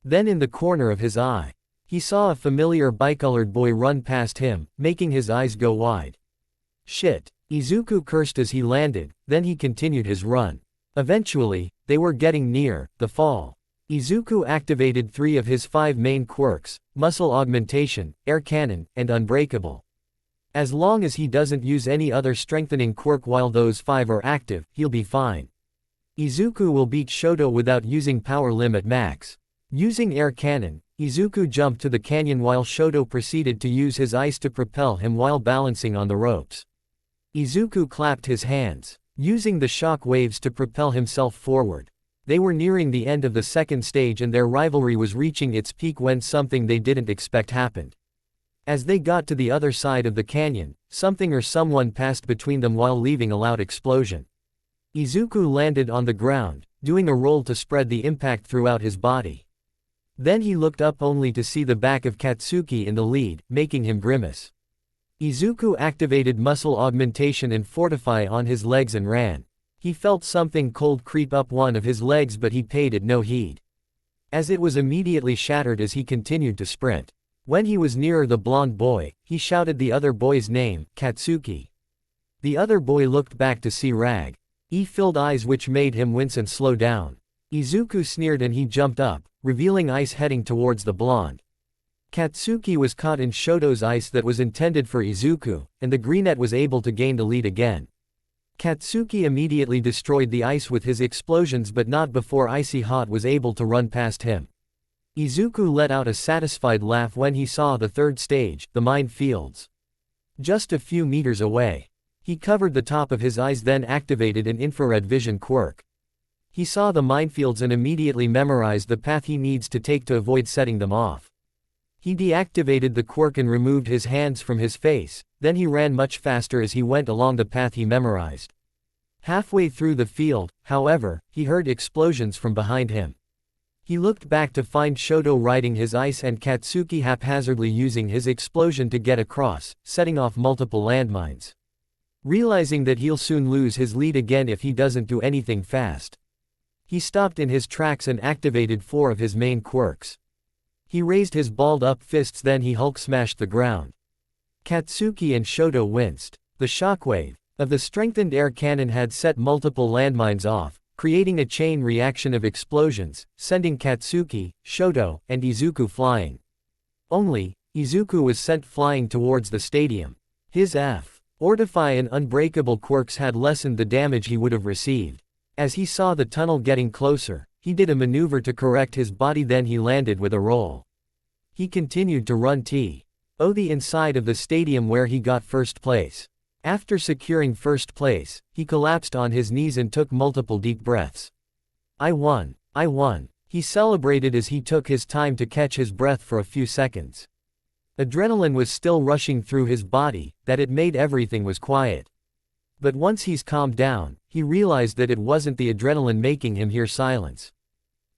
Then in the corner of his eye, he saw a familiar bicolored boy run past him, making his eyes go wide. Shit. Izuku cursed as he landed, then he continued his run. Eventually, they were getting near the fall. Izuku activated 3 of his 5 main quirks: Muscle Augmentation, Air Cannon, and Unbreakable. As long as he doesn't use any other strengthening quirk while those 5 are active, he'll be fine. Izuku will beat Shoto without using power limit max. Using Air Cannon, Izuku jumped to the canyon while Shoto proceeded to use his ice to propel him while balancing on the ropes. Izuku clapped his hands, using the shock waves to propel himself forward. They were nearing the end of the second stage and their rivalry was reaching its peak when something they didn't expect happened. As they got to the other side of the canyon, something or someone passed between them while leaving a loud explosion. Izuku landed on the ground, doing a roll to spread the impact throughout his body. Then he looked up only to see the back of Katsuki in the lead, making him grimace. Izuku activated Muscle Augmentation and Fortify on his legs and ran. He felt something cold creep up one of his legs but he paid it no heed, as it was immediately shattered as he continued to sprint. When he was nearer the blonde boy, he shouted the other boy's name, Katsuki. The other boy looked back to see Rag-E-filled eyes which made him wince and slow down. Izuku sneered and he jumped up, revealing ice heading towards the blonde. Katsuki was caught in Shoto's ice that was intended for Izuku, and the greenette was able to gain the lead again. Katsuki immediately destroyed the ice with his explosions but not before Icy Hot was able to run past him. Izuku let out a satisfied laugh when he saw the third stage, the minefields. Just a few meters away. He covered the top of his eyes then activated an infrared vision quirk. He saw the minefields and immediately memorized the path he needs to take to avoid setting them off. He deactivated the quirk and removed his hands from his face, then he ran much faster as he went along the path he memorized. Halfway through the field, however, he heard explosions from behind him. He looked back to find Shoto riding his ice and Katsuki haphazardly using his explosion to get across, setting off multiple landmines. Realizing that he'll soon lose his lead again if he doesn't do anything fast, he stopped in his tracks and activated 4 of his main quirks. He raised his balled-up fists then he Hulk smashed the ground. Katsuki and Shoto winced. The shockwave of the strengthened air cannon had set multiple landmines off, creating a chain reaction of explosions, sending Katsuki, Shoto, and Izuku flying. Only, Izuku was sent flying towards the stadium. His Fortify and Unbreakable quirks had lessened the damage he would have received. As he saw the tunnel getting closer, he did a maneuver to correct his body then he landed with a roll. He continued to run to the inside of the stadium where he got first place. After securing first place, he collapsed on his knees and took multiple deep breaths. I won. I won. He celebrated as he took his time to catch his breath for a few seconds. Adrenaline was still rushing through his body, that it made everything was quiet. But once he's calmed down, he realized that it wasn't the adrenaline making him hear silence.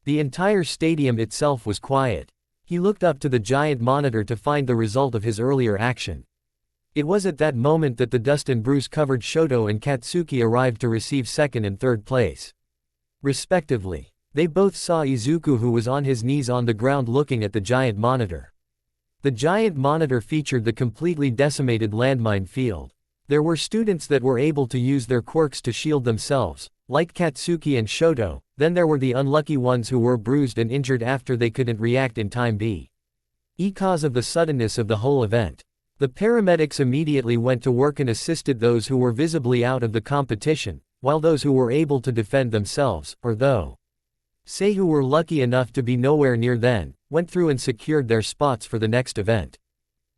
The entire stadium itself was quiet. He looked up to the giant monitor to find the result of his earlier action. It was at that moment that the dust and bruise covered Shoto and Katsuki arrived to receive second and third place, respectively. They both saw Izuku who was on his knees on the ground looking at the giant monitor. The giant monitor featured the completely decimated landmine field. There were students that were able to use their quirks to shield themselves, like Katsuki and Shoto, then there were the unlucky ones who were bruised and injured after they couldn't react in time because of the suddenness of the whole event. The paramedics immediately went to work and assisted those who were visibly out of the competition, while those who were able to defend themselves, or who were lucky enough to be nowhere near then, went through and secured their spots for the next event.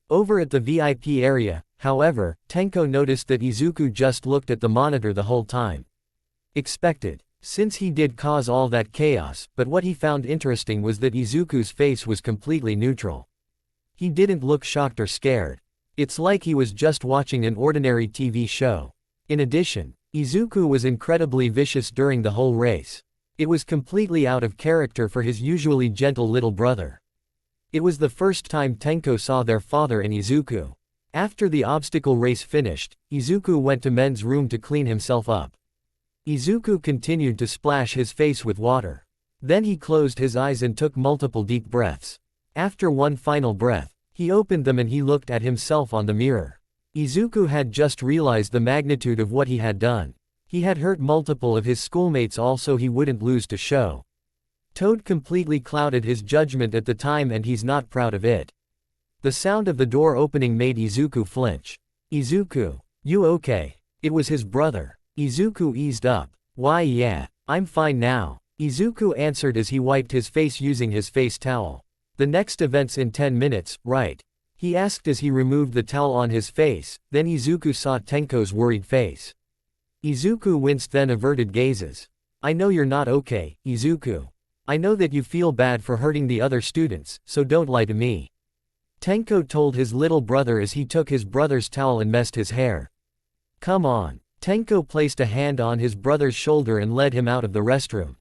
Over at the VIP area, however, Tenko noticed that Izuku just looked at the monitor the whole time. Expected, since he did cause all that chaos, but what he found interesting was that Izuku's face was completely neutral. He didn't look shocked or scared. It's like he was just watching an ordinary TV show. In addition, Izuku was incredibly vicious during the whole race. It was completely out of character for his usually gentle little brother. It was the first time Tenko saw their father in Izuku. After the obstacle race finished, Izuku went to men's room to clean himself up. Izuku continued to splash his face with water. Then he closed his eyes and took multiple deep breaths. After one final breath, he opened them and he looked at himself on the mirror. Izuku had just realized the magnitude of what he had done. He had hurt multiple of his schoolmates also he wouldn't lose to show. Toad completely clouded his judgment at the time and he's not proud of it. The sound of the door opening made Izuku flinch. Izuku, you okay? It was his brother. Izuku eased up. Why yeah, I'm fine now. Izuku answered as he wiped his face using his face towel. The next event's in 10 minutes, right? He asked as he removed the towel on his face, then Izuku saw Tenko's worried face. Izuku winced then averted gazes. I know you're not okay, Izuku. I know that you feel bad for hurting the other students, so don't lie to me. Tenko told his little brother as he took his brother's towel and messed his hair. Come on. Tenko placed a hand on his brother's shoulder and led him out of the restroom.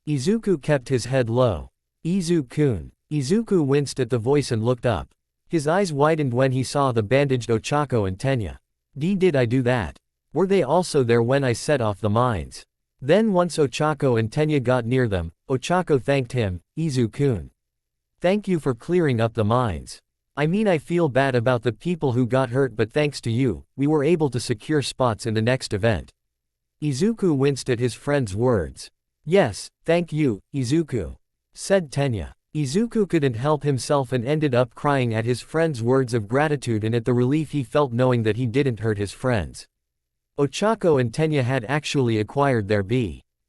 Izuku kept his head low. Izu-kun. Izuku winced at the voice and looked up. His eyes widened when he saw the bandaged Ochako and Tenya. Did I do that? Were they also there when I set off the mines? Then once Ochako and Tenya got near them, Ochako thanked him, Izu-kun. Thank you for clearing up the mines. I mean I feel bad about the people who got hurt but thanks to you, we were able to secure spots in the next event. Izuku winced at his friend's words. Yes, thank you, Izuku. Said Tenya. Izuku couldn't help himself and ended up crying at his friend's words of gratitude and at the relief he felt knowing that he didn't hurt his friends. Ochako and Tenya had actually acquired their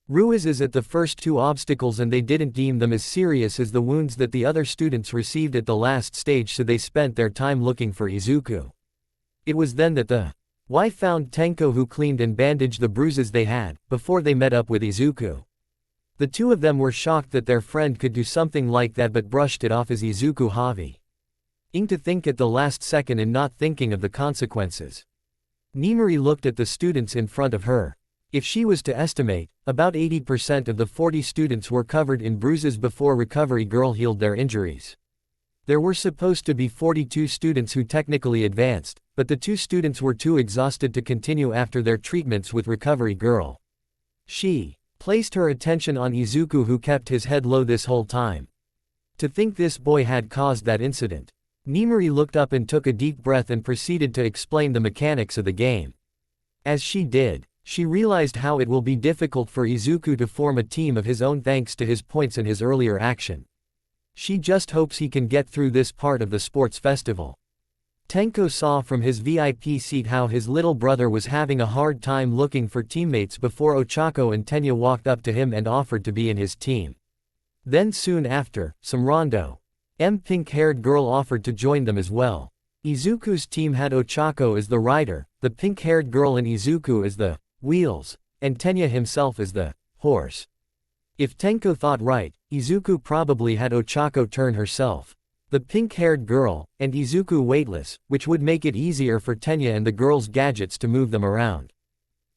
bruises at the first two obstacles and they didn't deem them as serious as the wounds that the other students received at the last stage, so they spent their time looking for Izuku. It was then that the wife found Tenko, who cleaned and bandaged the bruises they had, before they met up with Izuku. The two of them were shocked that their friend could do something like that but brushed it off as Izuku Havi. To think at the last second and not thinking of the consequences. Nimari looked at the students in front of her. If she was to estimate, about 80% of the 40 students were covered in bruises before Recovery Girl healed their injuries. There were supposed to be 42 students who technically advanced, but the 2 students were too exhausted to continue after their treatments with Recovery Girl. She placed her attention on Izuku, who kept his head low this whole time. To think this boy had caused that incident. Nimari looked up and took a deep breath and proceeded to explain the mechanics of the game. As she did, she realized how it will be difficult for Izuku to form a team of his own thanks to his points and his earlier action. She just hopes he can get through this part of the sports festival. Tenko saw from his VIP seat how his little brother was having a hard time looking for teammates before Ochako and Tenya walked up to him and offered to be in his team. Then soon after, some rando pink-haired girl offered to join them as well. Izuku's team had Ochako as the rider, the pink-haired girl and Izuku as the wheels, and Tenya himself as the horse. If Tenko thought right, Izuku probably had Ochako turn herself, the pink-haired girl, and Izuku weightless, which would make it easier for Tenya and the girl's gadgets to move them around.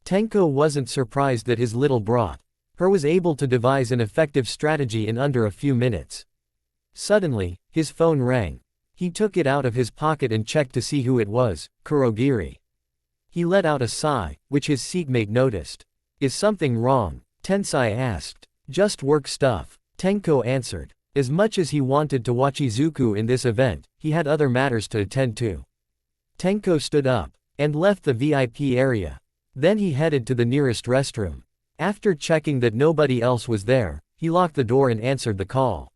Tenko wasn't surprised that his little brother was able to devise an effective strategy in under a few minutes. Suddenly, his phone rang. He took it out of his pocket and checked to see who it was, Kurogiri. He let out a sigh, which his seatmate noticed. Is something wrong? Tensai asked. Just work stuff, Tenko answered. As much as he wanted to watch Izuku in this event, he had other matters to attend to. Tenko stood up and left the VIP area. Then he headed to the nearest restroom. After checking that nobody else was there, he locked the door and answered the call.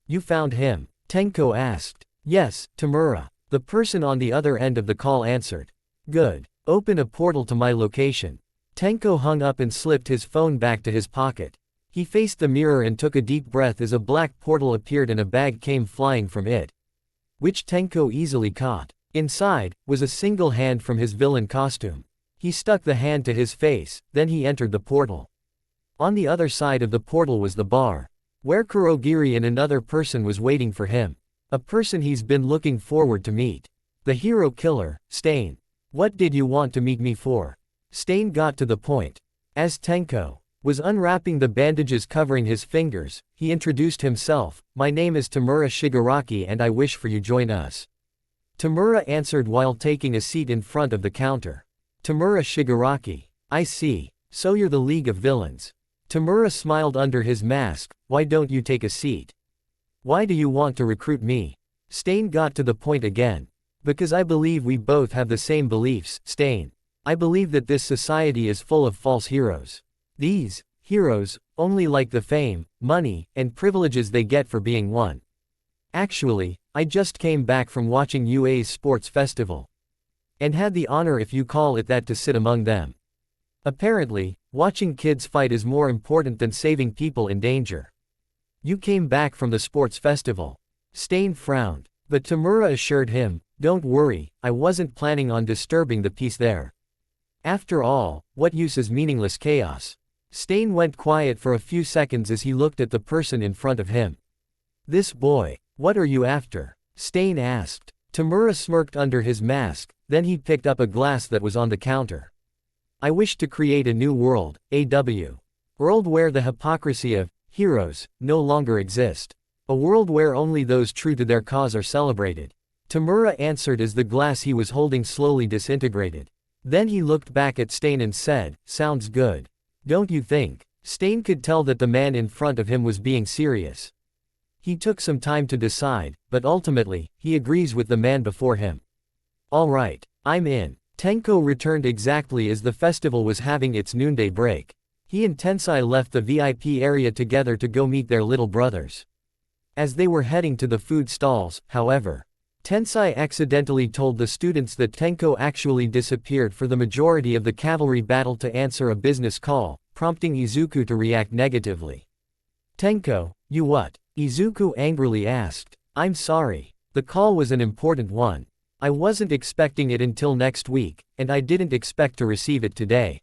You found him? Tenko asked. Yes, Tamura. The person on the other end of the call answered. Good. Open a portal to my location. Tenko hung up and slipped his phone back to his pocket. He faced the mirror and took a deep breath as a black portal appeared and a bag came flying from it, which Tenko easily caught. Inside was a single hand from his villain costume. He stuck the hand to his face, then he entered the portal. On the other side of the portal was the bar, where Kurogiri and another person was waiting for him. A person he's been looking forward to meet. The hero killer, Stain. What did you want to meet me for? Stain got to the point. As Tenko was unwrapping the bandages covering his fingers, he introduced himself. My name is Tamura Shigaraki and I wish for you join us. Tamura answered while taking a seat in front of the counter. Tamura Shigaraki. I see. So you're the League of Villains. Tamura smiled under his mask. Why don't you take a seat? Why do you want to recruit me? Stain got to the point again. Because I believe we both have the same beliefs, Stain. I believe that this society is full of false heroes. These heroes, only like the fame, money, and privileges they get for being one. Actually, I just came back from watching UA's sports festival. And had the honor, if you call it that, to sit among them. Apparently, watching kids fight is more important than saving people in danger. You came back from the sports festival. Stain frowned, but Tamura assured him, don't worry, I wasn't planning on disturbing the peace there. After all, what use is meaningless chaos? Stain went quiet for a few seconds as he looked at the person in front of him. This boy, what are you after? Stain asked. Tamura smirked under his mask, then he picked up a glass that was on the counter. I wish to create a new world, a world where the hypocrisy of heroes no longer exist. A world where only those true to their cause are celebrated. Tamura answered as the glass he was holding slowly disintegrated. Then he looked back at Stain and said, sounds good. Don't you think? Stain could tell that the man in front of him was being serious. He took some time to decide, but ultimately, he agrees with the man before him. All right, I'm in. Tenko returned exactly as the festival was having its noonday break. He and Tensai left the VIP area together to go meet their little brothers. As they were heading to the food stalls, however, Tensai accidentally told the students that Tenko actually disappeared for the majority of the cavalry battle to answer a business call, prompting Izuku to react negatively. Tenko, you what? Izuku angrily asked. I'm sorry. The call was an important one. I wasn't expecting it until next week, and I didn't expect to receive it today.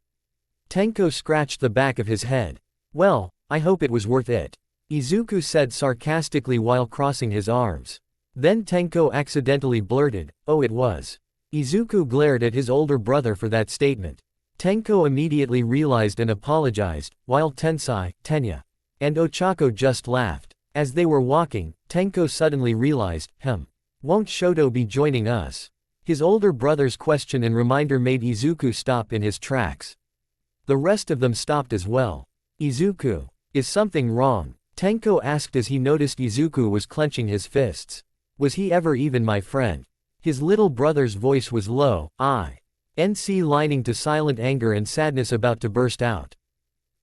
Tenko scratched the back of his head. Well, I hope it was worth it. Izuku said sarcastically while crossing his arms. Then Tenko accidentally blurted, oh it was. Izuku glared at his older brother for that statement. Tenko immediately realized and apologized, while Tensai, Tenya, and Ochako just laughed. As they were walking, Tenko suddenly realized, won't Shoto be joining us? His older brother's question and reminder made Izuku stop in his tracks. The rest of them stopped as well. Izuku, is something wrong? Tenko asked as he noticed Izuku was clenching his fists. Was he ever even my friend? His little brother's voice was low, I.N.C. lining to silent anger and sadness about to burst out.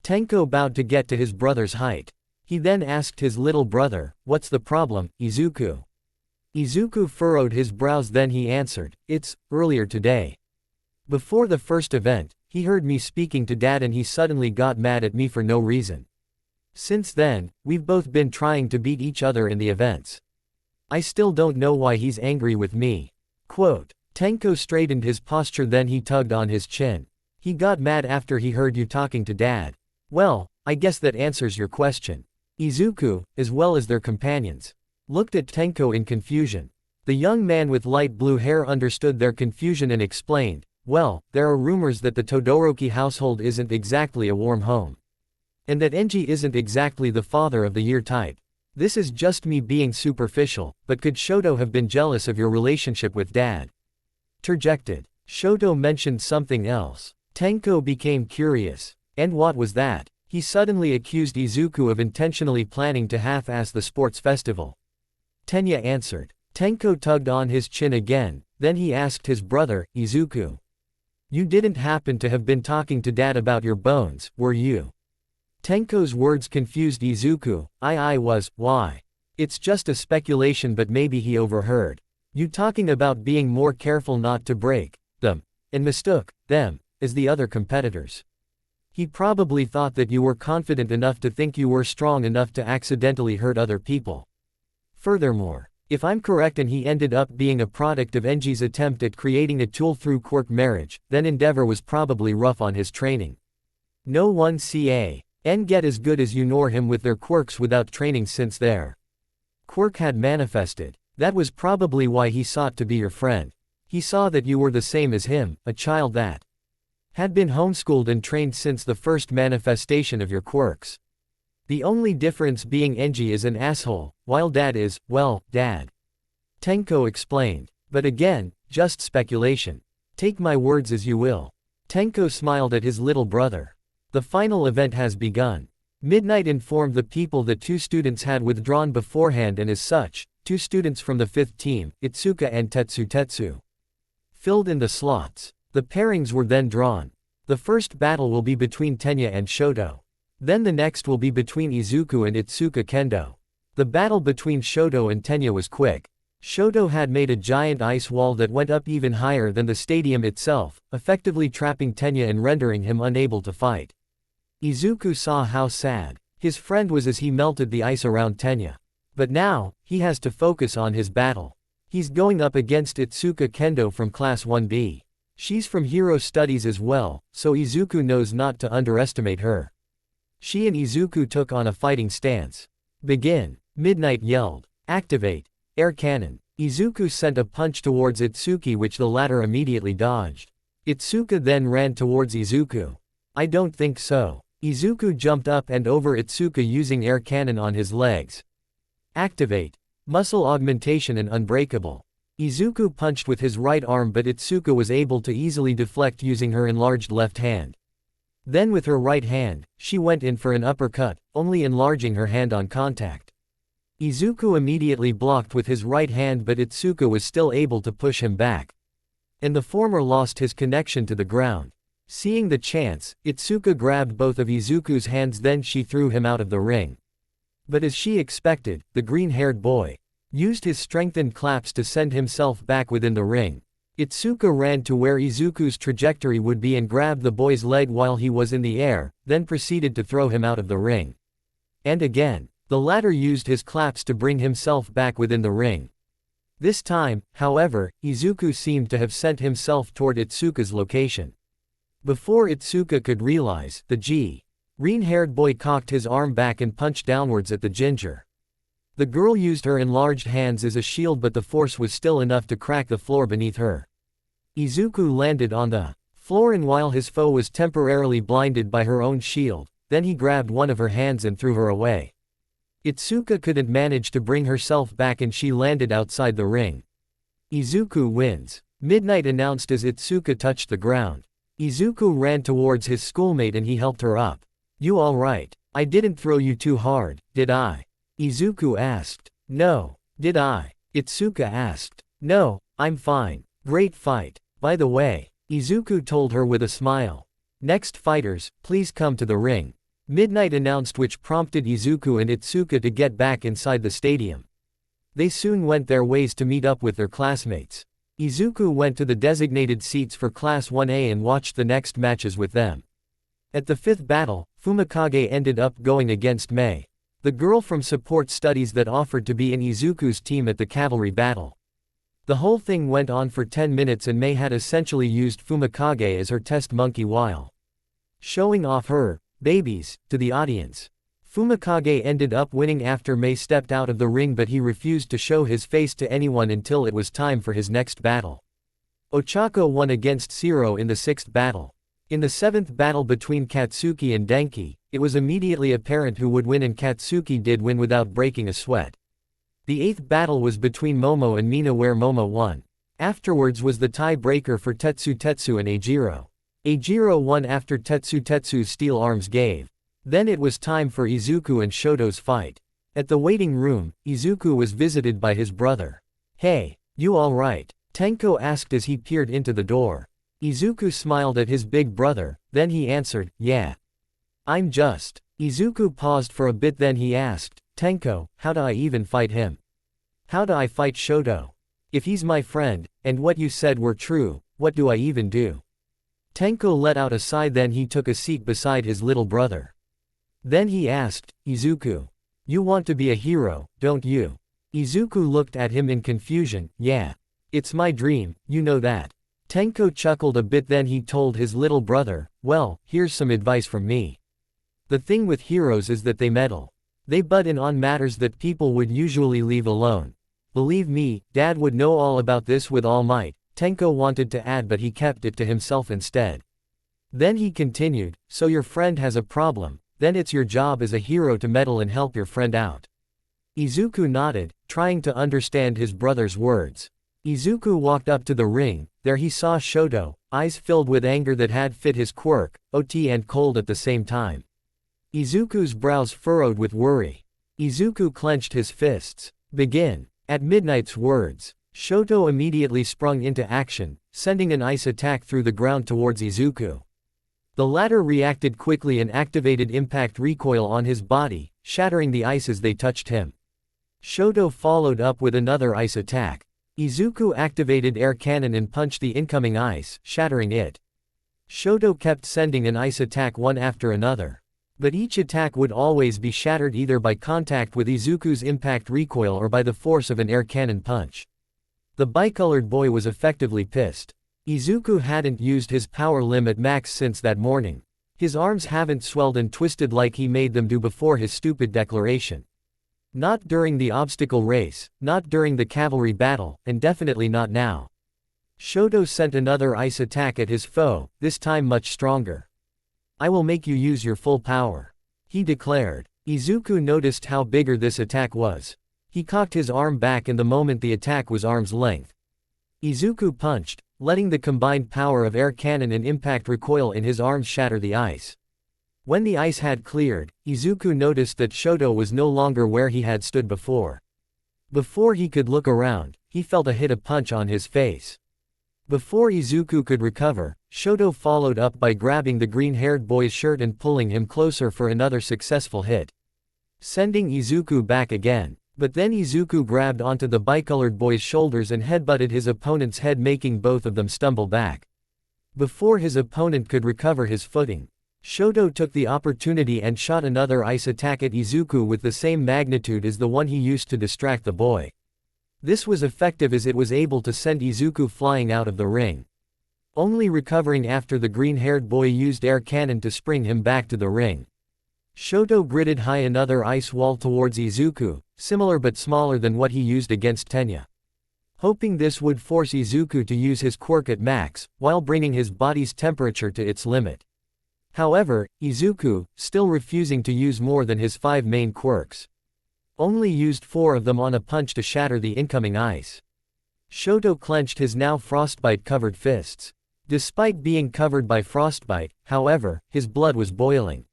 Tenko bowed to get to his brother's height. He then asked his little brother, what's the problem, Izuku? Izuku furrowed his brows, then he answered, it's earlier today. Before the first event, he heard me speaking to Dad and he suddenly got mad at me for no reason. Since then, we've both been trying to beat each other in the events. I still don't know why he's angry with me. Quote, Tenko straightened his posture, then he tugged on his chin. He got mad after he heard you talking to Dad. Well, I guess that answers your question. Izuku, as well as their companions, looked at Tenko in confusion. The young man with light blue hair understood their confusion and explained, well, there are rumors that the Todoroki household isn't exactly a warm home. And that Enji isn't exactly the father of the year type. This is just me being superficial, but could Shoto have been jealous of your relationship with Dad? Terjected. Shoto mentioned something else. Tenko became curious. And what was that? He suddenly accused Izuku of intentionally planning to half-ass the sports festival. Tenya answered. Tenko tugged on his chin again, then he asked his brother, Izuku. You didn't happen to have been talking to Dad about your bones, were you? Tenko's words confused Izuku. I was, why? It's just a speculation, but maybe he overheard you talking about being more careful not to break them, and mistook them as the other competitors. He probably thought that you were confident enough to think you were strong enough to accidentally hurt other people. Furthermore, if I'm correct and he ended up being a product of Enji's attempt at creating a tool through quirk marriage, then Endeavor was probably rough on his training. No one can get as good as you nor him with their quirks without training, since their quirk had manifested. That was probably why he sought to be your friend. He saw that you were the same as him, a child that had been homeschooled and trained since the first manifestation of your quirks. The only difference being Enji is an asshole, while Dad is, well, Dad. Tenko explained. But again, just speculation. Take my words as you will. Tenko smiled at his little brother. The final event has begun. Midnight informed the people that 2 students had withdrawn beforehand, and as such, 2 students from the 5th team, Itsuka and Tetsu, filled in the slots. The pairings were then drawn. The first battle will be between Tenya and Shoto. Then the next will be between Izuku and Itsuka Kendo. The battle between Shoto and Tenya was quick. Shoto had made a giant ice wall that went up even higher than the stadium itself, effectively trapping Tenya and rendering him unable to fight. Izuku saw how sad his friend was as he melted the ice around Tenya. But now, he has to focus on his battle. He's going up against Itsuka Kendo from Class 1B. She's from Hero Studies as well, so Izuku knows not to underestimate her. She and Izuku took on a fighting stance. Begin. Midnight yelled. Activate. Air cannon. Izuku sent a punch towards Itsuki which the latter immediately dodged. Itsuka then ran towards Izuku. I don't think so. Izuku jumped up and over Itsuka using air cannon on his legs. Activate. Muscle augmentation and unbreakable. Izuku punched with his right arm but Itsuka was able to easily deflect using her enlarged left hand. Then with her right hand, she went in for an uppercut, only enlarging her hand on contact. Izuku immediately blocked with his right hand but Itsuka was still able to push him back. And the former lost his connection to the ground. Seeing the chance, Itsuka grabbed both of Izuku's hands then she threw him out of the ring. But as she expected, the green-haired boy used his strengthened claps to send himself back within the ring. Itsuka ran to where Izuku's trajectory would be and grabbed the boy's leg while he was in the air, then proceeded to throw him out of the ring. And again, the latter used his claps to bring himself back within the ring. This time, however, Izuku seemed to have sent himself toward Itsuka's location. Before Itsuka could realize, the green-haired boy cocked his arm back and punched downwards at the ginger. The girl used her enlarged hands as a shield but the force was still enough to crack the floor beneath her. Izuku landed on the floor and while his foe was temporarily blinded by her own shield, then he grabbed one of her hands and threw her away. Itsuka couldn't manage to bring herself back and she landed outside the ring. Izuku wins. Midnight announced as Itsuka touched the ground. Izuku ran towards his schoolmate and he helped her up. You alright? I didn't throw you too hard, did I? Izuku asked. No. Did I? Itsuka asked. No, I'm fine. Great fight. By the way, Izuku told her with a smile. Next fighters, please come to the ring. Midnight announced which prompted Izuku and Itsuka to get back inside the stadium. They soon went their ways to meet up with their classmates. Izuku went to the designated seats for Class 1A and watched the next matches with them. At the fifth battle, Fumikage ended up going against Mei, the girl from support studies that offered to be in Izuku's team at the cavalry battle. The whole thing went on for 10 minutes and Mei had essentially used Fumikage as her test monkey while showing off her babies to the audience. Fumikage ended up winning after Mei stepped out of the ring but he refused to show his face to anyone until it was time for his next battle. Ochako won against Shiro in the sixth battle. In the seventh battle between Katsuki and Denki, it was immediately apparent who would win and Katsuki did win without breaking a sweat. The eighth battle was between Momo and Mina where Momo won. Afterwards was the tie-breaker for Tetsu and Eijiro. Eijiro won after Tetsu's steel arms gave. Then it was time for Izuku and Shoto's fight. At the waiting room, Izuku was visited by his brother. Hey, you alright? Tenko asked as he peered into the door. Izuku smiled at his big brother, then he answered, yeah. I'm just. Izuku paused for a bit then he asked, Tenko, how do I even fight him? How do I fight Shoto? If he's my friend, and what you said were true, what do I even do? Tenko let out a sigh then he took a seat beside his little brother. Then he asked, Izuku. You want to be a hero, don't you? Izuku looked at him in confusion, yeah. It's my dream, you know that. Tenko chuckled a bit then he told his little brother, well, here's some advice from me. The thing with heroes is that they meddle. They butt in on matters that people would usually leave alone. Believe me, Dad would know all about this with all might, Tenko wanted to add but he kept it to himself instead. Then he continued, so your friend has a problem, then it's your job as a hero to meddle and help your friend out. Izuku nodded, trying to understand his brother's words. Izuku walked up to the ring, there he saw Shoto, eyes filled with anger that had fit his quirk, OT and cold at the same time. Izuku's brows furrowed with worry. Izuku clenched his fists. Begin. At Midnight's words, Shoto immediately sprung into action, sending an ice attack through the ground towards Izuku. The latter reacted quickly and activated impact recoil on his body, shattering the ice as they touched him. Shoto followed up with another ice attack. Izuku activated air cannon and punched the incoming ice, shattering it. Shoto kept sending an ice attack one after another. But each attack would always be shattered either by contact with Izuku's impact recoil or by the force of an air cannon punch. The bicolored boy was effectively pissed. Izuku hadn't used his power limb at max since that morning. His arms haven't swelled and twisted like he made them do before his stupid declaration. Not during the obstacle race, not during the cavalry battle, and definitely not now. Shoto sent another ice attack at his foe, this time much stronger. "I will make you use your full power," he declared. Izuku noticed how bigger this attack was. He cocked his arm back and the moment the attack was arm's length. Izuku punched, letting the combined power of air cannon and impact recoil in his arms shatter the ice. When the ice had cleared, Izuku noticed that Shoto was no longer where he had stood before. Before he could look around, he felt a punch on his face. Before Izuku could recover, Shoto followed up by grabbing the green-haired boy's shirt and pulling him closer for another successful hit, sending Izuku back again. But then Izuku grabbed onto the bicolored boy's shoulders and headbutted his opponent's head, making both of them stumble back. Before his opponent could recover his footing, Shoto took the opportunity and shot another ice attack at Izuku with the same magnitude as the one he used to distract the boy. This was effective as it was able to send Izuku flying out of the ring, only recovering after the green-haired boy used air cannon to spring him back to the ring. Shoto gritted high another ice wall towards Izuku, similar but smaller than what he used against Tenya, hoping this would force Izuku to use his quirk at max, while bringing his body's temperature to its limit. However, Izuku, still refusing to use more than his 5 main quirks, only used 4 of them on a punch to shatter the incoming ice. Shoto clenched his now frostbite-covered fists. Despite being covered by frostbite, however, his blood was boiling.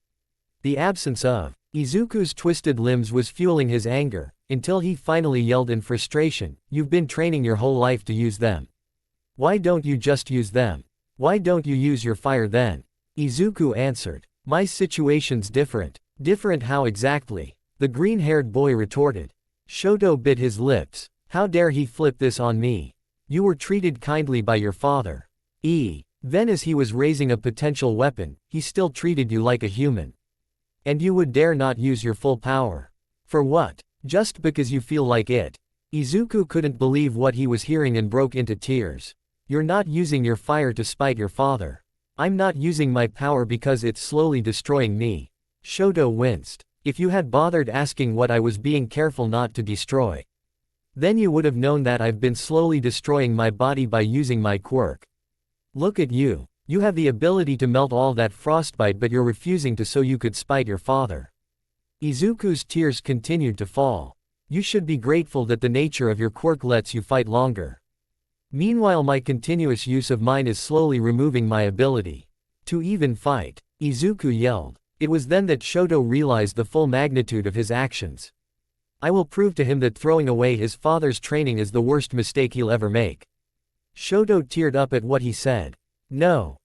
The absence of Izuku's twisted limbs was fueling his anger, until he finally yelled in frustration, "You've been training your whole life to use them. Why don't you just use them? Why don't you use your fire then?" Izuku answered, "My situation's different." "Different how exactly?" the green-haired boy retorted. Shoto bit his lips. "How dare he flip this on me? You were treated kindly by your father. Then as he was raising a potential weapon, he still treated you like a human. And you would dare not use your full power. For what? Just because you feel like it." Izuku couldn't believe what he was hearing and broke into tears. "You're not using your fire to spite your father. I'm not using my power because it's slowly destroying me." Shoto winced. "If you had bothered asking what I was being careful not to destroy, then you would have known that I've been slowly destroying my body by using my quirk. Look at you. You have the ability to melt all that frostbite, but you're refusing to so you could spite your father." Izuku's tears continued to fall. "You should be grateful that the nature of your quirk lets you fight longer. Meanwhile my continuous use of mine is slowly removing my ability to even fight." Izuku yelled. It was then that Shoto realized the full magnitude of his actions. "I will prove to him that throwing away his father's training is the worst mistake he'll ever make." Shoto teared up at what he said. No,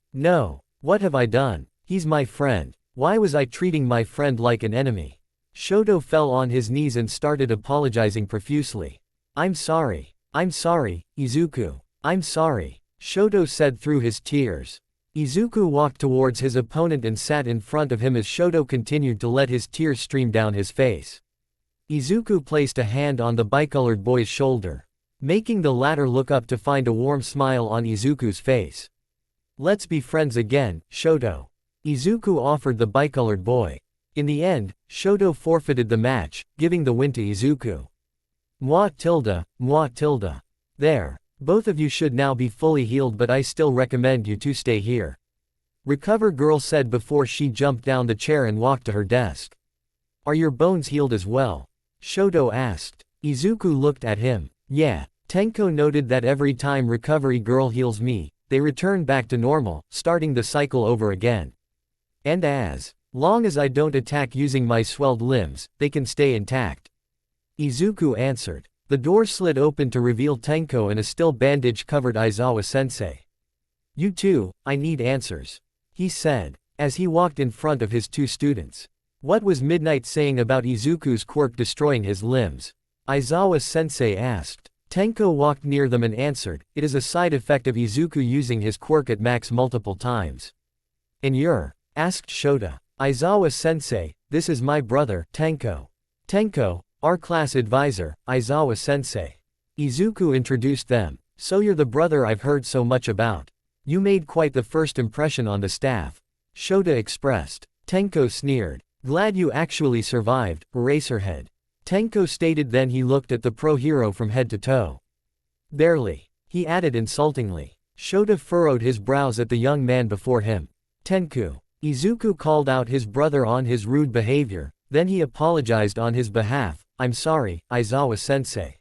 what have I done? He's my friend. Why was I treating my friend like an enemy?" Shoto fell on his knees and started apologizing profusely. I'm sorry, Izuku. I'm sorry," Shoto said through his tears. Izuku walked towards his opponent and sat in front of him as Shoto continued to let his tears stream down his face. Izuku placed a hand on the bicolored boy's shoulder, making the latter look up to find a warm smile on Izuku's face. "Let's be friends again, Shoto," Izuku offered the bicolored boy. In the end, Shoto forfeited the match, giving the win to Izuku. Moi tilde. There. Both of you should now be fully healed, but I still recommend you to stay here. Recover girl said before she jumped down the chair and walked to her desk. Are your bones healed as well? Shoto asked. Izuku looked at him. Yeah. Tenko noted that every time recovery girl heals me, they return back to normal, starting the cycle over again. And as long as I don't attack using my swelled limbs, they can stay intact. Izuku answered. The door slid open to reveal Tenko and a still bandage-covered Aizawa-sensei. You too, I need answers, he said. as he walked in front of his two students. What was Midnight saying about Izuku's quirk destroying his limbs? Aizawa-sensei asked. Tenko walked near them and answered, it is a side effect of Izuku using his quirk at max multiple times. And you're? Asked Shota. Aizawa-sensei, this is my brother, Tenko. Tenko, our class advisor, Aizawa-sensei. Izuku introduced them. So you're the brother I've heard so much about. You made quite the first impression on the staff. Shota expressed. Tenko sneered. Glad you actually survived, Eraserhead. Tenko stated, then he looked at the pro hero from head to toe. Barely. He added insultingly. Shota furrowed his brows at the young man before him. Tenku. Izuku called out his brother on his rude behavior, then he apologized on his behalf. I'm sorry, Aizawa-sensei.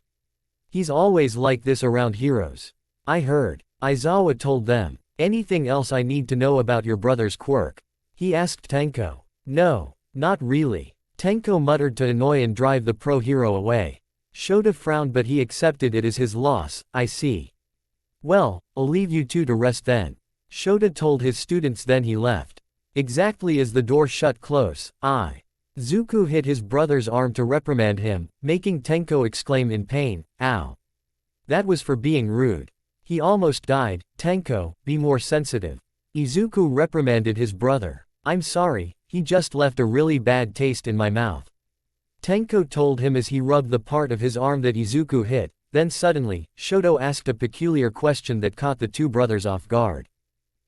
He's always like this around heroes. I heard. Aizawa told them. Anything else I need to know about your brother's quirk? He asked Tenko. No, not really. Tenko muttered to annoy and drive the pro hero away. Shota frowned, but he accepted it as his loss. I see. Well, I'll leave you two to rest then. Shota told his students, then he left. Exactly as the door shut close, Izuku hit his brother's arm to reprimand him, making Tenko exclaim in pain, ow. That was for being rude. He almost died. Tenko, be more sensitive. Izuku reprimanded his brother. I'm sorry, he just left a really bad taste in my mouth. Tenko told him as he rubbed the part of his arm that Izuku hit. Then suddenly, Shoto asked a peculiar question that caught the two brothers off guard.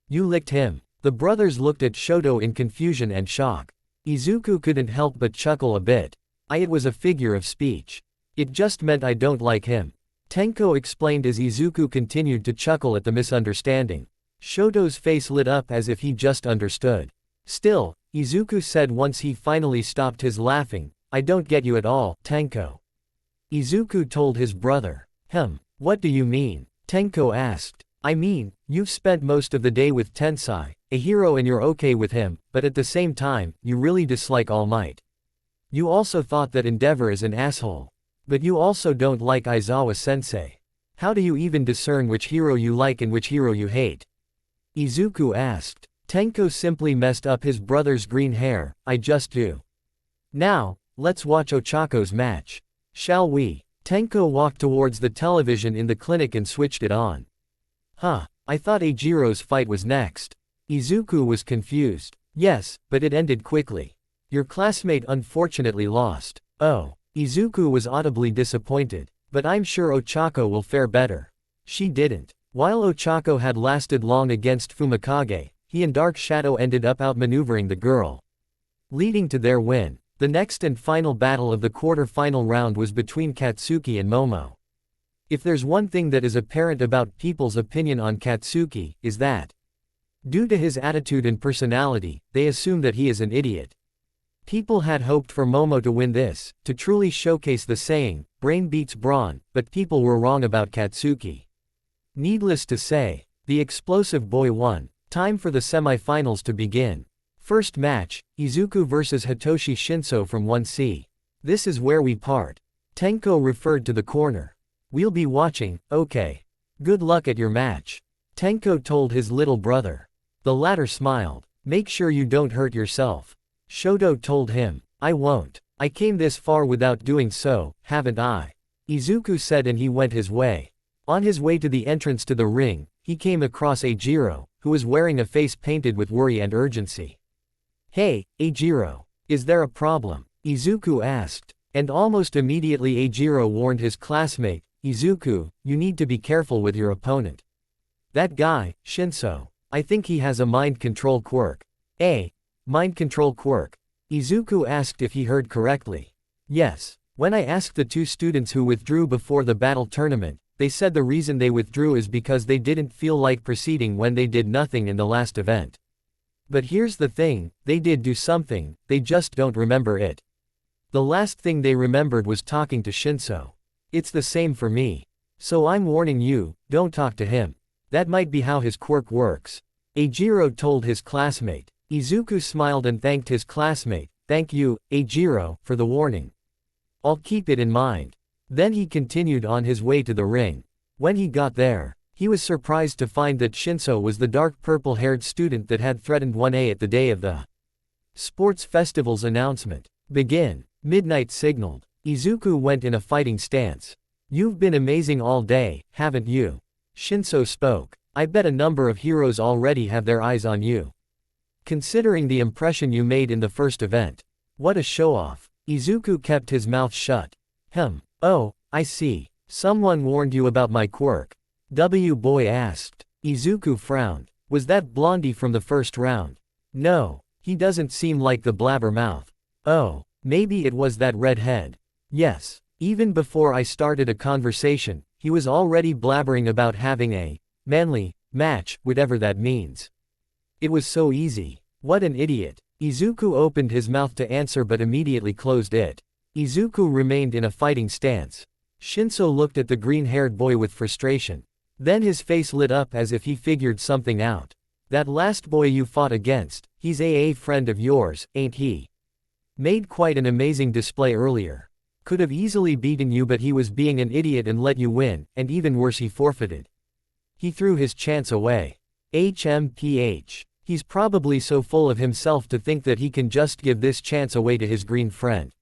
You licked him. The brothers looked at Shoto in confusion and shock. Izuku couldn't help but chuckle a bit. It was a figure of speech. It just meant I don't like him. Tenko explained as Izuku continued to chuckle at the misunderstanding. Shoto's face lit up as if he just understood. Still, Izuku said once he finally stopped his laughing, I don't get you at all, Tenko. Izuku told his brother. What do you mean? Tenko asked. I mean, you've spent most of the day with Tensai, a hero, and you're okay with him, but at the same time, you really dislike All Might. You also thought that Endeavor is an asshole. But you also don't like Aizawa-sensei. How do you even discern which hero you like and which hero you hate? Izuku asked. Tenko simply messed up his brother's green hair, I just do. Now, let's watch Ochako's match. Shall we? Tenko walked towards the television in the clinic and switched it on. I thought Eijiro's fight was next. Izuku was confused. Yes, but it ended quickly. Your classmate unfortunately lost. Oh. Izuku was audibly disappointed. But I'm sure Ochako will fare better. She didn't. While Ochako had lasted long against Fumikage, he and Dark Shadow ended up outmaneuvering the girl, leading to their win. The next and final battle of the quarter-final round was between Katsuki and Momo. If there's one thing that is apparent about people's opinion on Katsuki, is that, due to his attitude and personality, they assume that he is an idiot. People had hoped for Momo to win this, to truly showcase the saying, brain beats brawn, but people were wrong about Katsuki. Needless to say, the explosive boy won. Time for the semi-finals to begin. First match, Izuku vs Hitoshi Shinso from 1C. This is where we part. Tenko referred to the corner. We'll be watching, okay. Good luck at your match. Tenko told his little brother. The latter smiled. Make sure you don't hurt yourself. Shoto told him. I won't. I came this far without doing so, haven't I? Izuku said, and he went his way. On his way to the entrance to the ring, he came across Eijiro, who was wearing a face painted with worry and urgency. Hey, Eijiro. Is there a problem? Izuku asked. And almost immediately Eijiro warned his classmate, Izuku, you need to be careful with your opponent. That guy, Shinso. I think he has a mind control quirk. Mind control quirk? Izuku asked if he heard correctly. Yes. When I asked the two students who withdrew before the battle tournament, they said the reason they withdrew is because they didn't feel like proceeding when they did nothing in the last event. But here's the thing, they did do something, they just don't remember it. The last thing they remembered was talking to Shinso. It's the same for me. So I'm warning you, don't talk to him. That might be how his quirk works. Eijiro told his classmate. Izuku smiled and thanked his classmate. Thank you, Eijiro, for the warning. I'll keep it in mind. Then he continued on his way to the ring. When he got there, He was surprised to find that Shinso was the dark purple-haired student that had threatened 1A at the day of the sports festival's announcement. Begin. Midnight signaled. Izuku went in a fighting stance. You've been amazing all day, haven't you? Shinso spoke. I bet a number of heroes already have their eyes on you. Considering the impression you made in the first event. What a show-off. Izuku kept his mouth shut. Oh, I see. Someone warned you about my quirk. Boy asked. Izuku frowned. Was that Blondie from the first round? No, he doesn't seem like the blabbermouth. Oh, maybe it was that redhead. Yes, even before I started a conversation, he was already blabbering about having a manly match, whatever that means. It was so easy. What an idiot. Izuku opened his mouth to answer but immediately closed it. Izuku remained in a fighting stance. Shinso looked at the green-haired boy with frustration. Then his face lit up as if he figured something out. That last boy you fought against, he's a friend of yours, ain't he? Made quite an amazing display earlier. Could have easily beaten you but he was being an idiot and let you win, and even worse he forfeited. He threw his chance away. HMPH. He's probably so full of himself to think that he can just give this chance away to his green friend.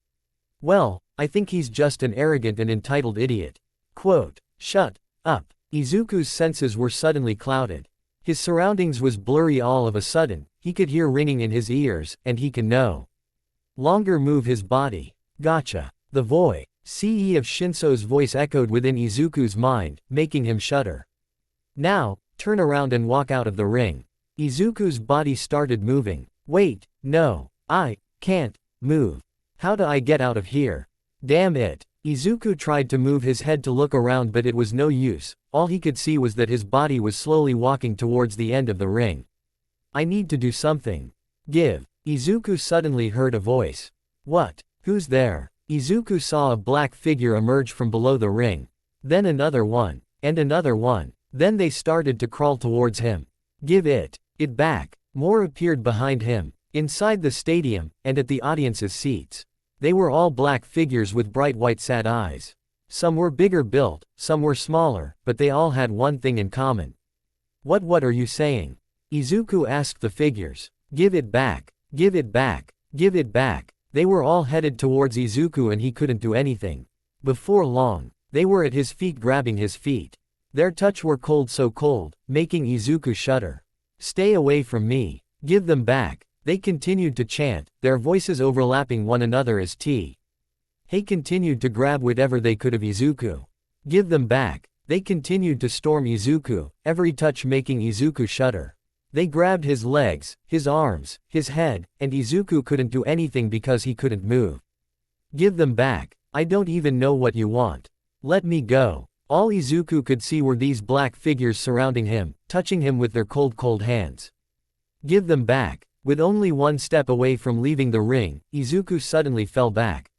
Well, I think he's just an arrogant and entitled idiot. Quote. Shut up. Izuku's senses were suddenly clouded. His surroundings was blurry all of a sudden, he could hear ringing in his ears, and he can no longer move his body. Gotcha. The voice of Shinso's voice echoed within Izuku's mind, making him shudder. Now, turn around and walk out of the ring. Izuku's body started moving. Wait, no, I can't move. How do I get out of here? Damn it. Izuku tried to move his head to look around but it was no use, all he could see was that his body was slowly walking towards the end of the ring. I need to do something. Give. Izuku suddenly heard a voice. What? Who's there? Izuku saw a black figure emerge from below the ring. Then another one. And another one. Then they started to crawl towards him. Give it back. More appeared behind him, inside the stadium, and at the audience's seats. They were all black figures with bright white sad eyes. Some were bigger built, some were smaller, but they all had one thing in common. What are you saying? Izuku asked the figures. Give it back. Give it back. Give it back. They were all headed towards Izuku and he couldn't do anything. Before long, they were at his feet grabbing his feet. Their touch were cold, so cold, making Izuku shudder. Stay away from me. Give them back. They continued to chant, their voices overlapping one another as Hey continued to grab whatever they could of Izuku. Give them back. They continued to storm Izuku, every touch making Izuku shudder. They grabbed his legs, his arms, his head, and Izuku couldn't do anything because he couldn't move. Give them back. I don't even know what you want. Let me go. All Izuku could see were these black figures surrounding him, touching him with their cold hands. Give them back. With only one step away from leaving the ring, Izuku suddenly fell back.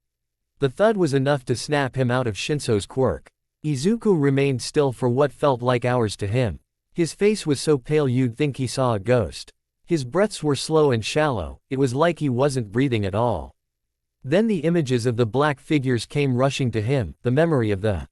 The thud was enough to snap him out of Shinso's quirk. Izuku remained still for what felt like hours to him. His face was so pale you'd think he saw a ghost. His breaths were slow and shallow, it was like he wasn't breathing at all. Then the images of the black figures came rushing to him, the memory of the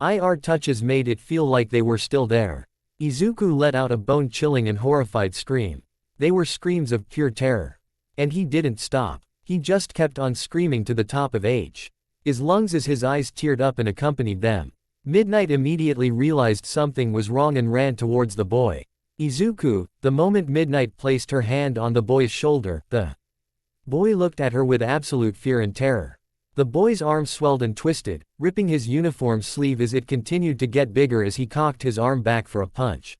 IR touches made it feel like they were still there. Izuku let out a bone-chilling and horrified scream. They were screams of pure terror. And he didn't stop. He just kept on screaming to the top of his lungs as his eyes teared up and accompanied them. Midnight immediately realized something was wrong and ran towards the boy. Izuku, the moment Midnight placed her hand on the boy's shoulder, the boy looked at her with absolute fear and terror. The boy's arm swelled and twisted, ripping his uniform sleeve as it continued to get bigger as he cocked his arm back for a punch.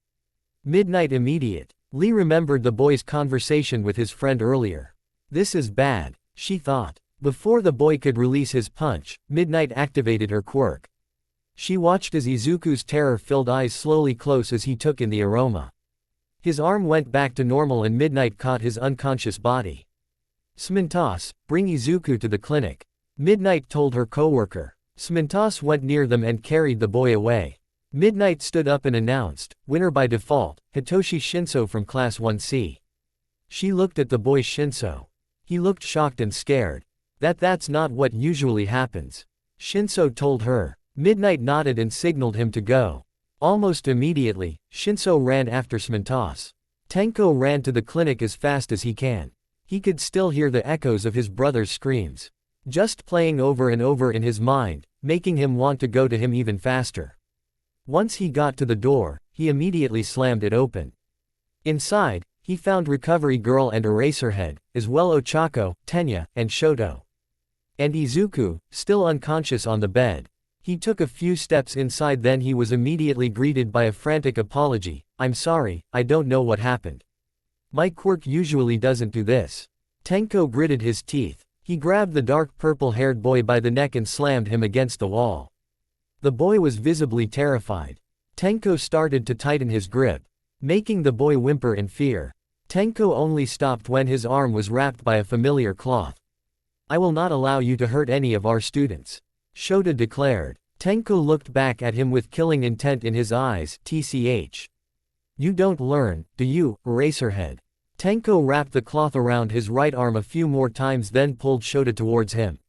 Midnight immediately remembered the boy's conversation with his friend earlier. This is bad, she thought. Before the boy could release his punch, Midnight activated her quirk. She watched as Izuku's terror-filled eyes slowly closed as he took in the aroma. His arm went back to normal and Midnight caught his unconscious body. Smintos, bring Izuku to the clinic. Midnight told her coworker. Smintos went near them and carried the boy away. Midnight stood up and announced, winner by default, Hitoshi Shinso from Class 1C. She looked at the boy Shinso. He looked shocked and scared. That's not what usually happens. Shinso told her. Midnight nodded and signaled him to go. Almost immediately, Shinso ran after Smintos. Tenko ran to the clinic as fast as he can. He could still hear the echoes of his brother's screams, just playing over and over in his mind, making him want to go to him even faster. Once he got to the door, he immediately slammed it open. Inside, he found Recovery Girl and Eraserhead, as well Ochako, Tenya, and Shoto. And Izuku, still unconscious on the bed. He took a few steps inside, then he was immediately greeted by a frantic apology. "I'm sorry, I don't know what happened. My quirk usually doesn't do this." Tenko gritted his teeth. He grabbed the dark purple-haired boy by the neck and slammed him against the wall. The boy was visibly terrified. Tenko started to tighten his grip, making the boy whimper in fear. Tenko only stopped when his arm was wrapped by a familiar cloth. "I will not allow you to hurt any of our students," Shota declared. Tenko looked back at him with killing intent in his eyes. "Tch. You don't learn, do you, Eraserhead?" Tenko wrapped the cloth around his right arm a few more times, then pulled Shota towards him.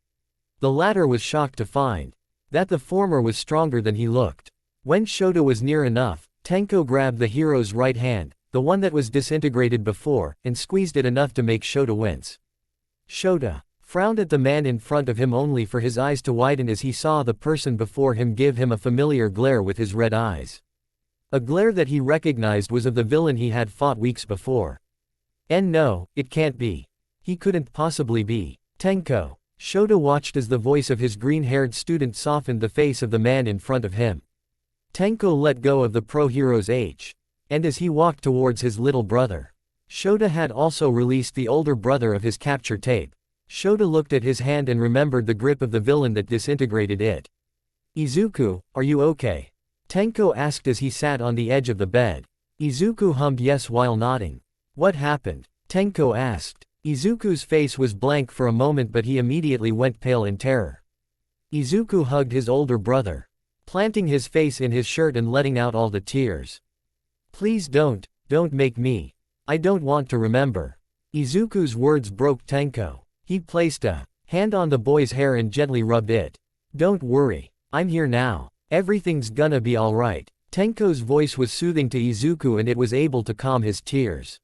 The latter was shocked to find that the former was stronger than he looked. When Shota was near enough, Tenko grabbed the hero's right hand, the one that was disintegrated before, and squeezed it enough to make Shota wince. Shota frowned at the man in front of him, only for his eyes to widen as he saw the person before him give him a familiar glare with his red eyes. A glare that he recognized was of the villain he had fought weeks before. And no, it can't be. He couldn't possibly be Tenko. Shota watched as the voice of his green-haired student softened the face of the man in front of him. Tenko let go of the pro-hero's H. And as he walked towards his little brother, Shota had also released the older brother of his capture tape. Shota looked at his hand and remembered the grip of the villain that disintegrated it. "Izuku, are you okay?" Tenko asked as he sat on the edge of the bed. Izuku hummed yes while nodding. "What happened?" Tenko asked. Izuku's face was blank for a moment, but he immediately went pale in terror. Izuku hugged his older brother, planting his face in his shirt and letting out all the tears. "Please don't make me. I don't want to remember." Izuku's words broke Tenko. He placed a hand on the boy's hair and gently rubbed it. "Don't worry. I'm here now. Everything's gonna be alright." Tenko's voice was soothing to Izuku and it was able to calm his tears.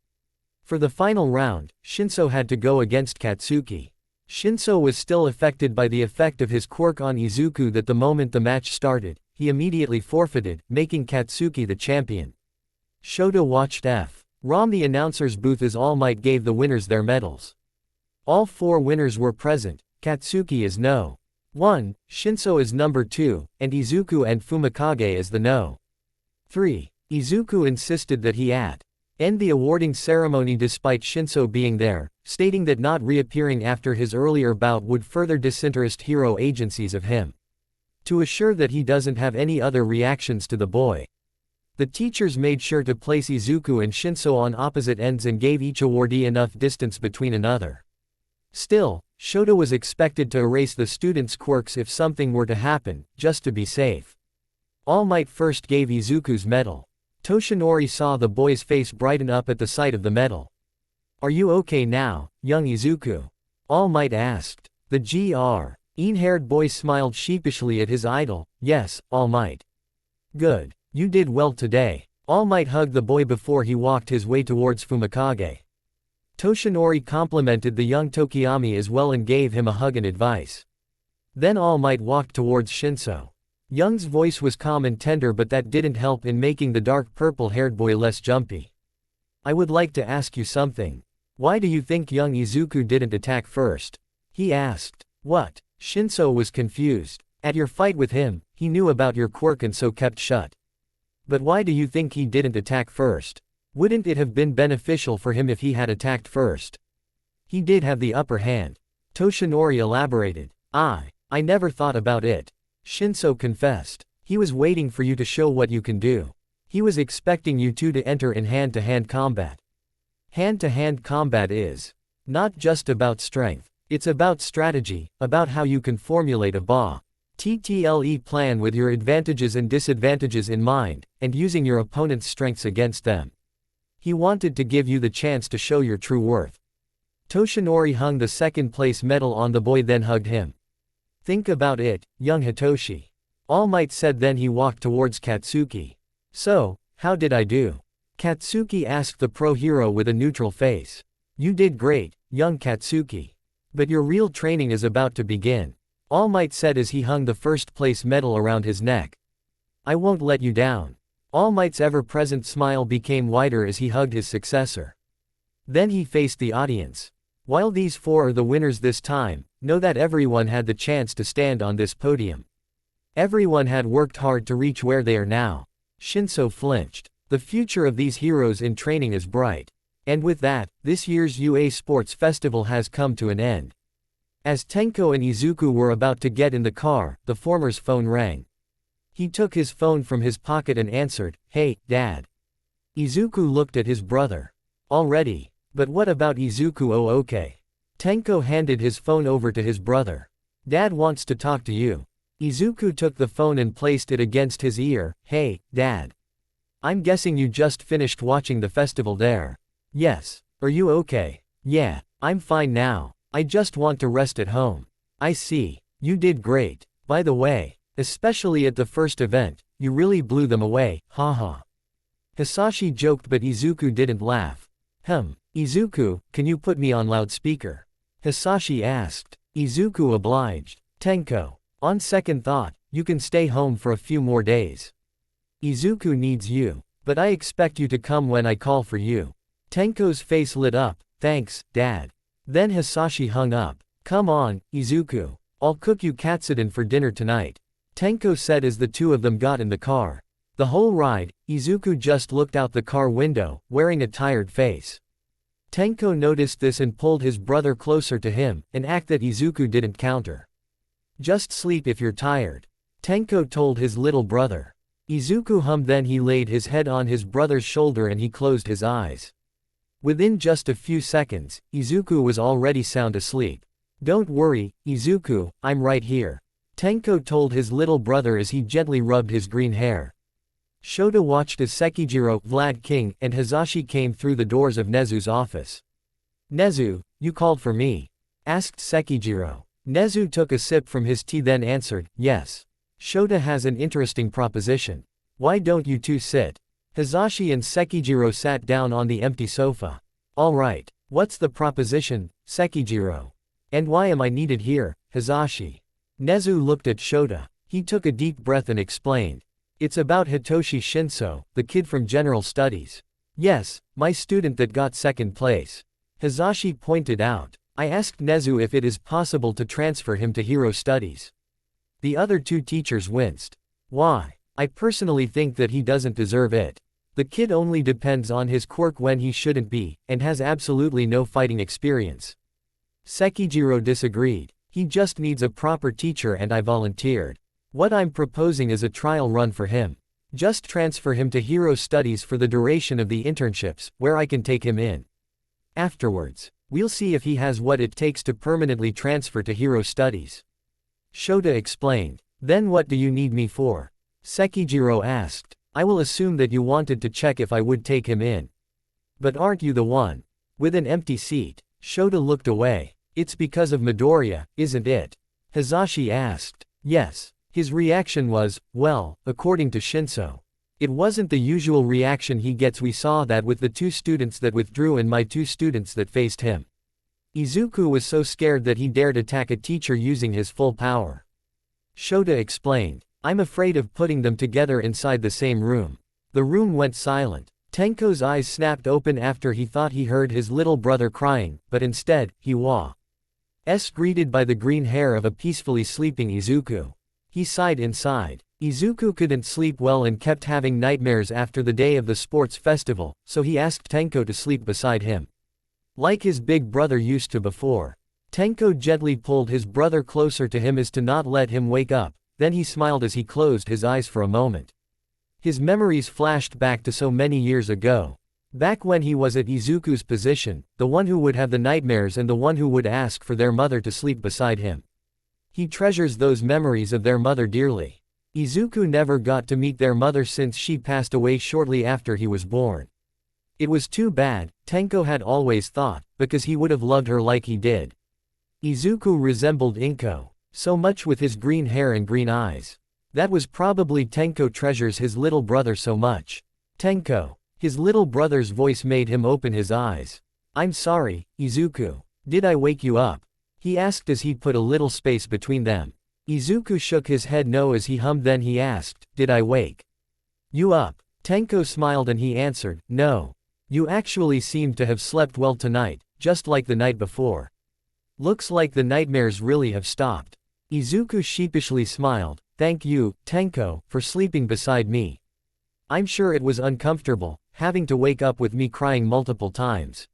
For the final round, Shinso had to go against Katsuki. Shinso was still affected by the effect of his quirk on Izuku that the moment the match started, he immediately forfeited, making Katsuki the champion. Shota watched from the announcer's booth as All Might gave the winners their medals. All 4 winners were present. Katsuki is No. 1, Shinso is number 2, and Izuku and Fumikage as the No. 3. Izuku insisted that he end the awarding ceremony despite Shinso being there, stating that not reappearing after his earlier bout would further disinterest hero agencies of him. To assure that he doesn't have any other reactions to the boy, the teachers made sure to place Izuku and Shinso on opposite ends and gave each awardee enough distance between another. Still, Shota was expected to erase the students' quirks if something were to happen, just to be safe. All Might first gave Izuku's medal. Toshinori saw the boy's face brighten up at the sight of the medal. "Are you okay now, young Izuku?" All Might asked. The green-haired boy smiled sheepishly at his idol. "Yes, All Might." "Good. You did well today." All Might hugged the boy before he walked his way towards Fumikage. Toshinori complimented the young Tokiyami as well and gave him a hug and advice. Then All Might walked towards Shinso. Young's voice was calm and tender, but that didn't help in making the dark purple-haired boy less jumpy. "I would like to ask you something. Why do you think young Izuku didn't attack first?" he asked. "What?" Shinso was confused. "At your fight with him, he knew about your quirk and so kept shut. But why do you think he didn't attack first? Wouldn't it have been beneficial for him if he had attacked first? He did have the upper hand." Toshinori elaborated. I never thought about it," Shinso confessed. "He was waiting for you to show what you can do. He was expecting you two to enter in hand-to-hand combat. Hand-to-hand combat is not just about strength. It's about strategy, about how you can formulate a TTLE plan with your advantages and disadvantages in mind, and using your opponent's strengths against them. He wanted to give you the chance to show your true worth." Toshinori hung the second-place medal on the boy then hugged him. "Think about it, young Hitoshi," All Might said, then he walked towards Katsuki. So, how did I do? Katsuki asked the pro hero with a neutral face. You did great, young Katsuki. But your real training is about to begin. All Might said as he hung the first place medal around his neck. I won't let you down. All Might's ever-present smile became wider as he hugged his successor. Then he faced the audience. While these four are the winners this time, know that everyone had the chance to stand on this podium. Everyone had worked hard to reach where they are now. Shinso flinched. The future of these heroes in training is bright. And with that, this year's UA Sports Festival has come to an end. As Tenko and Izuku were about to get in the car, the former's phone rang. He took his phone from his pocket and answered, "Hey, Dad." Izuku looked at his brother. Already? But what about Izuku? Oh okay. Tenko handed his phone over to his brother. Dad wants to talk to you. Izuku took the phone and placed it against his ear. Hey, Dad. I'm guessing you just finished watching the festival there. Yes. Are you okay? Yeah, I'm fine now. I just want to rest at home. I see. You did great. By the way, especially at the first event, you really blew them away, haha. Hisashi joked but Izuku didn't laugh. Izuku, can you put me on loudspeaker? Hisashi asked. Izuku obliged. Tenko. On second thought, you can stay home for a few more days. Izuku needs you. But I expect you to come when I call for you. Tenko's face lit up. Thanks, Dad. Then Hisashi hung up. Come on, Izuku. I'll cook you katsudon for dinner tonight. Tenko said as the two of them got in the car. The whole ride, Izuku just looked out the car window, wearing a tired face. Tenko noticed this and pulled his brother closer to him, an act that Izuku didn't counter. Just sleep if you're tired. Tenko told his little brother. Izuku hummed, then he laid his head on his brother's shoulder and he closed his eyes. Within just a few seconds, Izuku was already sound asleep. Don't worry, Izuku, I'm right here. Tenko told his little brother as he gently rubbed his green hair. Shota watched as Sekijiro, Vlad King, and Hisashi came through the doors of Nezu's office. Nezu, you called for me? Asked Sekijiro. Nezu took a sip from his tea then answered, yes. Shota has an interesting proposition. Why don't you two sit? Hisashi and Sekijiro sat down on the empty sofa. Alright, what's the proposition, Sekijiro? And why am I needed here, Hisashi? Nezu looked at Shota. He took a deep breath and explained. It's about Hitoshi Shinso, the kid from General Studies. Yes, my student that got second place. Hisashi pointed out. I asked Nezu if it is possible to transfer him to Hero Studies. The other two teachers winced. Why? I personally think that he doesn't deserve it. The kid only depends on his quirk when he shouldn't be, and has absolutely no fighting experience. Sekijiro disagreed. He just needs a proper teacher and I volunteered. What I'm proposing is a trial run for him. Just transfer him to Hero Studies for the duration of the internships, where I can take him in. Afterwards, we'll see if he has what it takes to permanently transfer to Hero Studies. Shota explained. Then what do you need me for? Sekijiro asked. I will assume that you wanted to check if I would take him in. But aren't you the one? With an empty seat. Shota looked away. It's because of Midoriya, isn't it? Hisashi asked. Yes. His reaction was, well, according to Shinso. It wasn't the usual reaction he gets. We saw that with the two students that withdrew and my two students that faced him. Izuku was so scared that he dared attack a teacher using his full power. Shota explained. I'm afraid of putting them together inside the same room. The room went silent. Tenko's eyes snapped open after he thought he heard his little brother crying, but instead, he was greeted by the green hair of a peacefully sleeping Izuku. He sighed inside. Izuku couldn't sleep well and kept having nightmares after the day of the sports festival, so he asked Tenko to sleep beside him. Like his big brother used to before. Tenko gently pulled his brother closer to him as to not let him wake up, then he smiled as he closed his eyes for a moment. His memories flashed back to so many years ago. Back when he was at Izuku's position, the one who would have the nightmares and the one who would ask for their mother to sleep beside him. He treasures those memories of their mother dearly. Izuku never got to meet their mother since she passed away shortly after he was born. It was too bad, Tenko had always thought, because he would have loved her like he did. Izuku resembled Inko. So much with his green hair and green eyes. That was probably Tenko treasures his little brother so much. Tenko. His little brother's voice made him open his eyes. I'm sorry, Izuku. Did I wake you up? He asked as he put a little space between them. Izuku shook his head no as he hummed, then he asked, did I wake you up? Tenko smiled and he answered, no. You actually seem to have slept well tonight, just like the night before. Looks like the nightmares really have stopped. Izuku sheepishly smiled, thank you, Tenko, for sleeping beside me. I'm sure it was uncomfortable, having to wake up with me crying multiple times.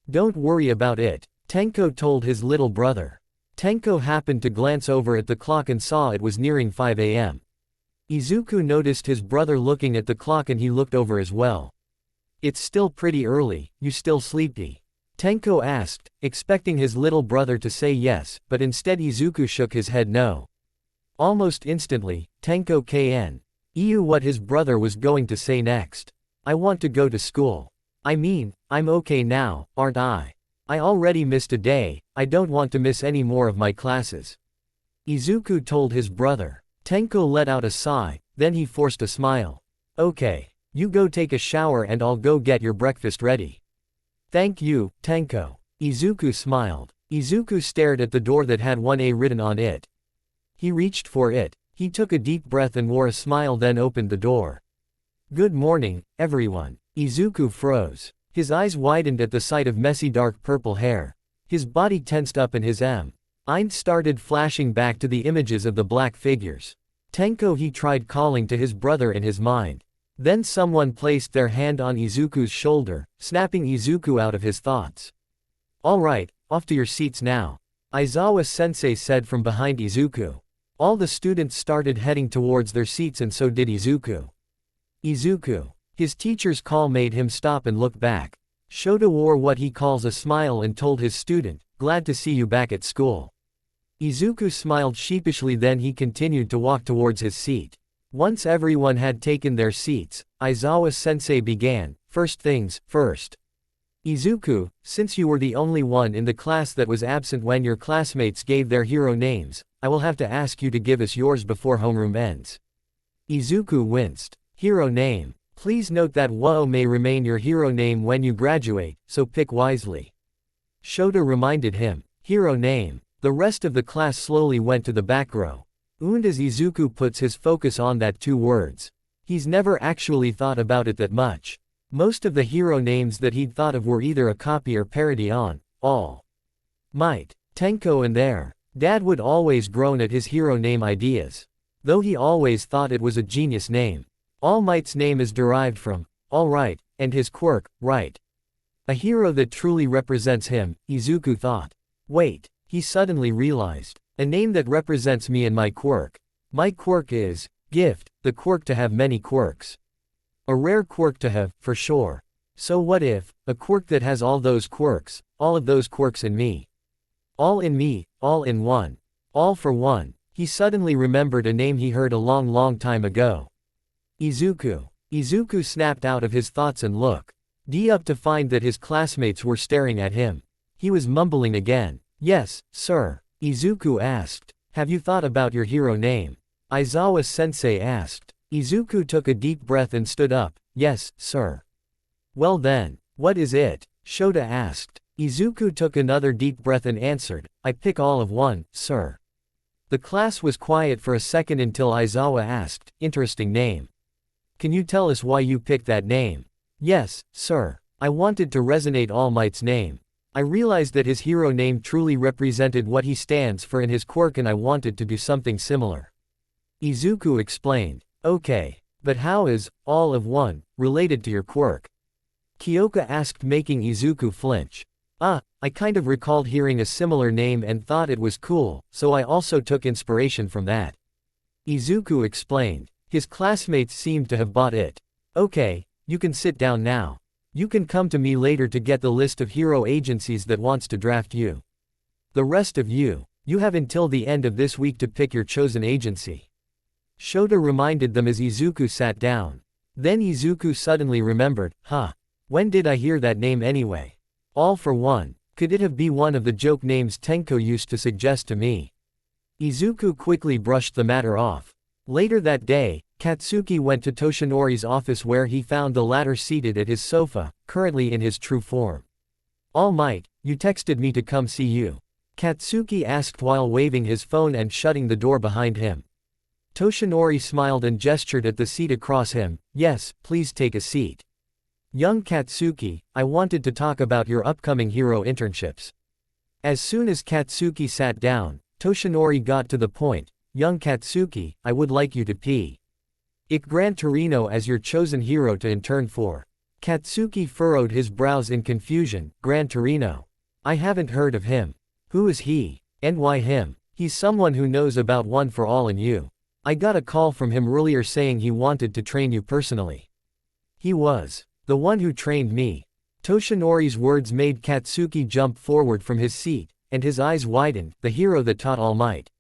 Don't worry about it, Tenko told his little brother. Tenko happened to glance over at the clock and saw it was nearing 5 a.m. Izuku noticed his brother looking at the clock and he looked over as well. It's still pretty early, you still sleepy? Tenko asked, expecting his little brother to say yes, but instead Izuku shook his head no. Almost instantly, Tenko knew what his brother was going to say next. I want to go to school. I mean, I'm okay now, aren't I? I already missed a day, I don't want to miss any more of my classes. Izuku told his brother. Tenko let out a sigh, then he forced a smile. Okay. You go take a shower and I'll go get your breakfast ready. Thank you, Tenko. Izuku smiled. Izuku stared at the door that had 1A written on it. He reached for it. He took a deep breath and wore a smile, then opened the door. Good morning, everyone. Izuku froze. His eyes widened at the sight of messy dark purple hair. His body tensed up and his mind started flashing back to the images of the black figures. Tenko, he tried calling to his brother in his mind. Then someone placed their hand on Izuku's shoulder, snapping Izuku out of his thoughts. All right, off to your seats now. Aizawa-sensei said from behind Izuku. All the students started heading towards their seats and so did Izuku. Izuku. His teacher's call made him stop and look back. Shota wore what he calls a smile and told his student, glad to see you back at school. Izuku smiled sheepishly, then he continued to walk towards his seat. Once everyone had taken their seats, Aizawa-sensei began, first things first. Izuku, since you were the only one in the class that was absent when your classmates gave their hero names, I will have to ask you to give us yours before homeroom ends. Izuku winced. Hero name. Please note that Wo may remain your hero name when you graduate, so pick wisely. Shota reminded him. Hero name. The rest of the class slowly went to the back row. And as Izuku puts his focus on that two words. He's never actually thought about it that much. Most of the hero names that he'd thought of were either a copy or parody on All Might. Tenko and their dad would always groan at his hero name ideas. Though he always thought it was a genius name. All Might's name is derived from All Right, and his quirk, right. A hero that truly represents him, Izuku thought. Wait, he suddenly realized. A name that represents me and my quirk. My quirk is gift, the quirk to have many quirks. A rare quirk to have, for sure. So what if, a quirk that has all those quirks, all of those quirks in me? All in me, all in one. All for one. He suddenly remembered a name he heard a long time ago. Izuku. Izuku snapped out of his thoughts and looked up to find that his classmates were staring at him. He was mumbling again. Yes, sir. Izuku asked. Have you thought about your hero name? Aizawa-sensei asked. Izuku took a deep breath and stood up. Yes, sir. Well then, what is it? Shota asked. Izuku took another deep breath and answered, I pick all of one, sir. The class was quiet for a second until Aizawa asked, interesting name. Can you tell us why you picked that name? Yes, sir. I wanted to resonate All Might's name. I realized that his hero name truly represented what he stands for in his quirk and I wanted to do something similar. Izuku explained. Okay. But how is all of one related to your quirk? Kyoka asked, making Izuku flinch. I kind of recalled hearing a similar name and thought it was cool, so I also took inspiration from that. Izuku explained. His classmates seemed to have bought it. Okay, you can sit down now. You can come to me later to get the list of hero agencies that wants to draft you. The rest of you have until the end of this week to pick your chosen agency. Shota reminded them as Izuku sat down. Then Izuku suddenly remembered, when did I hear that name anyway? All for one. Could it have been one of the joke names Tenko used to suggest to me? Izuku quickly brushed the matter off. Later that day, Katsuki went to Toshinori's office where he found the latter seated at his sofa, currently in his true form. "All Might, you texted me to come see you," Katsuki asked while waving his phone and shutting the door behind him. Toshinori smiled and gestured at the seat across him. "Yes, please take a seat." "Young Katsuki, I wanted to talk about your upcoming hero internships." As soon as Katsuki sat down, Toshinori got to the point. "Young Katsuki, I would like you to pick Gran Torino as your chosen hero to intern for." Katsuki furrowed his brows in confusion. "Gran Torino? I haven't heard of him. Who is he? And why him?" "He's someone who knows about One for All and you. I got a call from him earlier saying he wanted to train you personally." "He was the one who trained me." Toshinori's words made Katsuki jump forward from his seat, and his eyes widened. "The hero that taught All Might.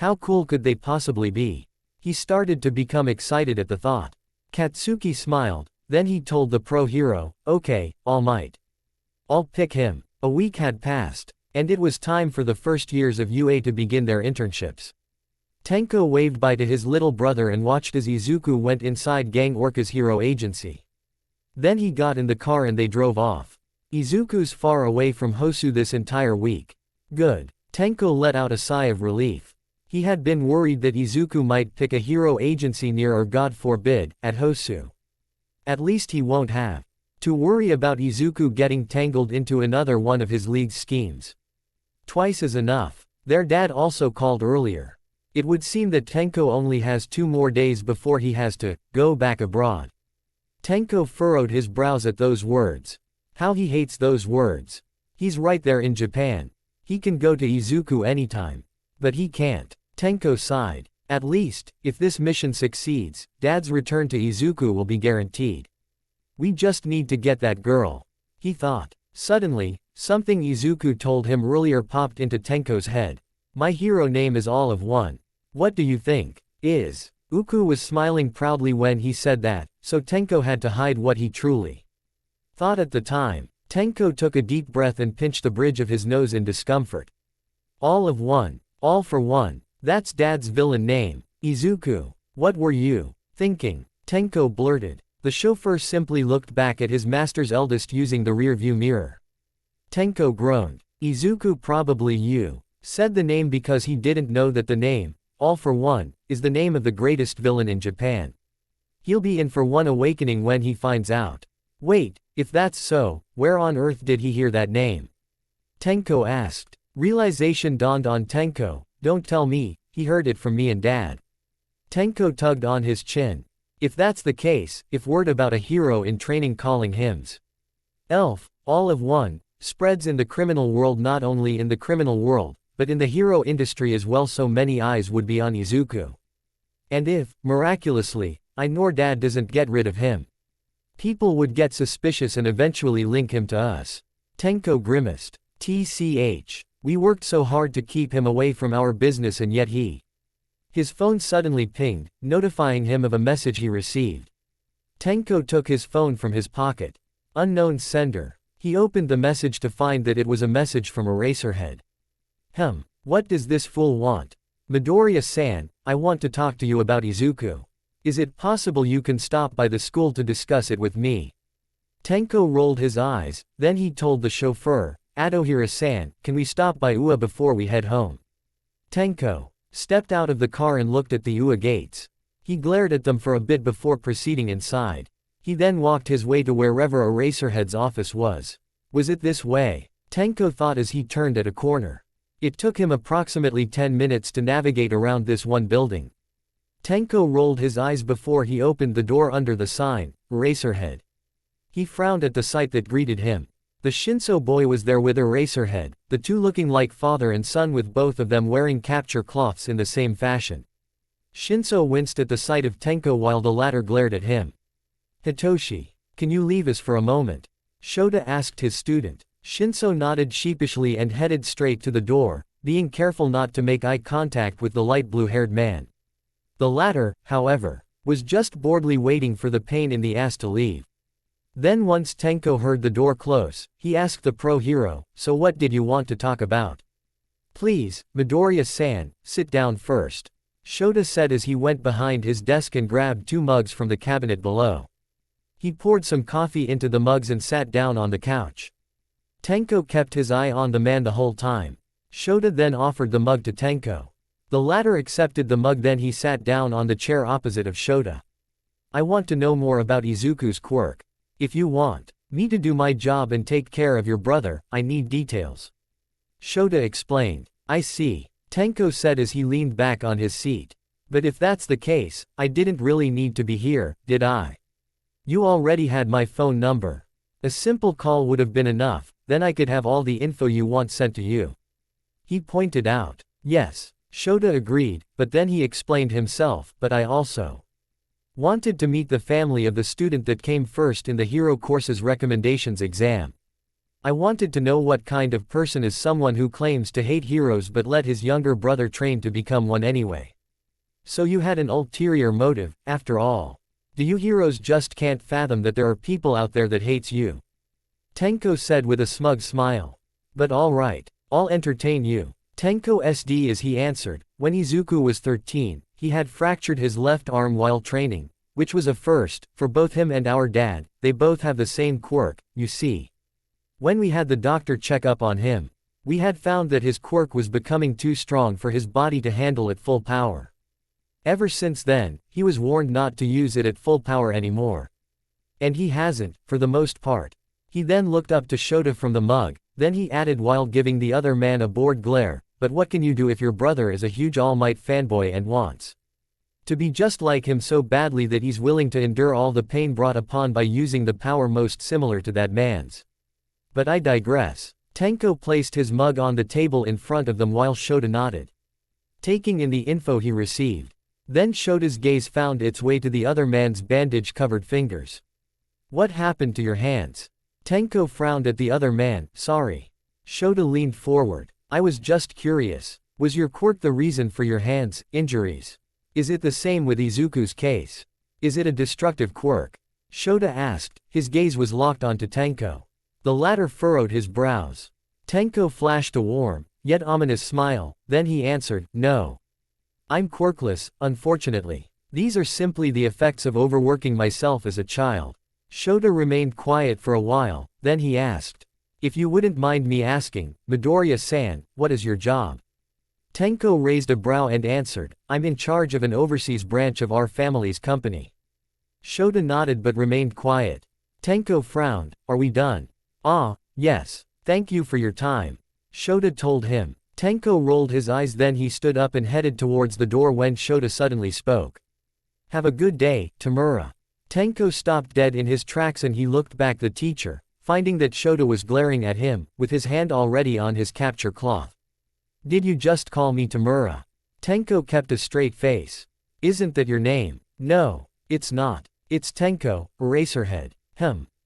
How cool could they possibly be?" He started to become excited at the thought. Katsuki smiled, then he told the pro hero, "Okay, All Might. I'll pick him." A week had passed, and it was time for the first years of UA to begin their internships. Tenko waved bye to his little brother and watched as Izuku went inside Gang Orca's hero agency. Then he got in the car and they drove off. "Izuku's far away from Hosu this entire week. Good." Tenko let out a sigh of relief. He had been worried that Izuku might pick a hero agency near or God forbid, at Hosu. At least he won't have to worry about Izuku getting tangled into another one of his league's schemes. Twice is enough. Their dad also called earlier. It would seem that Tenko only has 2 more days before he has to go back abroad. Tenko furrowed his brows at those words. How he hates those words. He's right there in Japan. He can go to Izuku anytime. But he can't. Tenko sighed. At least, if this mission succeeds, Dad's return to Izuku will be guaranteed. We just need to get that girl, he thought. Suddenly, something Izuku told him earlier popped into Tenko's head. My hero name is All of One. What do you think? Uku was smiling proudly when he said that, so Tenko had to hide what he truly thought at the time. Tenko took a deep breath and pinched the bridge of his nose in discomfort. All of One. All for One. That's Dad's villain name. Izuku. What were you thinking? Tenko blurted. The chauffeur simply looked back at his master's eldest using the rear-view mirror. Tenko groaned. Izuku probably you said the name because he didn't know that the name, All for One, is the name of the greatest villain in Japan. He'll be in for one awakening when he finds out. Wait, if that's so, where on earth did he hear that name? Tenko asked. Realization dawned on Tenko. Don't tell me, he heard it from me and Dad. Tenko tugged on his chin. If that's the case, if word about a hero in training calling hymns Elf, All of One, spreads in the criminal world, not only in the criminal world, but in the hero industry as well, so many eyes would be on Izuku. And if, miraculously, I nor Dad doesn't get rid of him, people would get suspicious and eventually link him to us. Tenko grimaced. TCH. We worked so hard to keep him away from our business and yet His phone suddenly pinged, notifying him of a message he received. Tenko took his phone from his pocket. Unknown sender. He opened the message to find that it was a message from Eraserhead. What does this fool want? Midoriya-san, I want to talk to you about Izuku. Is it possible you can stop by the school to discuss it with me? Tenko rolled his eyes, then he told the chauffeur, Adohira-san, can we stop by UA before we head home? Tenko stepped out of the car and looked at the UA gates. He glared at them for a bit before proceeding inside. He then walked his way to wherever Eraserhead's office was. Was it this way? Tenko thought as he turned at a corner. It took him approximately 10 minutes to navigate around this one building. Tenko rolled his eyes before he opened the door under the sign, Eraserhead. He frowned at the sight that greeted him. The Shinso boy was there with Eraserhead, the two looking like father and son, with both of them wearing capture cloths in the same fashion. Shinso winced at the sight of Tenko while the latter glared at him. Hitoshi, can you leave us for a moment? Shota asked his student. Shinso nodded sheepishly and headed straight to the door, being careful not to make eye contact with the light blue-haired man. The latter, however, was just boredly waiting for the pain in the ass to leave. Then once Tenko heard the door close, he asked the pro hero, so what did you want to talk about? Please, Midoriya-san, sit down first. Shota said as he went behind his desk and grabbed 2 mugs from the cabinet below. He poured some coffee into the mugs and sat down on the couch. Tenko kept his eye on the man the whole time. Shota then offered the mug to Tenko. The latter accepted the mug, then he sat down on the chair opposite of Shota. I want to know more about Izuku's quirk. If you want me to do my job and take care of your brother, I need details. Shota explained. I see, Tenko said as he leaned back on his seat. But if that's the case, I didn't really need to be here, did I? You already had my phone number. A simple call would have been enough, then I could have all the info you want sent to you. He pointed out. Yes, Shota agreed, but then he explained himself, but I also wanted to meet the family of the student that came first in the Hero Course's recommendations exam. I wanted to know what kind of person is someone who claims to hate heroes but let his younger brother train to become one anyway. So you had an ulterior motive, after all. Do you heroes just can't fathom that there are people out there that hates you? Tenko said with a smug smile. But alright, I'll entertain you. Tenko SD as he answered. When Izuku was 13, he had fractured his left arm while training, which was a first, for both him and our dad. They both have the same quirk, you see. When we had the doctor check up on him, we had found that his quirk was becoming too strong for his body to handle at full power. Ever since then, he was warned not to use it at full power anymore. And he hasn't, for the most part. He then looked up to Shota from the mug, then he added while giving the other man a bored glare, but what can you do if your brother is a huge All Might fanboy and wants to be just like him so badly that he's willing to endure all the pain brought upon by using the power most similar to that man's? But I digress. Tenko placed his mug on the table in front of them while Shota nodded, taking in the info he received. Then Shota's gaze found its way to the other man's bandage-covered fingers. What happened to your hands? Tenko frowned at the other man. Sorry. Shota leaned forward. I was just curious. Was your quirk the reason for your hands' injuries? Is it the same with Izuku's case? Is it a destructive quirk? Shota asked. His gaze was locked onto Tenko. The latter furrowed his brows. Tenko flashed a warm, yet ominous smile, then he answered, no. I'm quirkless, unfortunately. These are simply the effects of overworking myself as a child. Shota remained quiet for a while, then he asked. If you wouldn't mind me asking, Midoriya-san, what is your job? Tenko raised a brow and answered, I'm in charge of an overseas branch of our family's company. Shota nodded but remained quiet. Tenko frowned. Are we done? Ah, yes. Thank you for your time. Shota told him. Tenko rolled his eyes, then he stood up and headed towards the door when Shota suddenly spoke. Have a good day, Tamura. Tenko stopped dead in his tracks and he looked back the teacher, finding that Shota was glaring at him, with his hand already on his capture cloth. Did you just call me Tamura? Tenko kept a straight face. Isn't that your name? No, it's not. It's Tenko, Eraserhead.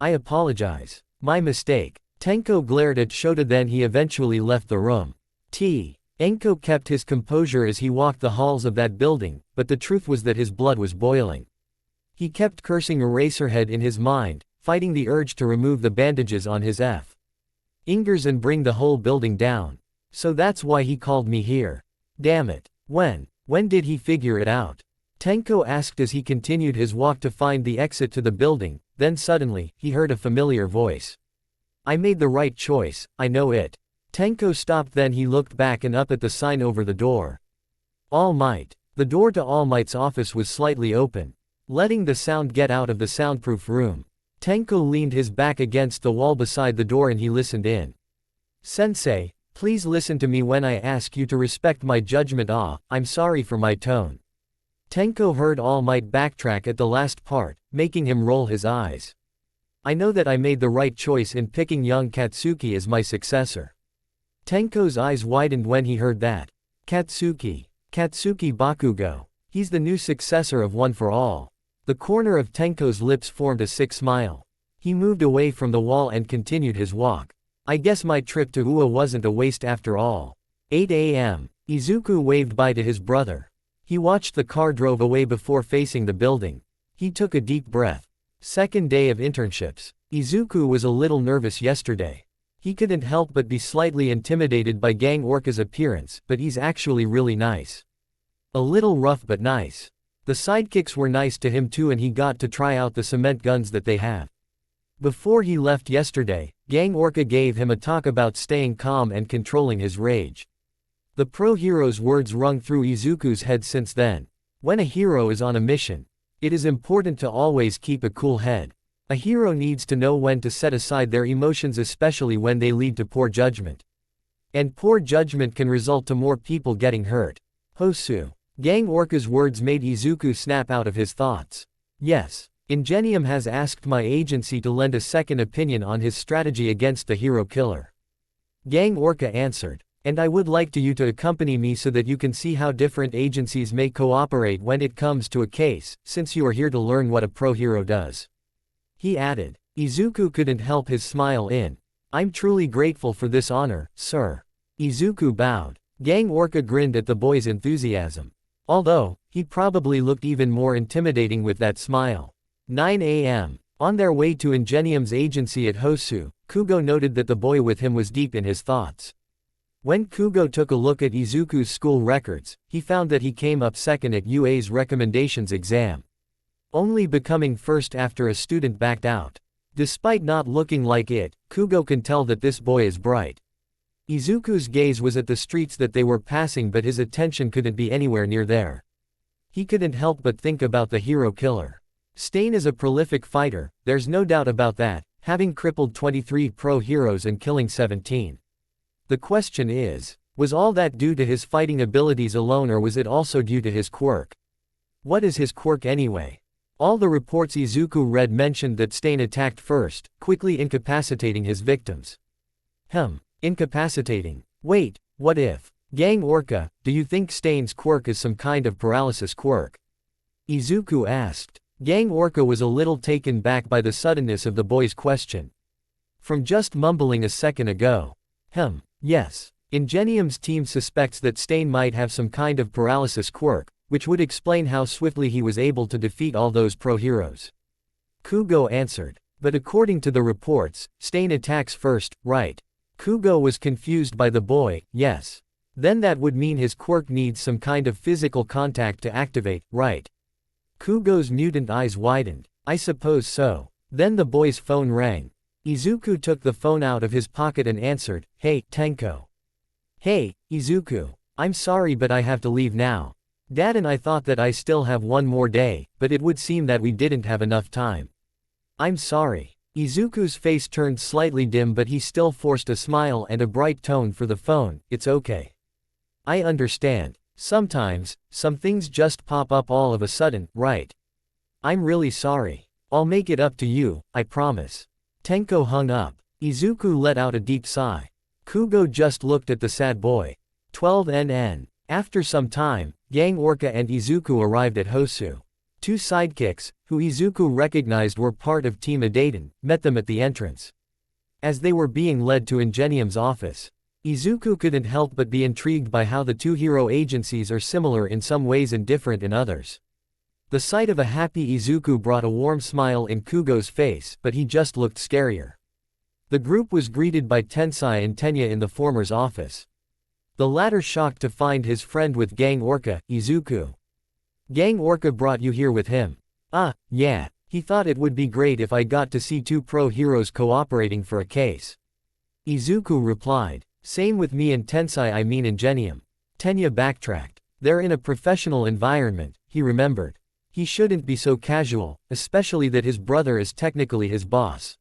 I apologize. My mistake. Tenko glared at Shota, then he eventually left the room. Enko kept his composure as he walked the halls of that building, but the truth was that his blood was boiling. He kept cursing Eraserhead in his mind, fighting the urge to remove the bandages on his fingers and bring the whole building down. So that's why he called me here. Damn it. When did he figure it out? Tenko asked as he continued his walk to find the exit to the building, then suddenly, he heard a familiar voice. I made the right choice, I know it. Tenko stopped, then he looked back and up at the sign over the door. All Might. The door to All Might's office was slightly open, letting the sound get out of the soundproof room. Tenko leaned his back against the wall beside the door and he listened in. Sensei, please listen to me when I ask you to respect my judgment. I'm sorry for my tone. Tenko heard All Might backtrack at the last part, making him roll his eyes. I know that I made the right choice in picking young Katsuki as my successor. Tenko's eyes widened when he heard that. Katsuki Bakugo. He's the new successor of One for All. The corner of Tenko's lips formed a sick smile. He moved away from the wall and continued his walk. I guess my trip to Ua wasn't a waste after all. 8 a.m. Izuku waved bye to his brother. He watched the car drove away before facing the building. He took a deep breath. Second day of internships. Izuku was a little nervous yesterday. He couldn't help but be slightly intimidated by Gang Orca's appearance, but he's actually really nice. A little rough but nice. The sidekicks were nice to him too, and he got to try out the cement guns that they have. Before he left yesterday, Gang Orca gave him a talk about staying calm and controlling his rage. The pro hero's words rung through Izuku's head since then. When a hero is on a mission, it is important to always keep a cool head. A hero needs to know when to set aside their emotions, especially when they lead to poor judgment. And poor judgment can result to more people getting hurt. Hosu. Gang Orca's words made Izuku snap out of his thoughts. Yes. Ingenium has asked my agency to lend a second opinion on his strategy against the hero killer. Gang Orca answered. And I would like you to accompany me so that you can see how different agencies may cooperate when it comes to a case, since you are here to learn what a pro hero does. He added. Izuku couldn't help his smile in. I'm truly grateful for this honor, sir. Izuku bowed. Gang Orca grinned at the boy's enthusiasm. Although, he probably looked even more intimidating with that smile. 9 a.m. On their way to Ingenium's agency at Hosu, Kugo noted that the boy with him was deep in his thoughts. When Kugo took a look at Izuku's school records, he found that he came up second at UA's recommendations exam, only becoming first after a student backed out. Despite not looking like it, Kugo can tell that this boy is bright. Izuku's gaze was at the streets that they were passing, but his attention couldn't be anywhere near there. He couldn't help but think about the hero killer. Stain is a prolific fighter, there's no doubt about that, having crippled 23 pro heroes and killing 17. The question is, was all that due to his fighting abilities alone, or was it also due to his quirk? What is his quirk anyway? All the reports Izuku read mentioned that Stain attacked first, quickly incapacitating his victims. Incapacitating. Wait, what if? Gang Orca, do you think Stain's quirk is some kind of paralysis quirk? Izuku asked. Gang Orca was a little taken back by the suddenness of the boy's question. From just mumbling a second ago. Yes. Ingenium's team suspects that Stain might have some kind of paralysis quirk, which would explain how swiftly he was able to defeat all those pro heroes. Kugo answered. But according to the reports, Stain attacks first, right? Kugo was confused by the boy. Yes. Then that would mean his quirk needs some kind of physical contact to activate, right? Kugo's mutant eyes widened. I suppose so. Then the boy's phone rang. Izuku took the phone out of his pocket and answered. Hey, Tenko. Hey, Izuku. I'm sorry, but I have to leave now. Dad and I thought that I still have one more day, but it would seem that we didn't have enough time. I'm sorry. Izuku's face turned slightly dim, but he still forced a smile and a bright tone for the phone. It's okay. I understand. Sometimes, some things just pop up all of a sudden, right? I'm really sorry. I'll make it up to you, I promise. Tenko hung up. Izuku let out a deep sigh. Kugo just looked at the sad boy. 12 NN. After some time, Gang Orca and Izuku arrived at Hosu. Two sidekicks, who Izuku recognized were part of Team Adaten, met them at the entrance. As they were being led to Ingenium's office, Izuku couldn't help but be intrigued by how the two hero agencies are similar in some ways and different in others. The sight of a happy Izuku brought a warm smile in Kugo's face, but he just looked scarier. The group was greeted by Tensai and Tenya in the former's office. The latter shocked to find his friend with Gang Orca, Izuku. Gang Orca brought you here with him. Yeah. He thought it would be great if I got to see two pro heroes cooperating for a case. Izuku replied. Same with me and Tensai, I mean Ingenium. Tenya backtracked. They're in a professional environment, he remembered. He shouldn't be so casual, especially that his brother is technically his boss.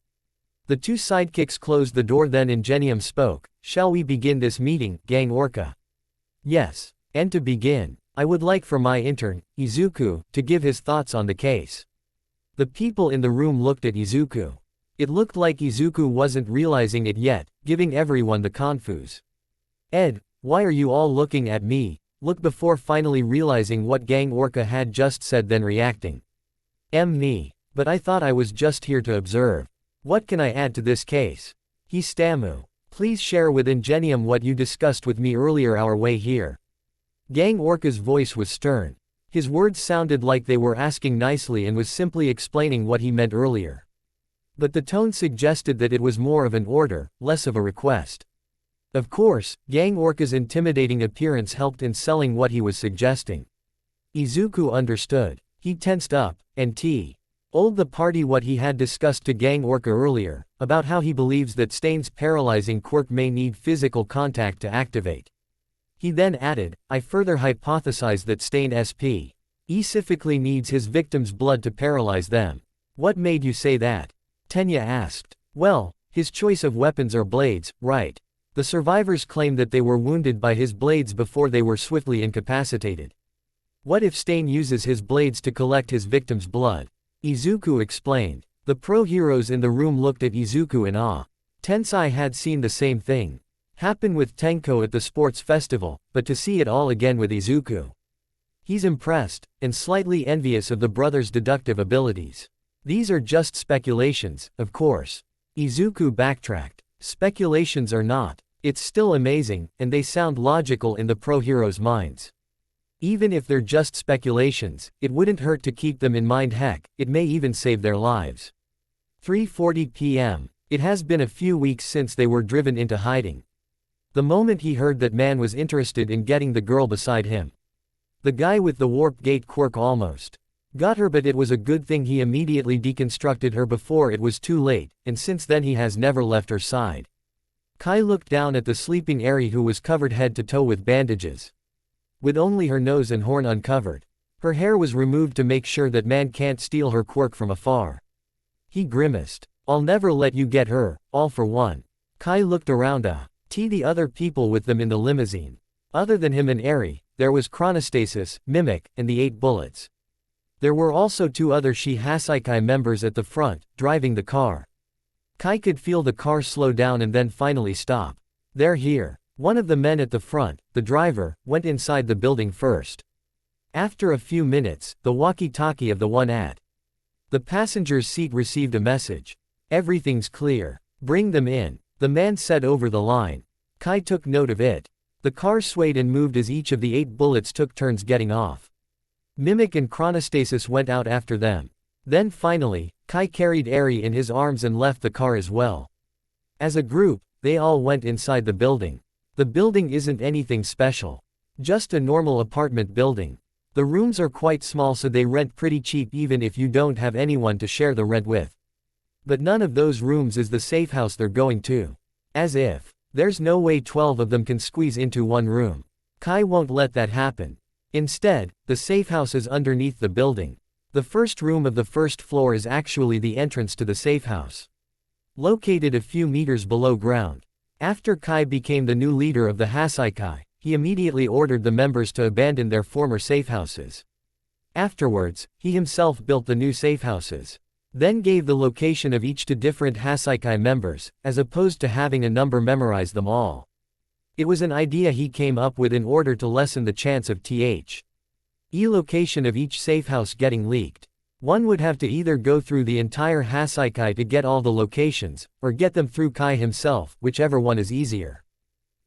The two sidekicks closed the door, then Ingenium spoke. Shall we begin this meeting, Gang Orca? Yes. And to begin, I would like for my intern, Izuku, to give his thoughts on the case. The people in the room looked at Izuku. It looked like Izuku wasn't realizing it yet, giving everyone the confuse. Ed, why are you all looking at me? Look before finally realizing what Gang Orca had just said, then reacting. Me. But I thought I was just here to observe. What can I add to this case? He stammered. Please share with Ingenium what you discussed with me earlier our way here. Gang Orca's voice was stern. His words sounded like they were asking nicely and was simply explaining what he meant earlier. But the tone suggested that it was more of an order, less of a request. Of course, Gang Orca's intimidating appearance helped in selling what he was suggesting. Izuku understood. He tensed up, and told the party what he had discussed to Gang Orca earlier, about how he believes that Stain's paralyzing quirk may need physical contact to activate. He then added, I further hypothesize that Stain specifically needs his victims' blood to paralyze them. What made you say that? Tenya asked. Well, his choice of weapons are blades, right? The survivors claim that they were wounded by his blades before they were swiftly incapacitated. What if Stain uses his blades to collect his victims' blood? Izuku explained. The pro-heroes in the room looked at Izuku in awe. Tensai had seen the same thing happen with Tenko at the sports festival, but to see it all again with Izuku. He's impressed, and slightly envious of the brothers' deductive abilities. These are just speculations, of course. Izuku backtracked. Speculations are not. It's still amazing, and they sound logical in the pro-heroes' minds. Even if they're just speculations, it wouldn't hurt to keep them in mind. Heck, it may even save their lives. 3:40 p.m. It has been a few weeks since they were driven into hiding. The moment he heard that man was interested in getting the girl beside him. The guy with the warp gate quirk almost got her, but it was a good thing he immediately deconstructed her before it was too late, and since then he has never left her side. Kai looked down at the sleeping Eri, who was covered head to toe with bandages. With only her nose and horn uncovered. Her hair was removed to make sure that man can't steal her quirk from afar. He grimaced. I'll never let you get her, all for one. Kai looked around the other people with them in the limousine. Other than him and Eri, there was Chronostasis, Mimic, and the 8 bullets. There were also 2 other Shigaraki members at the front, driving the car. Kai could feel the car slow down and then finally stop. They're here. One of the men at the front, the driver, went inside the building first. After a few minutes, the walkie-talkie of the one at the passenger's seat received a message. Everything's clear. Bring them in, the man said over the line. Kai took note of it. The car swayed and moved as each of the 8 bullets took turns getting off. Mimic and Chronostasis went out after them. Then finally, Kai carried Eri in his arms and left the car as well. As a group, they all went inside the building. The building isn't anything special. Just a normal apartment building. The rooms are quite small, so they rent pretty cheap even if you don't have anyone to share the rent with. But none of those rooms is the safe house they're going to. As if. There's no way 12 of them can squeeze into one room. Kai won't let that happen. Instead, the safe house is underneath the building. The first room of the first floor is actually the entrance to the safe house. Located a few meters below ground. After Kai became the new leader of the Hasaikai, he immediately ordered the members to abandon their former safe houses. Afterwards, he himself built the new safe houses. Then gave the location of each to different Hasaikai members, as opposed to having a number memorize them all. It was an idea he came up with in order to lessen the chance of location of each safe house getting leaked. One would have to either go through the entire Hasaikai to get all the locations, or get them through Kai himself, whichever one is easier.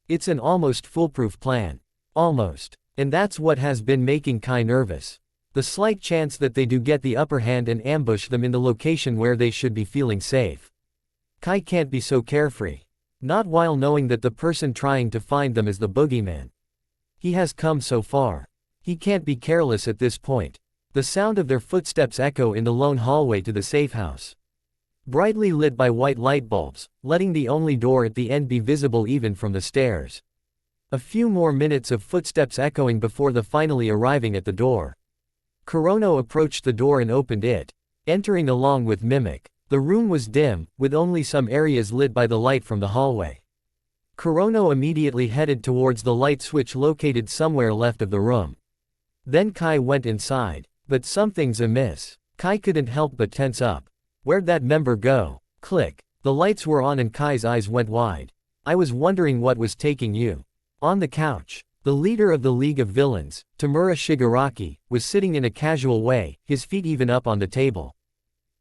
It's an almost foolproof plan. Almost. And that's what has been making Kai nervous. The slight chance that they do get the upper hand and ambush them in the location where they should be feeling safe. Kai can't be so carefree. Not while knowing that the person trying to find them is the boogeyman. He has come so far. He can't be careless at this point. The sound of their footsteps echo in the lone hallway to the safe house. Brightly lit by white light bulbs, letting the only door at the end be visible even from the stairs. A few more minutes of footsteps echoing before the finally arriving at the door. Kurono approached the door and opened it, entering along with Mimic. The room was dim, with only some areas lit by the light from the hallway. Kurono immediately headed towards the light switch located somewhere left of the room. Then Kai went inside. But something's amiss. Kai couldn't help but tense up. Where'd that member go? Click. The lights were on and Kai's eyes went wide. I was wondering what was taking you. On the couch. The leader of the League of Villains, Tamura Shigaraki, was sitting in a casual way, his feet even up on the table.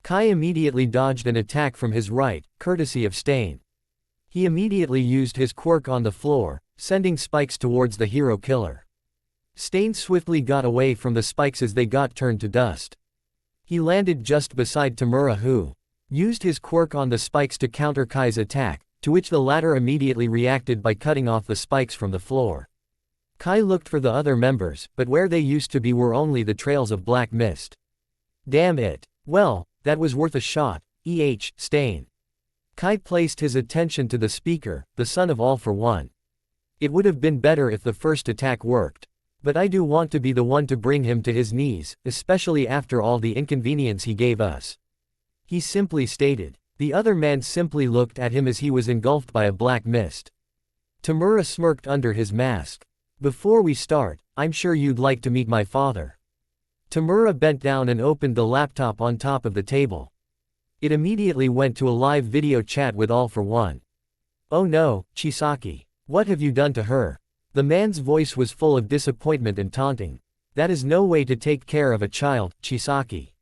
Kai immediately dodged an attack from his right, courtesy of Stain. He immediately used his quirk on the floor, sending spikes towards the hero killer. Stain swiftly got away from the spikes as they got turned to dust. He landed just beside Tamura, who used his quirk on the spikes to counter Kai's attack, to which the latter immediately reacted by cutting off the spikes from the floor. Kai looked for the other members, but where they used to be were only the trails of black mist. Damn it. Well, that was worth a shot. Stain. Kai placed his attention to the speaker, the son of All for One. It would have been better if the first attack worked. But I do want to be the one to bring him to his knees, especially after all the inconvenience he gave us. He simply stated. The other man simply looked at him as he was engulfed by a black mist. Tamura smirked under his mask. Before we start, I'm sure you'd like to meet my father. Tamura bent down and opened the laptop on top of the table. It immediately went to a live video chat with All for One. Oh no, Chisaki. What have you done to her? The man's voice was full of disappointment and taunting. That is no way to take care of a child, Chisaki.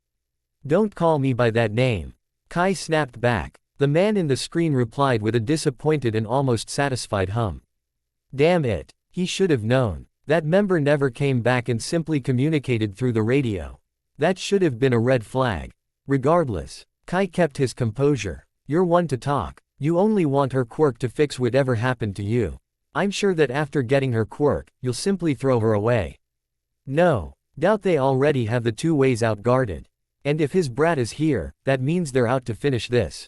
Don't call me by that name. Kai snapped back. The man in the screen replied with a disappointed and almost satisfied hum. Damn it. He should have known. That member never came back and simply communicated through the radio. That should have been a red flag. Regardless, Kai kept his composure. You're one to talk. You only want her quirk to fix whatever happened to you. I'm sure that after getting her quirk, you'll simply throw her away. No. Doubt they already have the two ways out guarded. And if his brat is here, that means they're out to finish this.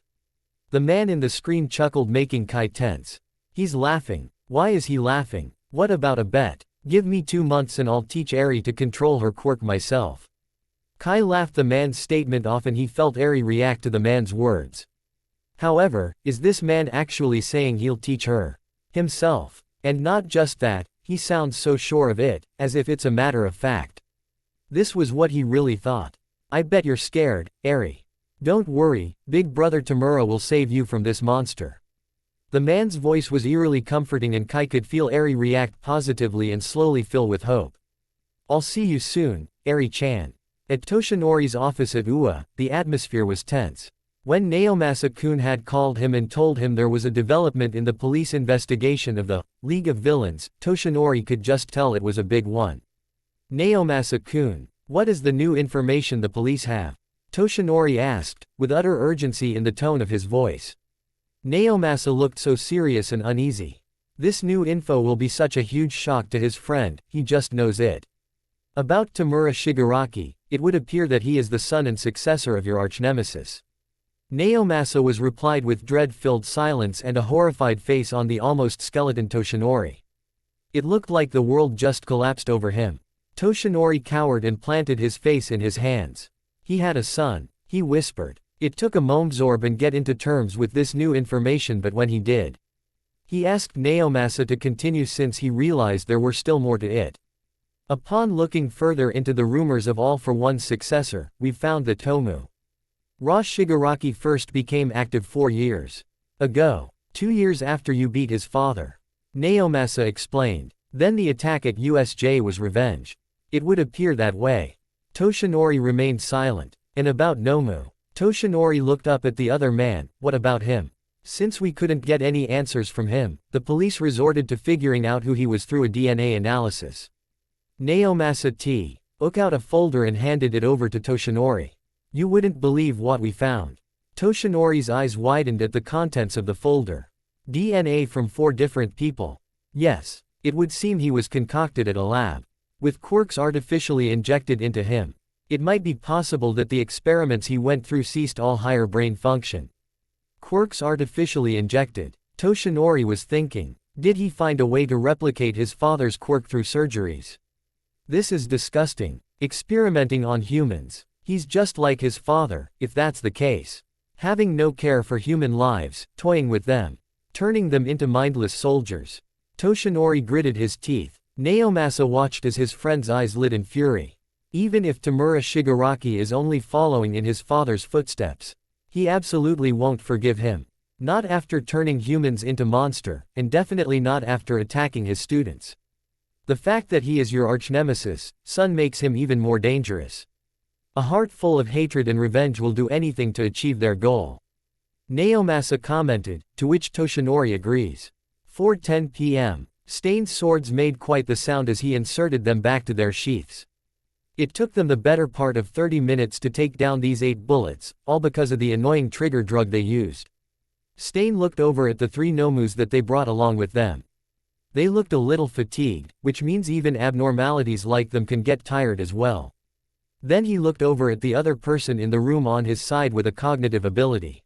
The man in the screen chuckled, making Kai tense. He's laughing. Why is he laughing? What about a bet? Give me 2 months and I'll teach Eri to control her quirk myself. Kai laughed the man's statement off and he felt Eri react to the man's words. However, is this man actually saying he'll teach her? Himself. And not just that, he sounds so sure of it, as if it's a matter of fact. This was what he really thought. I bet you're scared, Eri. Don't worry, big brother Tamura will save you from this monster. The man's voice was eerily comforting and Kai could feel Eri react positively and slowly fill with hope. I'll see you soon, Eri-chan. At Toshinori's office at UA, the atmosphere was tense. When Naomasa-kun had called him and told him there was a development in the police investigation of the League of Villains, Toshinori could just tell it was a big one. Naomasa-kun, what is the new information the police have? Toshinori asked, with utter urgency in the tone of his voice. Naomasa looked so serious and uneasy. This new info will be such a huge shock to his friend, he just knows it. About Tamura Shigaraki, it would appear that he is the son and successor of your archnemesis. Naomasa was replied with dread-filled silence and a horrified face on the almost skeleton Toshinori. It looked like the world just collapsed over him. Toshinori cowered and planted his face in his hands. He had a son, he whispered. It took a Momzorb and get into terms with this new information, but when he did, he asked Naomasa to continue since he realized there were still more to it. Upon looking further into the rumors of All for One's successor, we found that Tomu Ra Shigaraki first became active 4 years ago. 2 years after you beat his father. Naomasa explained. Then the attack at USJ was revenge. It would appear that way. Toshinori remained silent. And about Nomu? Toshinori looked up at the other man. What about him? Since we couldn't get any answers from him, the police resorted to figuring out who he was through a DNA analysis. Naomasa took out a folder and handed it over to Toshinori. You wouldn't believe what we found. Toshinori's eyes widened at the contents of the folder. DNA from 4 different people. Yes, it would seem he was concocted at a lab. With quirks artificially injected into him. It might be possible that the experiments he went through ceased all higher brain function. Quirks artificially injected. Toshinori was thinking. Did he find a way to replicate his father's quirk through surgeries? This is disgusting. Experimenting on humans. He's just like his father, if that's the case. Having no care for human lives, toying with them. Turning them into mindless soldiers. Toshinori gritted his teeth. Naomasa watched as his friend's eyes lit in fury. Even if Tamura Shigaraki is only following in his father's footsteps, he absolutely won't forgive him. Not after turning humans into monster, and definitely not after attacking his students. The fact that he is your archnemesis, son, makes him even more dangerous. A heart full of hatred and revenge will do anything to achieve their goal. Naomasa commented, to which Toshinori agrees. 4:10 p.m. Stain's swords made quite the sound as he inserted them back to their sheaths. It took them the better part of 30 minutes to take down these 8 bullets, all because of the annoying trigger drug they used. Stain looked over at the 3 Nomus that they brought along with them. They looked a little fatigued, which means even abnormalities like them can get tired as well. Then he looked over at the other person in the room on his side with a cognitive ability.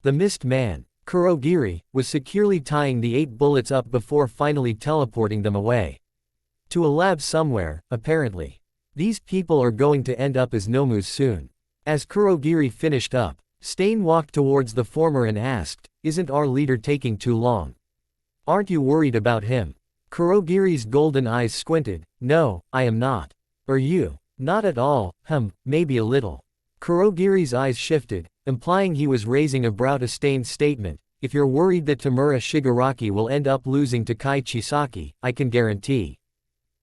The mist man, Kurogiri, was securely tying the 8 bullets up before finally teleporting them away. To a lab somewhere, apparently. These people are going to end up as Nomus soon. As Kurogiri finished up, Stain walked towards the former and asked, "Isn't our leader taking too long? Aren't you worried about him?" Kurogiri's golden eyes squinted. "No, I am not. Are you?" "Not at all, maybe a little." Kurogiri's eyes shifted, implying he was raising a brow to Stain's statement. "If you're worried that Tamura Shigaraki will end up losing to Kai Chisaki, I can guarantee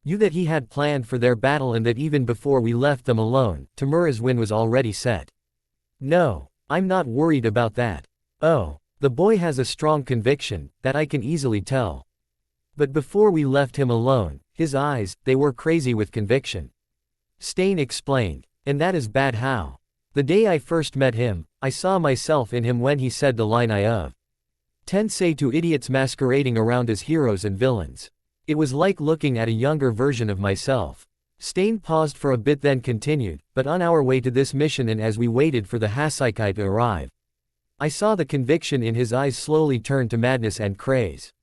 you that he had planned for their battle and that even before we left them alone, Tamura's win was already set." "No, I'm not worried about that." "Oh, the boy has a strong conviction, that I can easily tell. But before we left him alone, his eyes, they were crazy with conviction." Stain explained. "And that is bad how? The day I first met him, I saw myself in him when he said the line I of Tensei to idiots masquerading around as heroes and villains. It was like looking at a younger version of myself." Stain paused for a bit then continued, "But on our way to this mission and as we waited for the Hasaikai to arrive, I saw the conviction in his eyes slowly turn to madness and craze.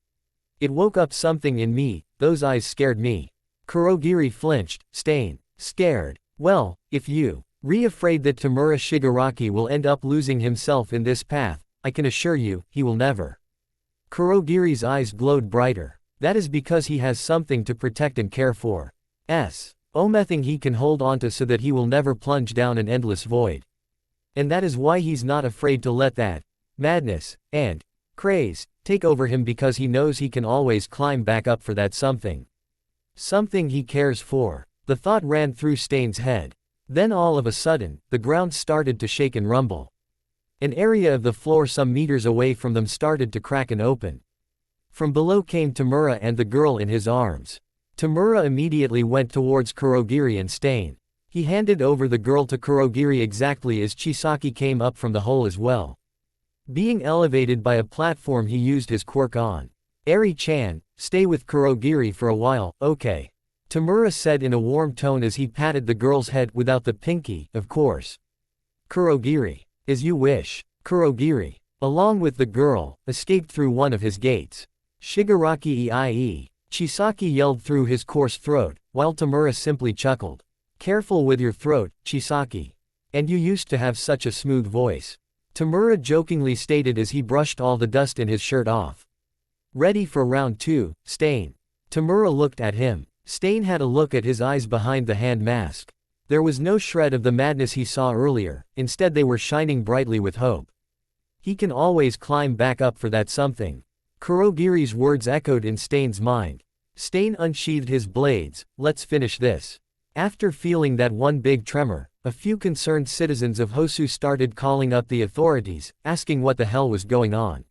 It woke up something in me, those eyes scared me." Kurogiri flinched. "Stain. Scared? Well, if you afraid that Tamura Shigaraki will end up losing himself in this path, I can assure you, he will never." Kurogiri's eyes glowed brighter. "That is because he has something to protect and care for. Omething he can hold onto so that he will never plunge down an endless void. And that is why he's not afraid to let that madness and craze take over him because he knows he can always climb back up for that something. Something he cares for." The thought ran through Stain's head. Then all of a sudden, the ground started to shake and rumble. An area of the floor some meters away from them started to crack and open. From below came Tamura and the girl in his arms. Tamura immediately went towards Kurogiri and Stain. He handed over the girl to Kurogiri exactly as Chisaki came up from the hole as well. Being elevated by a platform he used his quirk on. "Eri-chan, stay with Kurogiri for a while, okay?" Tamura said in a warm tone as he patted the girl's head without the pinky, of course. Kurogiri. "As you wish." Kurogiri, along with the girl, escaped through one of his gates. "Shigaraki ie." Chisaki yelled through his coarse throat, while Tamura simply chuckled. "Careful with your throat, Chisaki. And you used to have such a smooth voice." Tamura jokingly stated as he brushed all the dust in his shirt off. "Ready for round 2, Stain." Tamura looked at him. Stain had a look at his eyes behind the hand mask. There was no shred of the madness he saw earlier, instead they were shining brightly with hope. He can always climb back up for that something. Kurogiri's words echoed in Stain's mind. Stain unsheathed his blades. "Let's finish this." After feeling that one big tremor, a few concerned citizens of Hosu started calling up the authorities, asking what the hell was going on.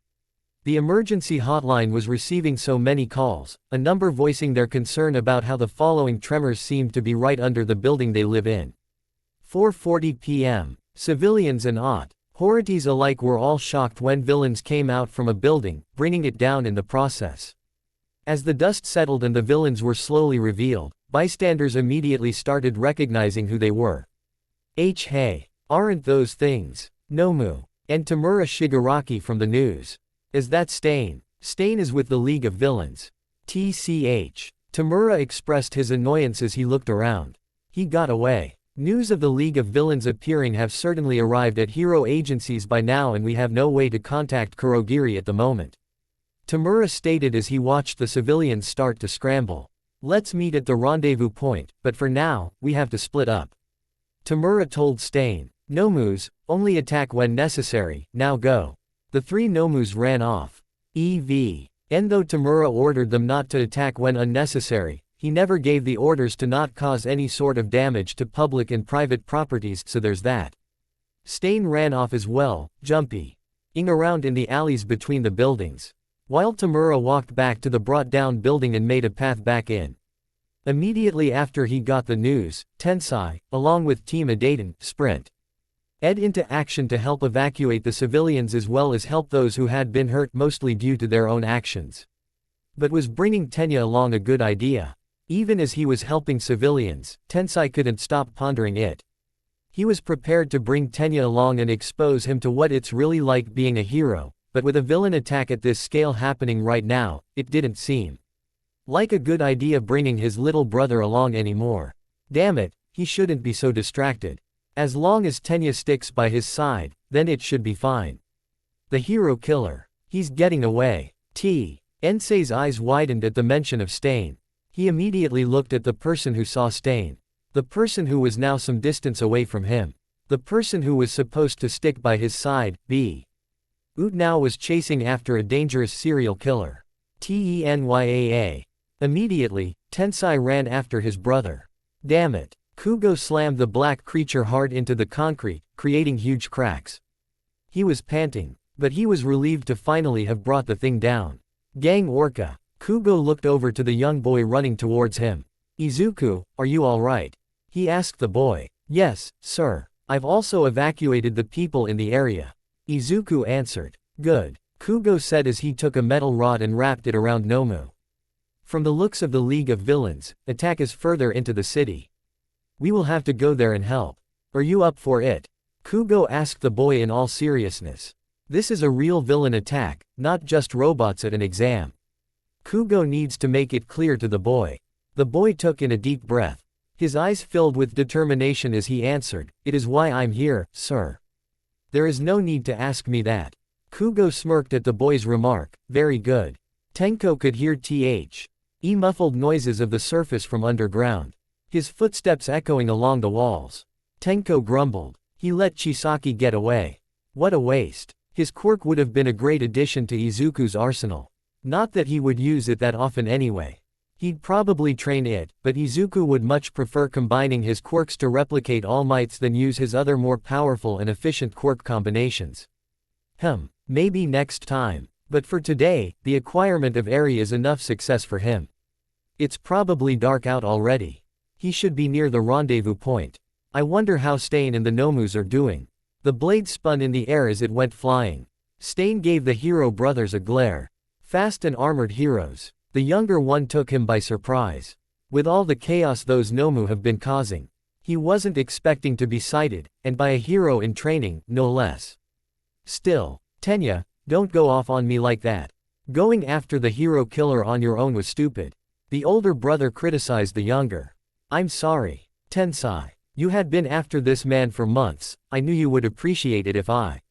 The emergency hotline was receiving so many calls, a number voicing their concern about how the following tremors seemed to be right under the building they live in. 4:40 p.m. Civilians and authorities alike were all shocked when villains came out from a building, bringing it down in the process. As the dust settled and the villains were slowly revealed, bystanders immediately started recognizing who they were. Hey, aren't those things Nomu and Tamura Shigaraki from the news? Is that Stain? Stain is with the League of Villains. TCH. Tamura expressed his annoyance as he looked around. He got away. News of the League of Villains appearing have certainly arrived at hero agencies by now and we have no way to contact Kurogiri at the moment. Tamura stated as he watched the civilians start to scramble. "Let's meet at the rendezvous point, but for now, we have to split up." Tamura told Stain. "Nomus, only attack when necessary, now go." The 3 Nomus ran off. And though Tamura ordered them not to attack when unnecessary, he never gave the orders to not cause any sort of damage to public and private properties, so there's that. Stain ran off as well, jumping around in the alleys between the buildings. While Tamura walked back to the brought-down building and made a path back in. Immediately after he got the news, Tensai, along with Team Adaten, sprint into action to help evacuate the civilians as well as help those who had been hurt mostly due to their own actions. But was bringing Tenya along a good idea? Even as he was helping civilians, Tensai couldn't stop pondering it. He was prepared to bring Tenya along and expose him to what it's really like being a hero, but with a villain attack at this scale happening right now, it didn't seem like a good idea bringing his little brother along anymore. Damn it, he shouldn't be so distracted. As long as Tenya sticks by his side, then it should be fine. The hero killer. He's getting away. Ensei's eyes widened at the mention of Stain. He immediately looked at the person who saw Stain. The person who was now some distance away from him. The person who was supposed to stick by his side, Ut now was chasing after a dangerous serial killer. Tenyaa. Immediately, Tensai ran after his brother. Damn it. Kugo slammed the black creature hard into the concrete, creating huge cracks. He was panting, but he was relieved to finally have brought the thing down. Gang Orca. Kugo looked over to the young boy running towards him. Izuku, are you alright? He asked the boy. Yes, sir. I've also evacuated the people in the area. Izuku answered. Good. Kugo said as he took a metal rod and wrapped it around Nomu. From the looks of the League of Villains, attack is further into the city. We will have to go there and help. Are you up for it? Kugo asked the boy in all seriousness. This is a real villain attack, not just robots at an exam. Kugo needs to make it clear to the boy. The boy took in a deep breath. His eyes filled with determination as he answered, It is why I'm here, sir. There is no need to ask me that. Kugo smirked at the boy's remark. Very good. Tenko could hear muffled noises of the surface from underground. His footsteps echoing along the walls. Tenko grumbled. He let Chisaki get away. What a waste. His quirk would have been a great addition to Izuku's arsenal. Not that he would use it that often anyway. He'd probably train it, but Izuku would much prefer combining his quirks to replicate All Mights than use his other more powerful and efficient quirk combinations. Maybe next time. But for today, the acquirement of Eri is enough success for him. It's probably dark out already. He should be near the rendezvous point. I wonder how Stain and the Nomus are doing. The blade spun in the air as it went flying. Stain gave the hero brothers a glare. Fast and armored heroes. The younger one took him by surprise. With all the chaos those Nomu have been causing, he wasn't expecting to be sighted, and by a hero in training, no less. Still, Tenya, don't go off on me like that. Going after the hero killer on your own was stupid. The older brother criticized the younger. I'm sorry, Tensai. You had been after this man for months, I knew you would appreciate it if I.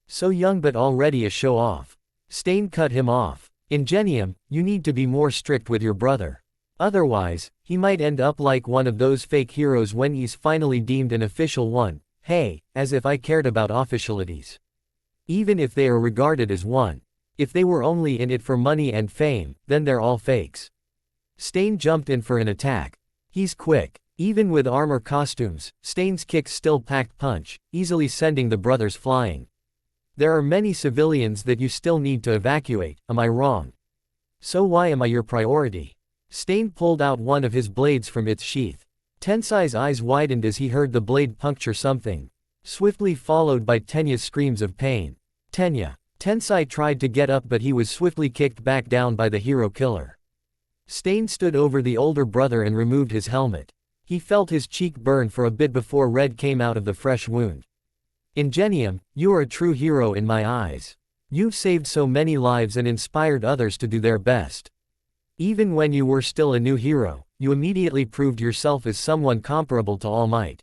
So young but already a show-off. Stain cut him off. Ingenium, you need to be more strict with your brother. Otherwise, he might end up like one of those fake heroes when he's finally deemed an official one. Hey, as if I cared about officialities. Even if they are regarded as one. If they were only in it for money and fame, then they're all fakes. Stain jumped in for an attack. He's quick. Even with armor costumes, Stain's kicks still packed punch, easily sending the brothers flying. There are many civilians that you still need to evacuate, am I wrong? So why am I your priority? Stain pulled out one of his blades from its sheath. Tensai's eyes widened as he heard the blade puncture something. Swiftly followed by Tenya's screams of pain. Tenya. Tensai tried to get up but he was swiftly kicked back down by the hero killer. Stain stood over the older brother and removed his helmet. He felt his cheek burn for a bit before red came out of the fresh wound. Ingenium, you are a true hero in my eyes. You've saved so many lives and inspired others to do their best. Even when you were still a new hero, you immediately proved yourself as someone comparable to All Might.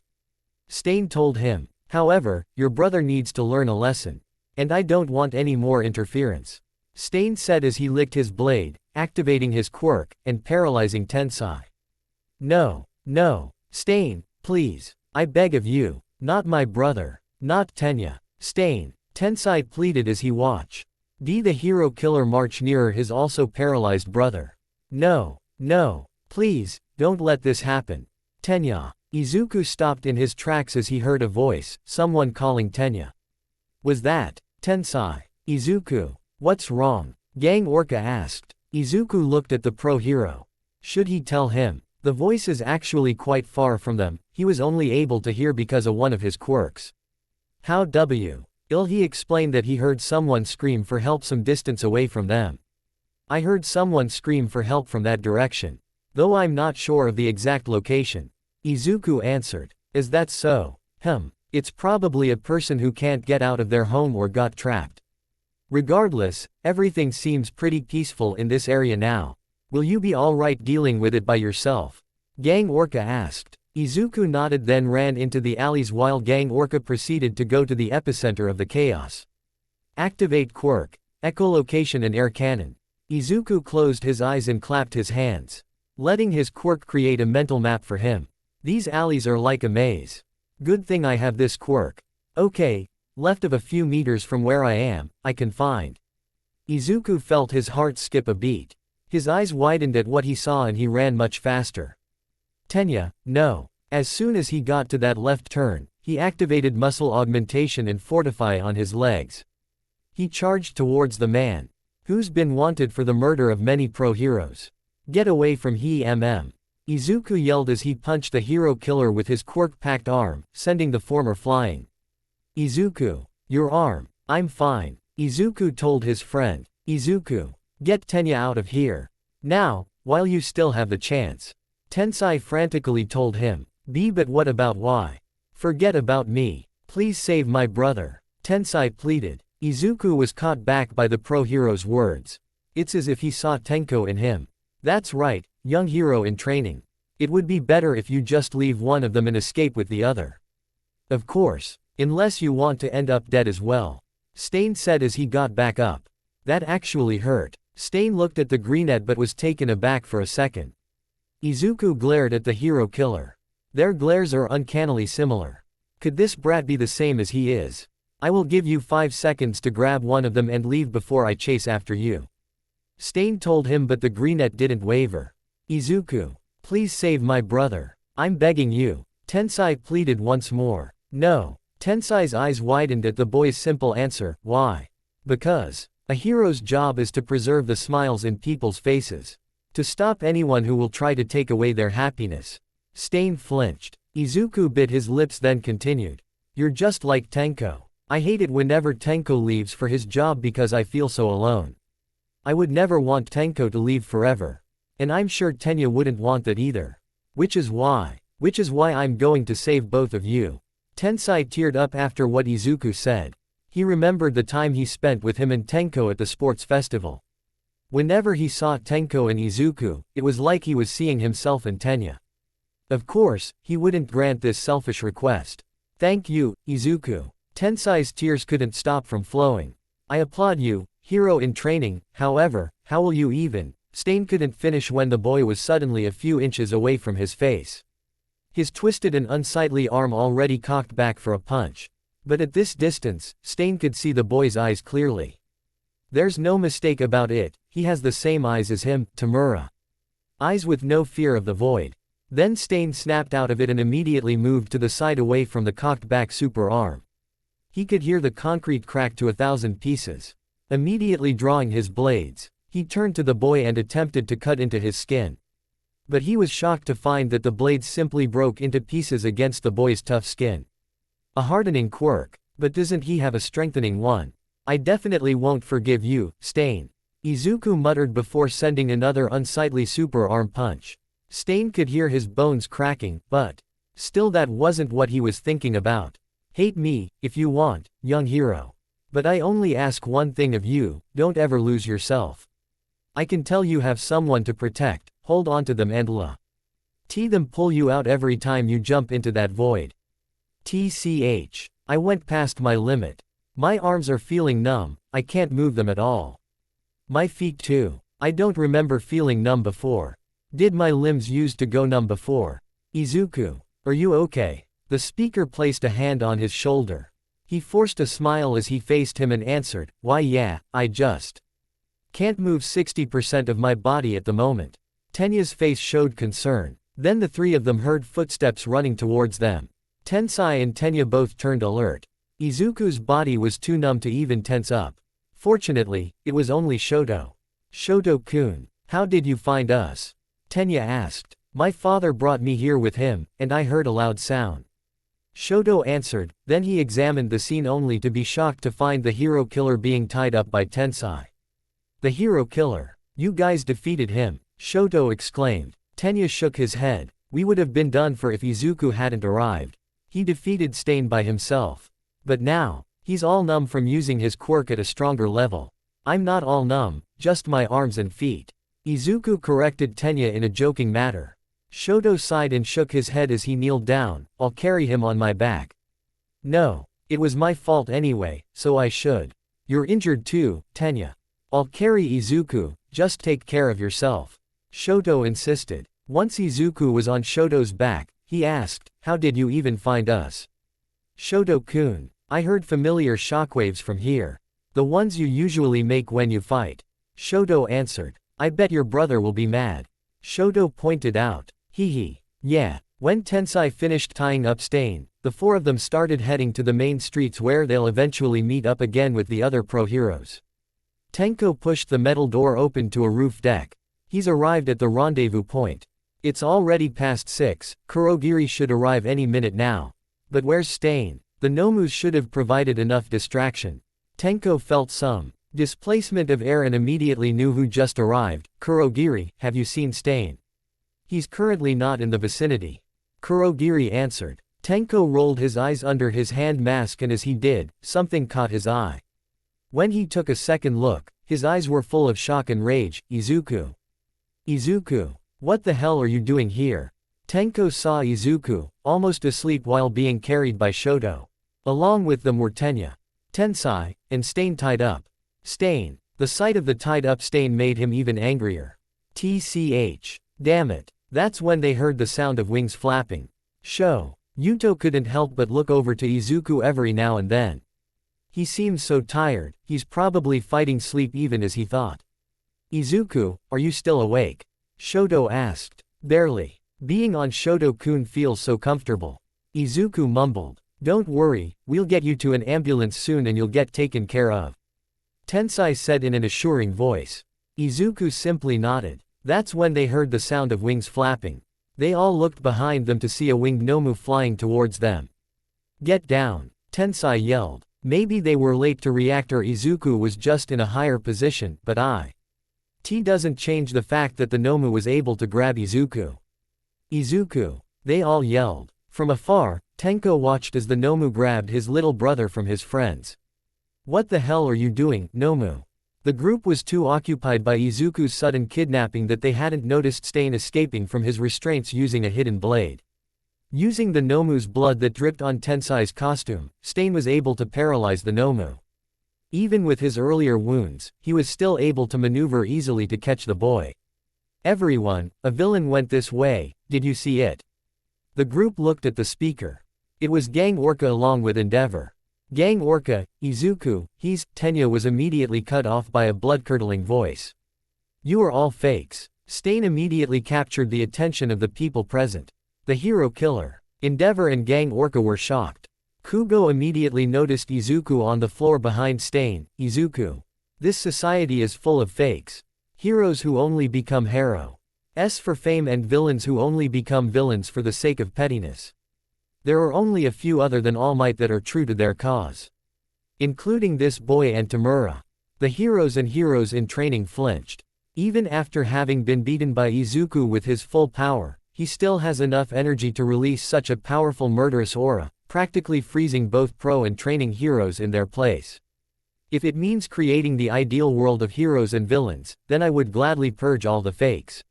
Stain told him. However, your brother needs to learn a lesson. And I don't want any more interference. Stain said as he licked his blade, activating his quirk, and paralyzing Tensai. No. Stain, please. I beg of you. Not my brother. Not Tenya. Stain. Tensai pleaded as he watched. The hero killer march nearer his also paralyzed brother. No. Please, don't let this happen. Tenya. Izuku stopped in his tracks as he heard a voice, someone calling Tenya. Was that Tensai? Izuku. What's wrong? Gang Orca asked. Izuku looked at the pro-hero. Should he tell him? The voice is actually quite far from them, he was only able to hear because of one of his quirks. How he explained that he heard someone scream for help some distance away from them. I heard someone scream for help from that direction. Though I'm not sure of the exact location. Izuku answered. Is that so? It's probably a person who can't get out of their home or got trapped. Regardless, everything seems pretty peaceful in this area now. Will you be alright dealing with it by yourself? Gang Orca asked. Izuku nodded, then ran into the alleys while Gang Orca proceeded to go to the epicenter of the chaos. Activate quirk, echolocation and air cannon. Izuku closed his eyes and clapped his hands, letting his quirk create a mental map for him. These alleys are like a maze. Good thing I have this quirk. Okay, left of a few meters from where I am, I can find. Izuku felt his heart skip a beat. His eyes widened at what he saw and he ran much faster. Tenya, no. As soon as he got to that left turn, he activated muscle augmentation and fortify on his legs. He charged towards the man, who's been wanted for the murder of many pro heroes. Get away from him. Izuku yelled as he punched the hero killer with his quirk-packed arm, sending the former flying. Izuku, your arm. I'm fine, Izuku told his friend. Izuku, get Tenya out of here. Now, while you still have the chance. Tensai frantically told him. But what about why? Forget about me. Please save my brother. Tensai pleaded. Izuku was caught back by the pro hero's words. It's as if he saw Tenko in him. That's right, young hero in training. It would be better if you just leave one of them and escape with the other. Of course, unless you want to end up dead as well. Stain said as he got back up. That actually hurt. Stain looked at the greenette but was taken aback for a second. Izuku glared at the hero killer. Their glares are uncannily similar. Could this brat be the same as he is? I will give you 5 seconds to grab one of them and leave before I chase after you. Stain told him, but the greenette didn't waver. Izuku, please save my brother. I'm begging you. Tensai pleaded once more. No. Tensai's eyes widened at the boy's simple answer. Why? Because a hero's job is to preserve the smiles in people's faces. To stop anyone who will try to take away their happiness. Stain flinched. Izuku bit his lips then continued. You're just like Tenko. I hate it whenever Tenko leaves for his job because I feel so alone. I would never want Tenko to leave forever. And I'm sure Tenya wouldn't want that either. Which is why I'm going to save both of you. Tensai teared up after what Izuku said. He remembered the time he spent with him and Tenko at the sports festival. Whenever he saw Tenko and Izuku, it was like he was seeing himself and Tenya. Of course, he wouldn't grant this selfish request. Thank you, Izuku. Tensai's tears couldn't stop from flowing. I applaud you, hero in training. However, how will you even? Stain couldn't finish when the boy was suddenly a few inches away from his face. His twisted and unsightly arm already cocked back for a punch. But at this distance, Stain could see the boy's eyes clearly. There's no mistake about it, he has the same eyes as him, Tamura. Eyes with no fear of the void. Then Stain snapped out of it and immediately moved to the side away from the cocked back super arm. He could hear the concrete crack to 1,000 pieces. Immediately drawing his blades, he turned to the boy and attempted to cut into his skin. But he was shocked to find that the blades simply broke into pieces against the boy's tough skin. A hardening quirk, but doesn't he have a strengthening one? I definitely won't forgive you, Stain. Izuku muttered before sending another unsightly super arm punch. Stain could hear his bones cracking, but still that wasn't what he was thinking about. Hate me, if you want, young hero. But I only ask one thing of you, don't ever lose yourself. I can tell you have someone to protect, hold on to them and let them pull you out every time you jump into that void. TCH. I went past my limit. My arms are feeling numb, I can't move them at all. My feet too. I don't remember feeling numb before. Did my limbs used to go numb before? Izuku, are you okay? The speaker placed a hand on his shoulder. He forced a smile as he faced him and answered, why yeah, I just can't move 60% of my body at the moment. Tenya's face showed concern. Then the three of them heard footsteps running towards them. Tensai and Tenya both turned alert. Izuku's body was too numb to even tense up. Fortunately, it was only Shoto. Shoto-kun, how did you find us? Tenya asked. My father brought me here with him, and I heard a loud sound. Shoto answered, then he examined the scene only to be shocked to find the hero killer being tied up by Tensai. The hero killer. You guys defeated him, Shoto exclaimed. Tenya shook his head. We would have been done for if Izuku hadn't arrived. He defeated Stain by himself. But now, he's all numb from using his quirk at a stronger level. I'm not all numb, just my arms and feet. Izuku corrected Tenya in a joking manner. Shoto sighed and shook his head as he kneeled down. I'll carry him on my back. No, it was my fault anyway, so I should. You're injured too, Tenya. I'll carry Izuku, just take care of yourself. Shoto insisted. Once Izuku was on Shoto's back, he asked, how did you even find us? Shoto-kun, I heard familiar shockwaves from here. The ones you usually make when you fight. Shoto answered. I bet your brother will be mad. Shoto pointed out. Hee. Yeah. When Tensai finished tying up Stain, the four of them started heading to the main streets where they'll eventually meet up again with the other pro heroes. Tenko pushed the metal door open to a roof deck. He's arrived at the rendezvous point. It's already past 6, Kurogiri should arrive any minute now. But where's Stain? The Nomus should have provided enough distraction. Tenko felt some displacement of air and immediately knew who just arrived. Kurogiri, have you seen Stain? He's currently not in the vicinity. Kurogiri answered. Tenko rolled his eyes under his hand mask and as he did, something caught his eye. When he took a second look, his eyes were full of shock and rage. Izuku. Izuku. What the hell are you doing here? Tenko saw Izuku, almost asleep while being carried by Shoto. Along with them were Tenya, Tensai, and Stain tied up. Stain. The sight of the tied up Stain made him even angrier. TCH. Damn it. That's when they heard the sound of wings flapping. Yuto couldn't help but look over to Izuku every now and then. He seems so tired, he's probably fighting sleep even as he thought. Izuku, are you still awake? Shoto asked. Barely. Being on Shoto-kun feels so comfortable. Izuku mumbled. Don't worry, we'll get you to an ambulance soon and you'll get taken care of. Tensai said in an assuring voice. Izuku simply nodded. That's when they heard the sound of wings flapping. They all looked behind them to see a winged Nomu flying towards them. Get down, Tensai yelled. Maybe they were late to react or Izuku was just in a higher position, but T doesn't change the fact that the Nomu was able to grab Izuku. Izuku, they all yelled. From afar, Tenko watched as the Nomu grabbed his little brother from his friends. What the hell are you doing, Nomu? The group was too occupied by Izuku's sudden kidnapping that they hadn't noticed Stain escaping from his restraints using a hidden blade. Using the Nomu's blood that dripped on Tensai's costume, Stain was able to paralyze the Nomu. Even with his earlier wounds, he was still able to maneuver easily to catch the boy. Everyone, a villain went this way, did you see it? The group looked at the speaker. It was Gang Orca along with Endeavor. Gang Orca, Izuku, Tenya was immediately cut off by a blood-curdling voice. You are all fakes. Stain immediately captured the attention of the people present. The hero killer. Endeavor and Gang Orca were shocked. Kugo immediately noticed Izuku on the floor behind Stain. Izuku. This society is full of fakes. Heroes who only become heroes for fame and villains who only become villains for the sake of pettiness. There are only a few other than All Might that are true to their cause. Including this boy and Tamura. The heroes and heroes in training flinched. Even after having been beaten by Izuku with his full power, he still has enough energy to release such a powerful murderous aura, practically freezing both pro and training heroes in their place. If it means creating the ideal world of heroes and villains, then I would gladly purge all the fakes.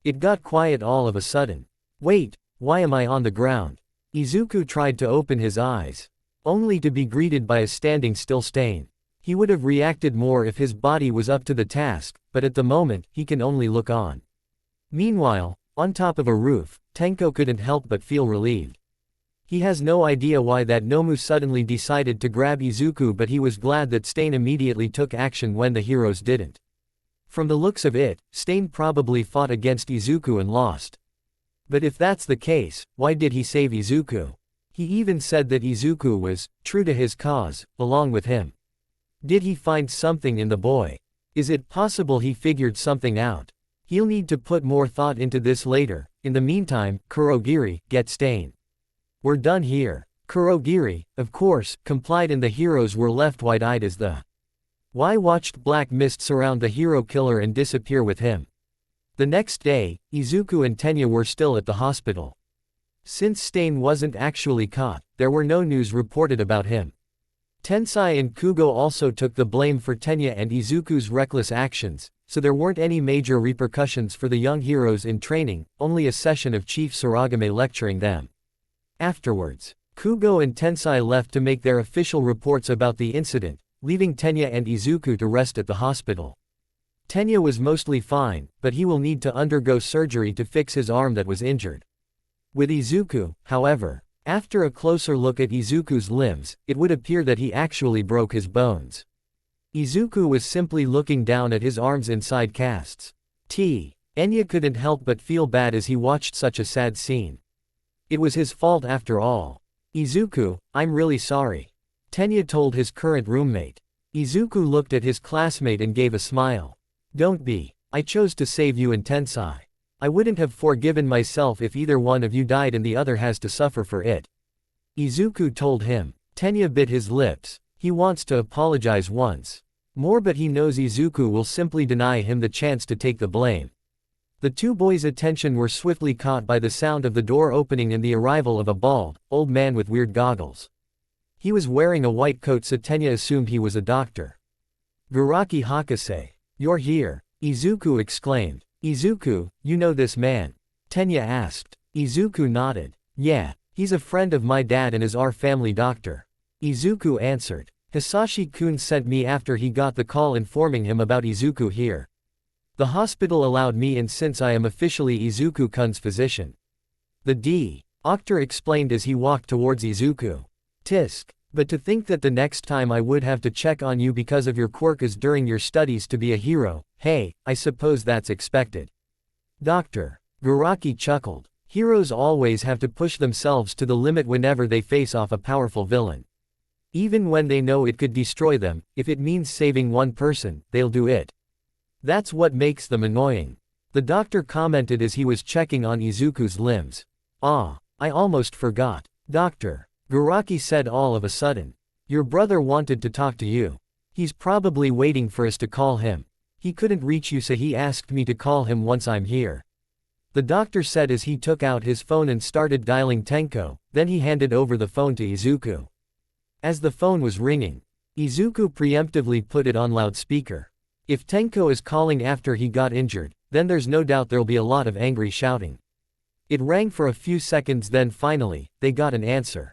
It got quiet all of a sudden. Wait, why am I on the ground? Izuku tried to open his eyes. Only to be greeted by a standing still Stain. He would have reacted more if his body was up to the task, but at the moment, he can only look on. Meanwhile, on top of a roof, Tenko couldn't help but feel relieved. He has no idea why that Nomu suddenly decided to grab Izuku, but he was glad that Stain immediately took action when the heroes didn't. From the looks of it, Stain probably fought against Izuku and lost. But if that's the case, why did he save Izuku? He even said that Izuku was true to his cause, along with him. Did he find something in the boy? Is it possible he figured something out? He'll need to put more thought into this later. In the meantime, Kurogiri, get Stain. We're done here. Kurogiri, of course, complied and the heroes were left wide-eyed as the Why watched black mist surround the hero killer and disappear with him? The next day, Izuku and Tenya were still at the hospital. Since Stain wasn't actually caught, there were no news reported about him. Tensai and Kugo also took the blame for Tenya and Izuku's reckless actions, so there weren't any major repercussions for the young heroes in training, only a session of Chief Suragame lecturing them. Afterwards, Kugo and Tensai left to make their official reports about the incident, leaving Tenya and Izuku to rest at the hospital. Tenya was mostly fine, but he will need to undergo surgery to fix his arm that was injured. With Izuku, however, after a closer look at Izuku's limbs, it would appear that he actually broke his bones. Izuku was simply looking down at his arms inside casts. Enya couldn't help but feel bad as he watched such a sad scene. It was his fault after all. Izuku, I'm really sorry. Tenya told his current roommate. Izuku looked at his classmate and gave a smile. Don't be. I chose to save you and Tensai. I wouldn't have forgiven myself if either one of you died and the other has to suffer for it. Izuku told him. Tenya bit his lips. He wants to apologize once more, but he knows Izuku will simply deny him the chance to take the blame. The two boys' attention were swiftly caught by the sound of the door opening and the arrival of a bald, old man with weird goggles. He was wearing a white coat, so Tenya assumed he was a doctor. Garaki Hakase. You're here, Izuku exclaimed. Izuku, you know this man? Tenya asked. Izuku nodded. Yeah, he's a friend of my dad and is our family doctor. Izuku answered. Hisashi-kun sent me after he got the call informing him about Izuku here. The hospital allowed me in since I am officially Izuku-kun's physician. The doctor explained as he walked towards Izuku. Tisk. But to think that the next time I would have to check on you because of your quirk is during your studies to be a hero, hey, I suppose that's expected. Doctor. Garaki chuckled. Heroes always have to push themselves to the limit whenever they face off a powerful villain. Even when they know it could destroy them, if it means saving one person, they'll do it. That's what makes them annoying. The doctor commented as he was checking on Izuku's limbs. Ah, I almost forgot. Doctor. Garaki said all of a sudden. Your brother wanted to talk to you. He's probably waiting for us to call him. He couldn't reach you, so he asked me to call him once I'm here. The doctor said as he took out his phone and started dialing Tenko, then he handed over the phone to Izuku. As the phone was ringing, Izuku preemptively put it on loudspeaker. If Tenko is calling after he got injured, then there's no doubt there'll be a lot of angry shouting. It rang for a few seconds, then finally, they got an answer.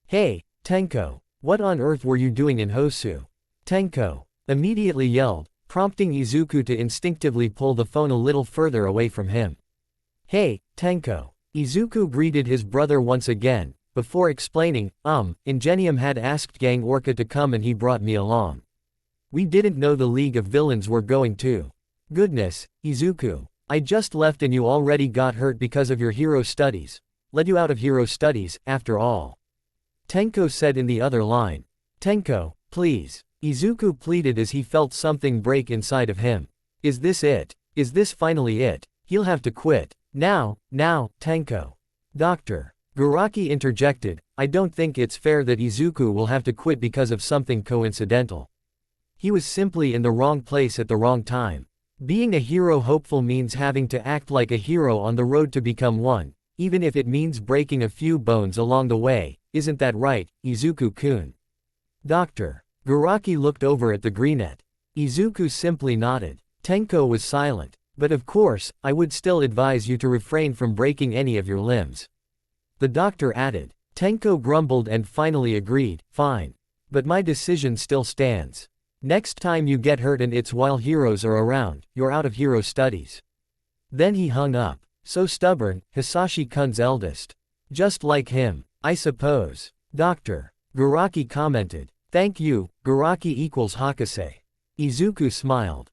Hey, Tenko, what on earth were you doing in Hosu? Tenko immediately yelled, prompting Izuku to instinctively pull the phone a little further away from him. Hey, Tenko. Izuku greeted his brother once again, before explaining, Ingenium had asked Gang Orca to come and he brought me along. We didn't know the League of Villains were going to. Goodness, Izuku. I just left and you already got hurt because of your hero studies. Led you out of hero studies, after all. Tenko said in the other line. Tenko, please. Izuku pleaded as he felt something break inside of him. Is this it? Is this finally it? He'll have to quit. Now, Tenko. Doctor. Garaki interjected, I don't think it's fair that Izuku will have to quit because of something coincidental. He was simply in the wrong place at the wrong time. Being a hero hopeful means having to act like a hero on the road to become one, even if it means breaking a few bones along the way. Isn't that right, Izuku-kun? Doctor. Garaki looked over at the greenette. Izuku simply nodded. Tenko was silent. But of course, I would still advise you to refrain from breaking any of your limbs. The doctor added. Tenko grumbled and finally agreed, fine. But my decision still stands. Next time you get hurt and it's while heroes are around, you're out of hero studies. Then he hung up. So stubborn, Hisashi-kun's eldest. Just like him, I suppose. Doctor. Garaki commented. Thank you, Garaki equals Hakase. Izuku smiled.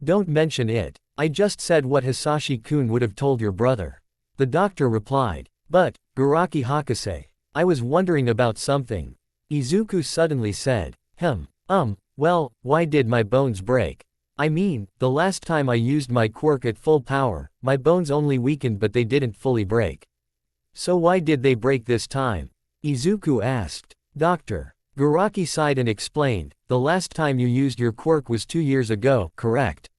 Don't mention it. I just said what Hisashi-kun would have told your brother. The doctor replied. But, Garaki Hakase, I was wondering about something. Izuku suddenly said. Well, why did my bones break? I mean, the last time I used my quirk at full power, my bones only weakened but they didn't fully break. So why did they break this time? Izuku asked. Doctor. Garaki sighed and explained, the last time you used your quirk was 2 years ago, correct?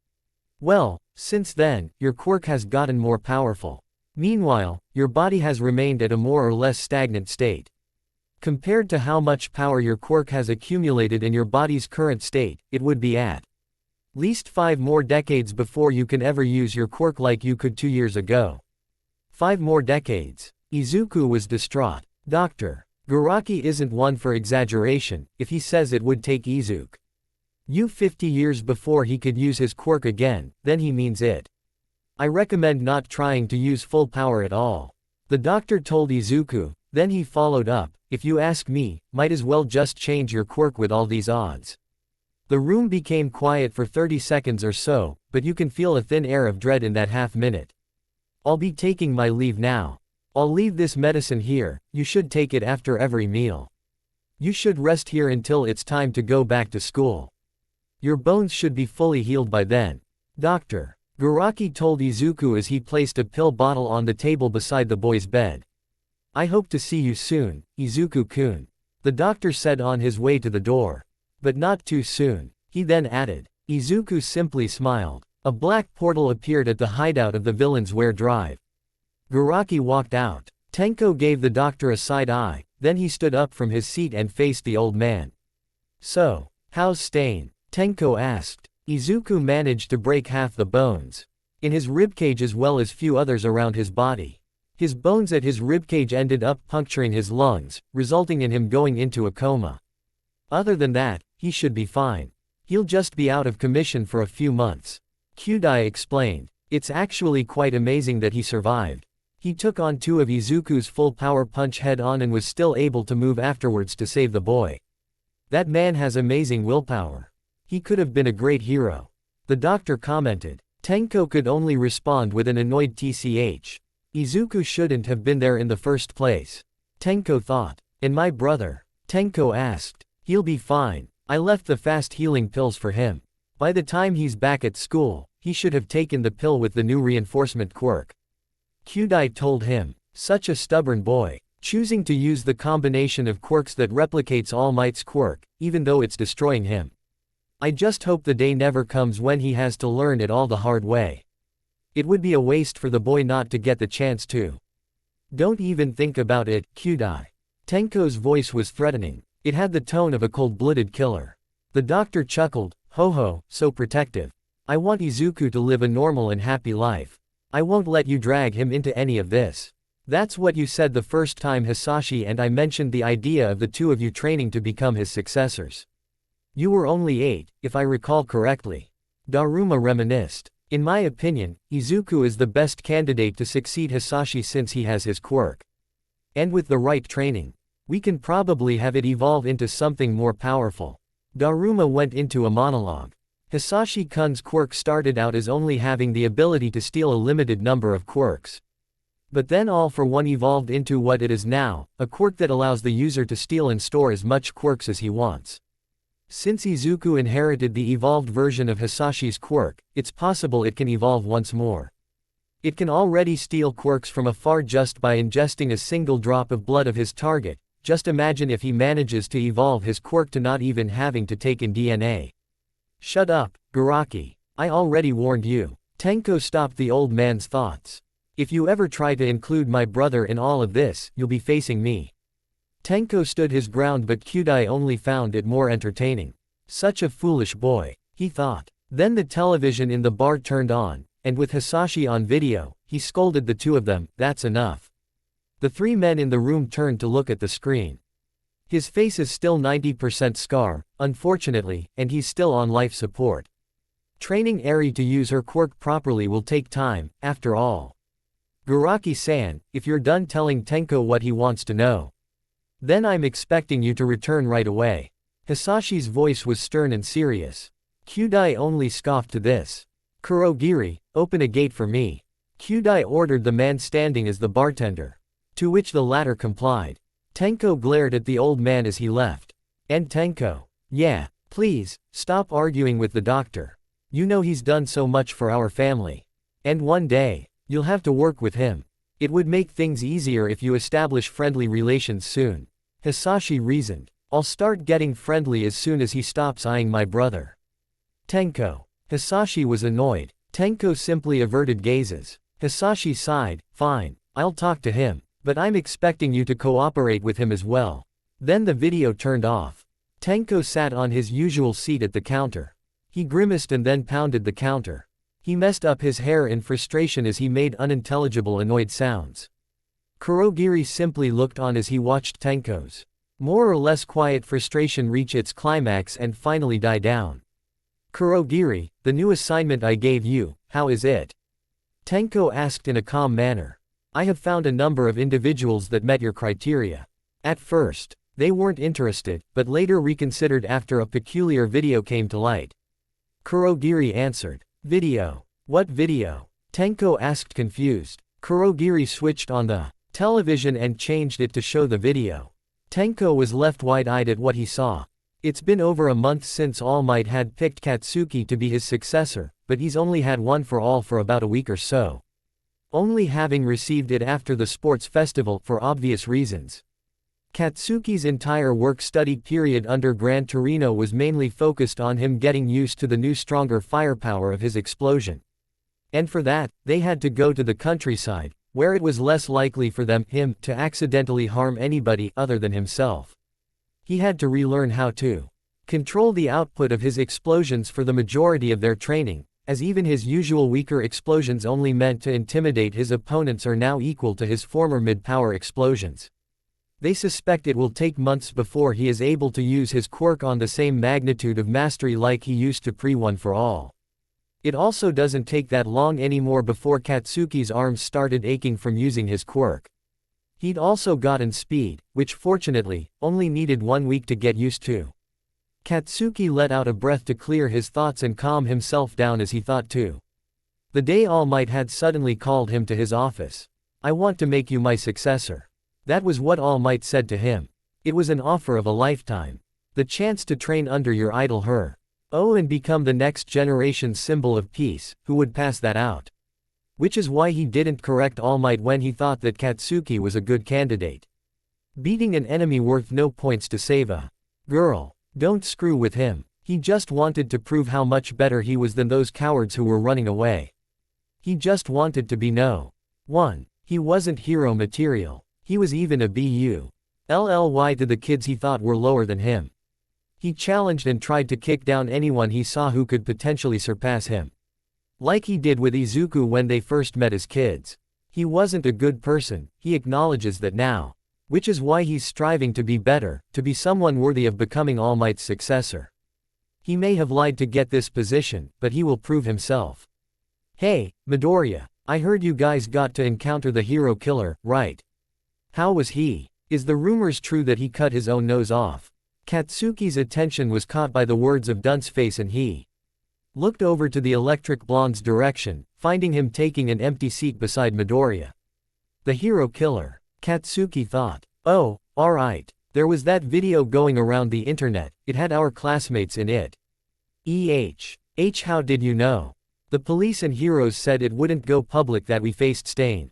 Well, since then, your quirk has gotten more powerful. Meanwhile, your body has remained at a more or less stagnant state. Compared to how much power your quirk has accumulated in your body's current state, it would be at least 5 more decades before you can ever use your quirk like you could 2 years ago. 5 more decades. Izuku was distraught. Doctor, Garaki isn't one for exaggeration if he says it would take Izuku 50 years before he could use his quirk again, then he means it. I recommend not trying to use full power at all. The doctor told Izuku, then he followed up, if you ask me, might as well just change your quirk with all these odds. The room became quiet for 30 seconds or so, but you can feel a thin air of dread in that half-minute. I'll be taking my leave now. I'll leave this medicine here, you should take it after every meal. You should rest here until it's time to go back to school. Your bones should be fully healed by then. Doctor, Garaki told Izuku as he placed a pill bottle on the table beside the boy's bed. I hope to see you soon, Izuku-kun. The doctor said on his way to the door. But not too soon, he then added. Izuku simply smiled. A black portal appeared at the hideout of the villain's Ware Drive. Garaki walked out. Tenko gave the doctor a side eye, then he stood up from his seat and faced the old man. So, how's Stain? Tenko asked. Izuku managed to break half the bones in his ribcage as well as few others around his body. His bones at his ribcage ended up puncturing his lungs, resulting in him going into a coma. Other than that, he should be fine. He'll just be out of commission for a few months. Kyudai explained. It's actually quite amazing that he survived. He took on 2 of Izuku's full power punch head on and was still able to move afterwards to save the boy. That man has amazing willpower. He could have been a great hero. The doctor commented. Tenko could only respond with an annoyed tch. Izuku shouldn't have been there in the first place. Tenko thought. And my brother? Tenko asked. He'll be fine. I left the fast healing pills for him. By the time he's back at school, he should have taken the pill with the new reinforcement quirk. Kyudai told him. Such a stubborn boy, choosing to use the combination of quirks that replicates All Might's quirk, even though it's destroying him. I just hope the day never comes when he has to learn it all the hard way. It would be a waste for the boy not to get the chance to. Don't even think about it, Kyudai. Tenko's voice was threatening. It had the tone of a cold-blooded killer. The doctor chuckled, ho ho, so protective. I want Izuku to live a normal and happy life. I won't let you drag him into any of this. That's what you said the first time Hisashi and I mentioned the idea of the 2 of you training to become his successors. You were only 8, if I recall correctly. Daruma reminisced. In my opinion, Izuku is the best candidate to succeed Hisashi since he has his quirk. And with the right training, we can probably have it evolve into something more powerful. Daruma went into a monologue. Hisashi-kun's quirk started out as only having the ability to steal a limited number of quirks. But then all for one evolved into what it is now, a quirk that allows the user to steal and store as much quirks as he wants. Since Izuku inherited the evolved version of Hisashi's quirk, it's possible it can evolve once more. It can already steal quirks from afar just by ingesting a single drop of blood of his target. Just imagine if he manages to evolve his quirk to not even having to take in DNA. Shut up, Garaki. I already warned you. Tenko stopped the old man's thoughts. If you ever try to include my brother in all of this, you'll be facing me. Tenko stood his ground, but Kyudai only found it more entertaining. Such a foolish boy, he thought. Then the television in the bar turned on, and with Hisashi on video, he scolded the 2 of them. That's enough. The 3 men in the room turned to look at the screen. His face is still 90% scar, unfortunately, and he's still on life support. Training Eri to use her quirk properly will take time, after all. Garaki-san, if you're done telling Tenko what he wants to know, then I'm expecting you to return right away. Hisashi's voice was stern and serious. Kyudai only scoffed to this. Kurogiri, open a gate for me. Kyudai ordered the man standing as the bartender. To which the latter complied. Tenko glared at the old man as he left. And Tenko. Yeah, please, stop arguing with the doctor. You know he's done so much for our family. And one day, you'll have to work with him. It would make things easier if you establish friendly relations soon. Hisashi reasoned. I'll start getting friendly as soon as he stops eyeing my brother. Tenko. Hisashi was annoyed. Tenko simply averted gazes. Hisashi sighed, fine, I'll talk to him, but I'm expecting you to cooperate with him as well. Then the video turned off. Tenko sat on his usual seat at the counter. He grimaced and then pounded the counter. He messed up his hair in frustration as he made unintelligible annoyed sounds. Kurogiri simply looked on as he watched Tenko's more or less quiet frustration reach its climax and finally die down. Kurogiri, the new assignment I gave you, how is it? Tenko asked in a calm manner. I have found a number of individuals that met your criteria. At first, they weren't interested, but later reconsidered after a peculiar video came to light. Kurogiri answered. Video? What video? Tenko asked confused. Kurogiri switched on the television and changed it to show the video. Tenko was left wide-eyed at what he saw. It's been over a month since All Might had picked Katsuki to be his successor, but he's only had one for all for about a week or so. Only having received it after the sports festival for obvious reasons. Katsuki's entire work-study period under Gran Torino was mainly focused on him getting used to the new stronger firepower of his explosion. And for that, they had to go to the countryside, where it was less likely for him to accidentally harm anybody other than himself. He had to relearn how to control the output of his explosions for the majority of their training, as even his usual weaker explosions only meant to intimidate his opponents are now equal to his former mid-power explosions. They suspect it will take months before he is able to use his quirk on the same magnitude of mastery like he used to pre-One for All. It also doesn't take that long anymore before Katsuki's arms started aching from using his quirk. He'd also gotten speed, which fortunately, only needed 1 week to get used to. Katsuki let out a breath to clear his thoughts and calm himself down as he thought too. The day All Might had suddenly called him to his office. I want to make you my successor. That was what All Might said to him. It was an offer of a lifetime. The chance to train under your idol her. Oh, and become the next generation's symbol of peace. Who would pass that out? Which is why he didn't correct All Might when he thought that Katsuki was a good candidate. Beating an enemy worth no points to save a girl. Don't screw with him. He just wanted to prove how much better he was than those cowards who were running away. He just wanted to be no one. He wasn't hero material. He was even a BULLY to the kids he thought were lower than him. He challenged and tried to kick down anyone he saw who could potentially surpass him. Like he did with Izuku when they first met as kids. He wasn't a good person, he acknowledges that now. Which is why he's striving to be better, to be someone worthy of becoming All Might's successor. He may have lied to get this position, but he will prove himself. Hey, Midoriya, I heard you guys got to encounter the hero killer, right? How was he? Is the rumors true that he cut his own nose off? Katsuki's attention was caught by the words of Dunceface and he looked over to the electric blonde's direction, finding him taking an empty seat beside Midoriya. The hero killer, Katsuki thought. Oh, alright, there was that video going around the internet, it had our classmates in it. How did you know? The police and heroes said it wouldn't go public that we faced Stain.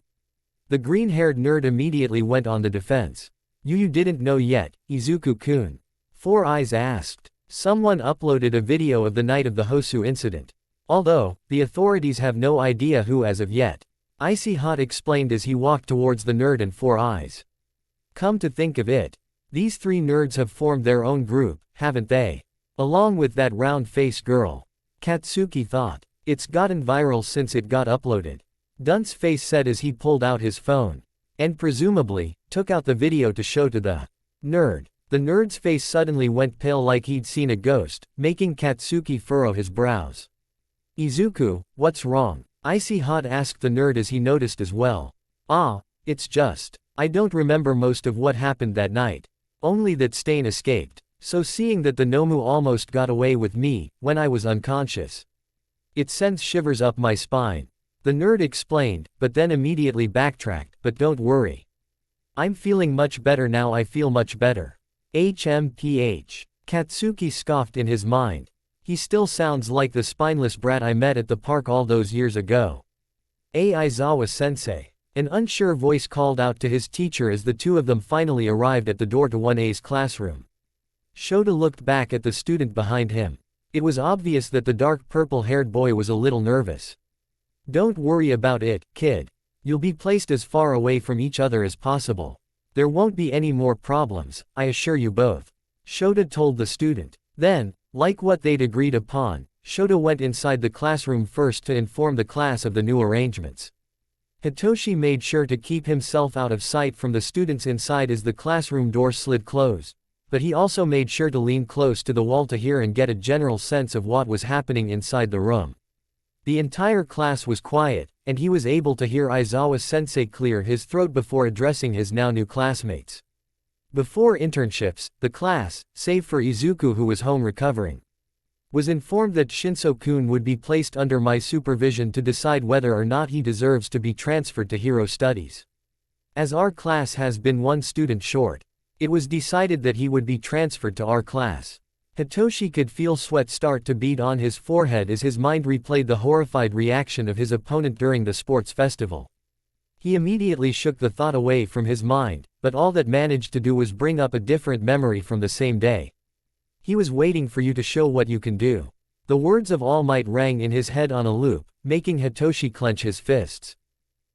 The green-haired nerd immediately went on the defense. You didn't know yet, Izuku-kun? Four Eyes asked. Someone uploaded a video of the night of the Hosu incident. Although, the authorities have no idea who as of yet. Icy Hot explained as he walked towards the nerd and Four Eyes. Come to think of it, these three nerds have formed their own group, haven't they? Along with that round-faced girl. Katsuki thought. It's gotten viral since it got uploaded. Dunceface said as he pulled out his phone. And presumably, took out the video to show to the nerd. The nerd's face suddenly went pale like he'd seen a ghost, making Katsuki furrow his brows. Izuku, what's wrong? Icy Hot asked the nerd as he noticed as well. It's just, I don't remember most of what happened that night. Only that Stain escaped. So seeing that the Nomu almost got away with me, when I was unconscious. It sends shivers up my spine. The nerd explained, but then immediately backtracked, but don't worry. I'm feeling much better now, I feel much better. HMPH. Katsuki scoffed in his mind. He still sounds like the spineless brat I met at the park all those years ago. Aizawa-sensei. An unsure voice called out to his teacher as the two of them finally arrived at the door to 1A's classroom. Shota looked back at the student behind him. It was obvious that the dark purple-haired boy was a little nervous. Don't worry about it, kid. You'll be placed as far away from each other as possible. There won't be any more problems, I assure you both. Shota told the student. Then, like what they'd agreed upon, Shota went inside the classroom first to inform the class of the new arrangements. Hitoshi made sure to keep himself out of sight from the students inside as the classroom door slid closed, but he also made sure to lean close to the wall to hear and get a general sense of what was happening inside the room. The entire class was quiet, and he was able to hear Aizawa-sensei clear his throat before addressing his now new classmates. Before internships, the class, save for Izuku who was home recovering, was informed that Shinso-kun would be placed under my supervision to decide whether or not he deserves to be transferred to hero studies. As our class has been one student short, it was decided that he would be transferred to our class. Hitoshi could feel sweat start to bead on his forehead as his mind replayed the horrified reaction of his opponent during the sports festival. He immediately shook the thought away from his mind, but all that managed to do was bring up a different memory from the same day. He was waiting for you to show what you can do. The words of All Might rang in his head on a loop, making Hitoshi clench his fists.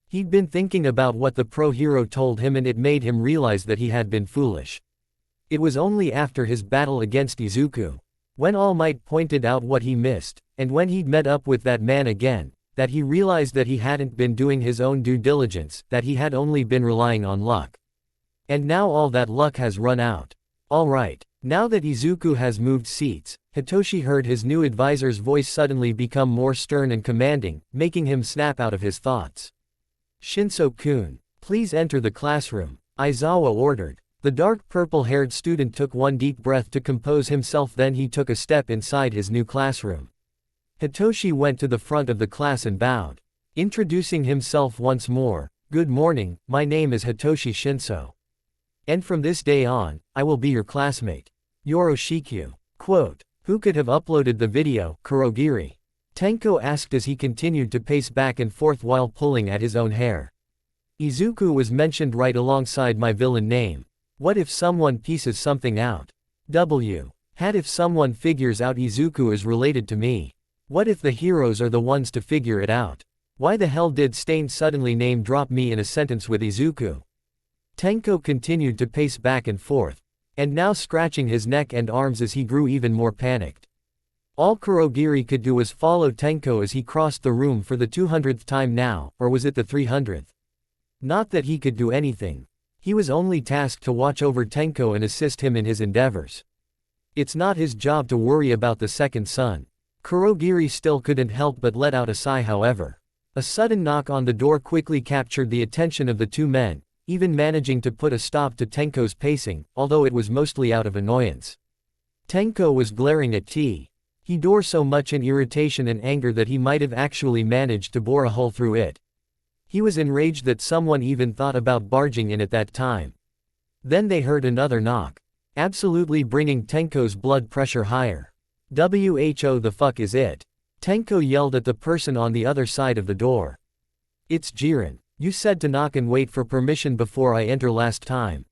He'd been thinking about what the pro-hero told him and it made him realize that he had been foolish. It was only after his battle against Izuku, when All Might pointed out what he missed, and when he'd met up with that man again, that he realized that he hadn't been doing his own due diligence, that he had only been relying on luck. And now all that luck has run out. Alright. Now that Izuku has moved seats, Hitoshi heard his new advisor's voice suddenly become more stern and commanding, making him snap out of his thoughts. Shinso-kun, please enter the classroom, Aizawa ordered. The dark purple-haired student took one deep breath to compose himself, then he took a step inside his new classroom. Hitoshi went to the front of the class and bowed. Introducing himself once more, "Good morning, my name is Hitoshi Shinso. And from this day on, I will be your classmate. Yoroshiku." Quote, who could have uploaded the video, Kurogiri? Tenko asked as he continued to pace back and forth while pulling at his own hair. Izuku was mentioned right alongside my villain name. What if someone pieces something out? Had if someone figures out Izuku is related to me? What if the heroes are the ones to figure it out? Why the hell did Stain suddenly name drop me in a sentence with Izuku? Tenko continued to pace back and forth, and now scratching his neck and arms as he grew even more panicked. All Kurogiri could do was follow Tenko as he crossed the room for the 200th time now, or was it the 300th? Not that he could do anything. He was only tasked to watch over Tenko and assist him in his endeavors. It's not his job to worry about the second son. Kurogiri still couldn't help but let out a sigh however. A sudden knock on the door quickly captured the attention of the two men, even managing to put a stop to Tenko's pacing, although it was mostly out of annoyance. Tenko was glaring at T. He door so much in irritation and anger that he might have actually managed to bore a hole through it. He was enraged that someone even thought about barging in at that time. Then they heard another knock, absolutely bringing Tenko's blood pressure higher. "Who the fuck is it?" Tenko yelled at the person on the other side of the door. "It's Jiren. You said to knock and wait for permission before I enter last time.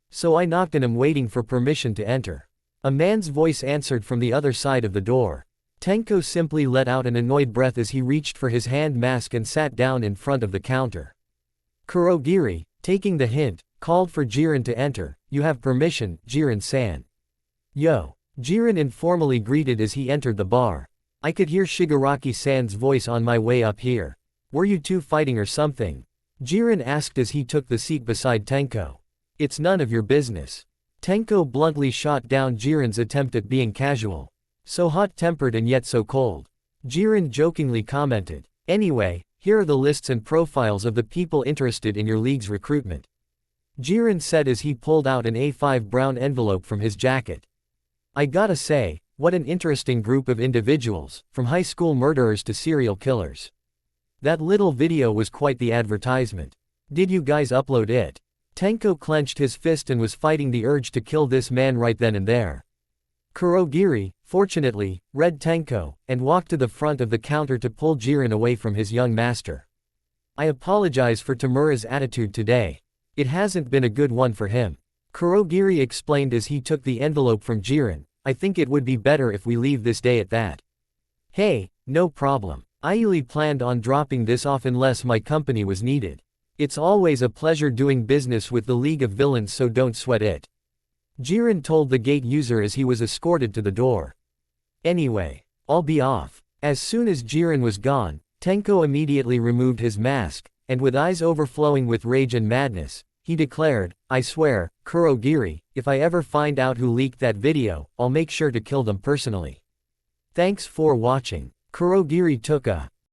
So I knocked and am waiting for permission to enter." A man's voice answered from the other side of the door. Tenko simply let out an annoyed breath as he reached for his hand mask and sat down in front of the counter. Kurogiri, taking the hint, called for Jiren to enter. "You have permission, Jiren-san." "Yo." Jiren informally greeted as he entered the bar. "I could hear Shigaraki-san's voice on my way up here. Were you two fighting or something?" Jiren asked as he took the seat beside Tenko. "It's none of your business." Tenko bluntly shot down Jiren's attempt at being casual. "So hot-tempered and yet so cold." Jiren jokingly commented. "Anyway, here are the lists and profiles of the people interested in your league's recruitment." Jiren said as he pulled out an A5 brown envelope from his jacket. "I gotta say, what an interesting group of individuals, from high school murderers to serial killers. That little video was quite the advertisement. Did you guys upload it?" Tenko clenched his fist and was fighting the urge to kill this man right then and there. Kurogiri, fortunately, read Tenko, and walked to the front of the counter to pull Jiren away from his young master. "I apologize for Tamura's attitude today. It hasn't been a good one for him." Kurogiri explained as he took the envelope from Jiren. I think it would be better if we leave this day at that. Hey, no problem. I really planned on dropping this off unless my company was needed. It's always a pleasure doing business with the League of Villains, so don't sweat it. Jiren told the gate user as he was escorted to the door. Anyway, I'll be off. As soon as Jiren was gone, Tenko immediately removed his mask, and with eyes overflowing with rage and madness, he declared, I swear, Kurogiri, if I ever find out who leaked that video, I'll make sure to kill them personally. Thanks for watching. Kurogiri took a